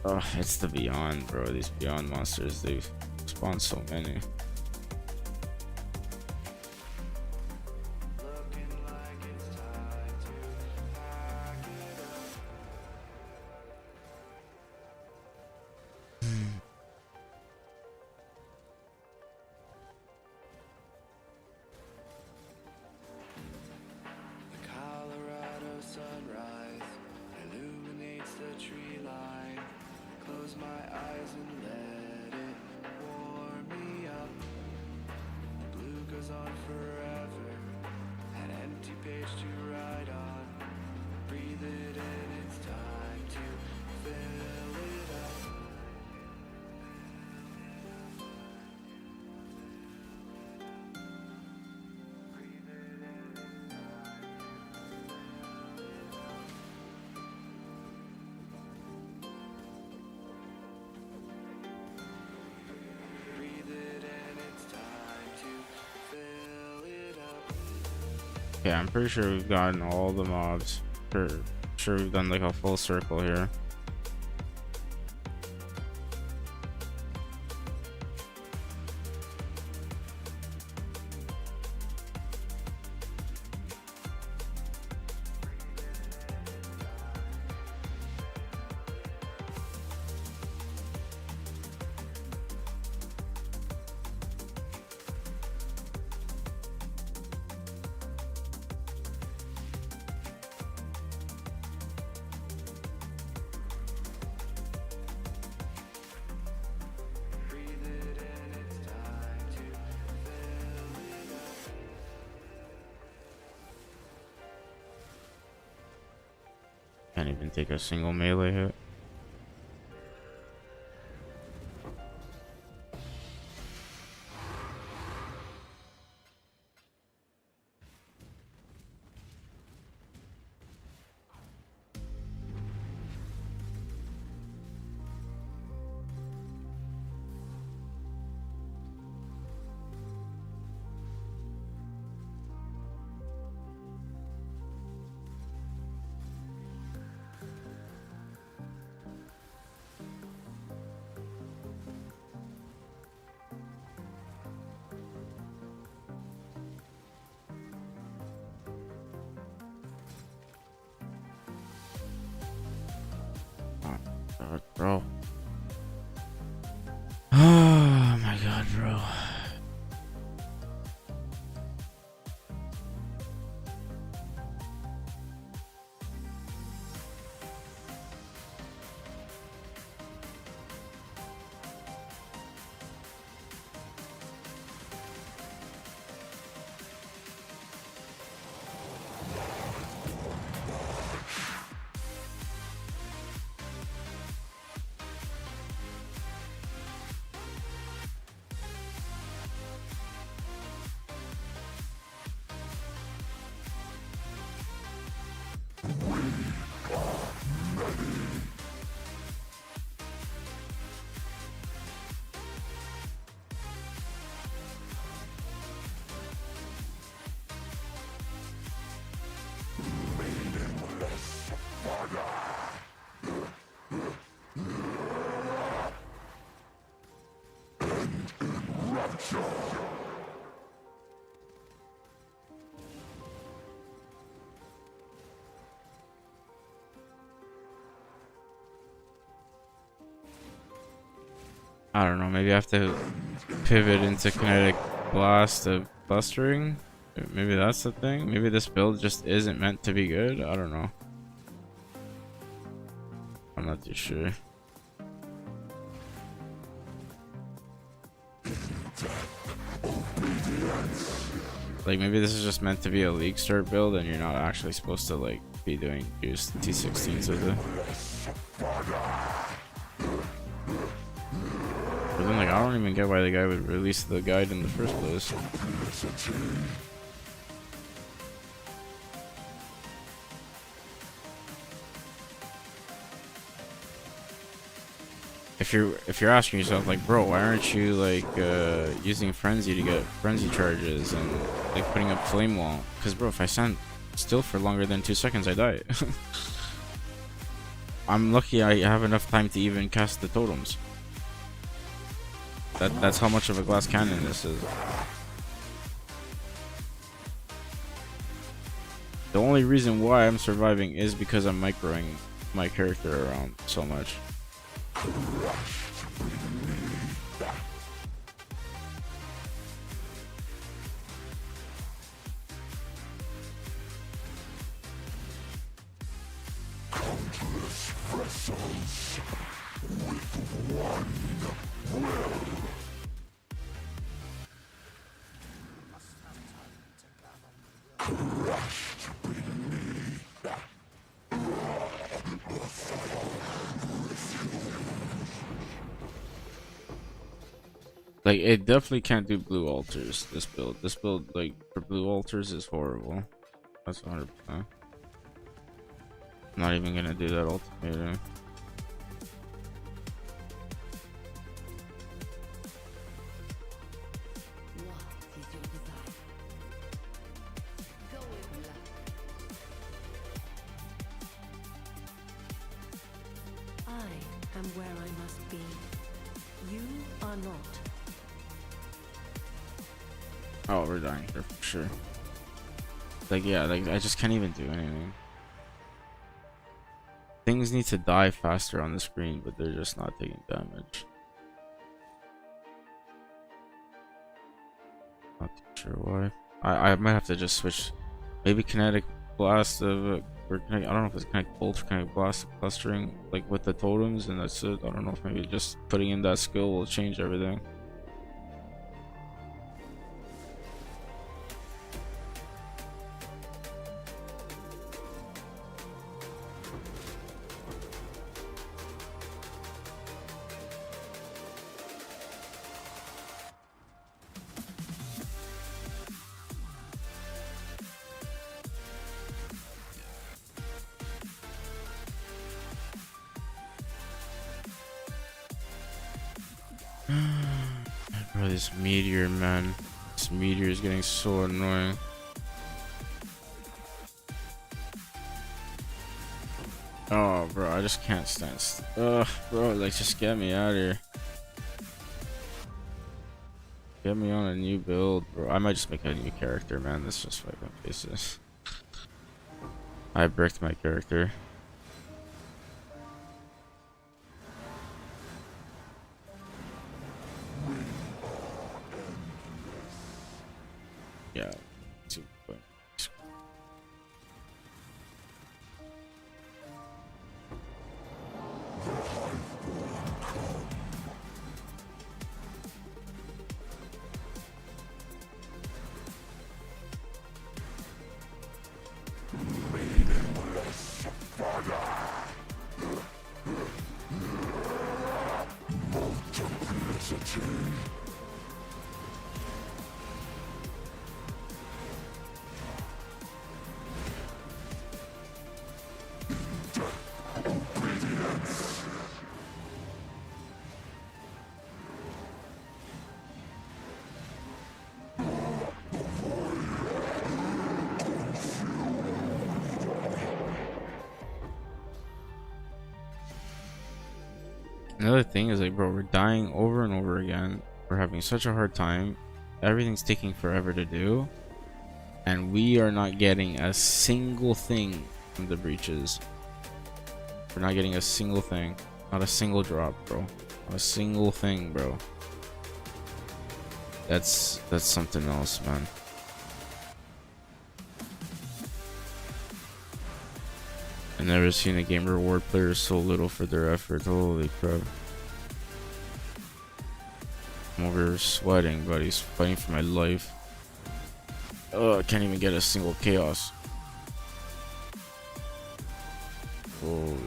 Oh, it's the Beyond, bro. These Beyond monsters, they've spawned so many. my eyes and let it warm me up. The blue goes on forever, an empty page to write on. Breathe it in, it's time to fill it up. Breathe it in, it's time to fill it up. Okay, I'm pretty sure we've gotten all the mobs. Sure we've done like a full circle here. Breathe it in, it's time to fill it up. Can't even take a single melee hit. God, bro. Oh my god, bro. I don't know, maybe I have to pivot into Kinetic Blast of Clustering. Maybe that's the thing. Maybe this build just isn't meant to be good. I don't know. I'm not too sure. Like maybe this is just meant to be a League Start build and you're not actually supposed to like be doing juice T16s with it. But then like I don't even get why the guy would release the guide in the first place. If you're asking yourself like, bro, why aren't you like using frenzy to get frenzy charges and like putting up flame wall? Because bro, if I stand still for longer than 2 seconds, I die. I'm lucky I have enough time to even cast the totems. That's how much of a glass cannon this is. The only reason why I'm surviving is because I'm microing my character around so much. Countless vessels with Like, it definitely can't do blue altars, this build. This build, like, for blue altars is horrible. That's 100%. I'm not even gonna do that ultimatum. I am where I must be. You are not. Oh, we're dying here for sure. Like, yeah, like, I just can't even do anything. Things need to die faster on the screen, but they're just not taking damage. Not too sure why. I might have to just switch. Maybe Kinetic Blast of or Kinetic, I don't know if it's Kinetic Bolt or Kinetic Blast clustering, like with the totems, and that's it. I don't know if maybe just putting in that skill will change everything. Bro, this meteor, man. This meteor is getting so annoying. Oh, bro, I just can't stand. Ugh, bro, like, just get me out of here. Get me on a new build, bro. I might just make a new character, man. This just fucking faces. I bricked my character. Yeah. 2 points. Another thing is, like, bro, we're dying over and over again. We're having such a hard time. Everything's taking forever to do. And we are not getting a single thing from the breaches. We're not getting a single thing. Not a single drop, bro. Not a single thing, bro. That's something else, man. I've never seen a game reward players so little for their effort. Holy crap. I'm over here sweating, but he's fighting for my life. Oh, I can't even get a single chaos. Holy.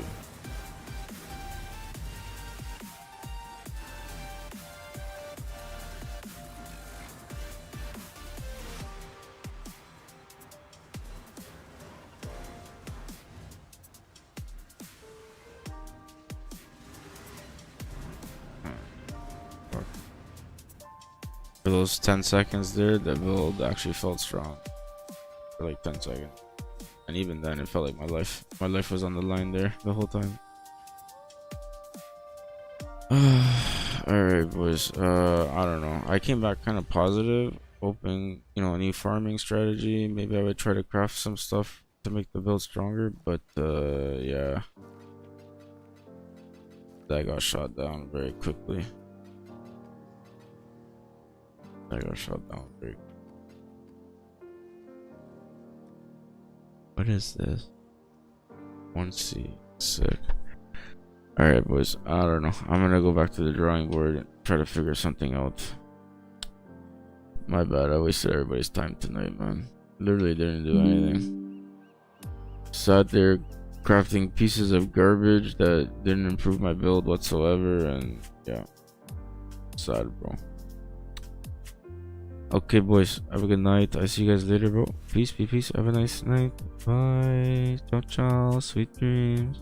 For those 10 seconds there, the build actually felt strong. For like 10 seconds. And even then, it felt like my life was on the line there the whole time. Alright, boys. I don't know. I came back kind of positive, hoping, you know, a new farming strategy. Maybe I would try to craft some stuff to make the build stronger, but yeah. That got shot down very quickly. What is this? 1C. Sick. Alright, boys. I don't know. I'm gonna go back to the drawing board and try to figure something out. My bad. I wasted everybody's time tonight, man. Literally didn't do anything. Sat there crafting pieces of garbage that didn't improve my build whatsoever, and yeah. Sad, bro. Okay, boys. Have a good night. I see you guys later, bro. Peace, peace. Have a nice night. Bye. Ciao, ciao. Sweet dreams.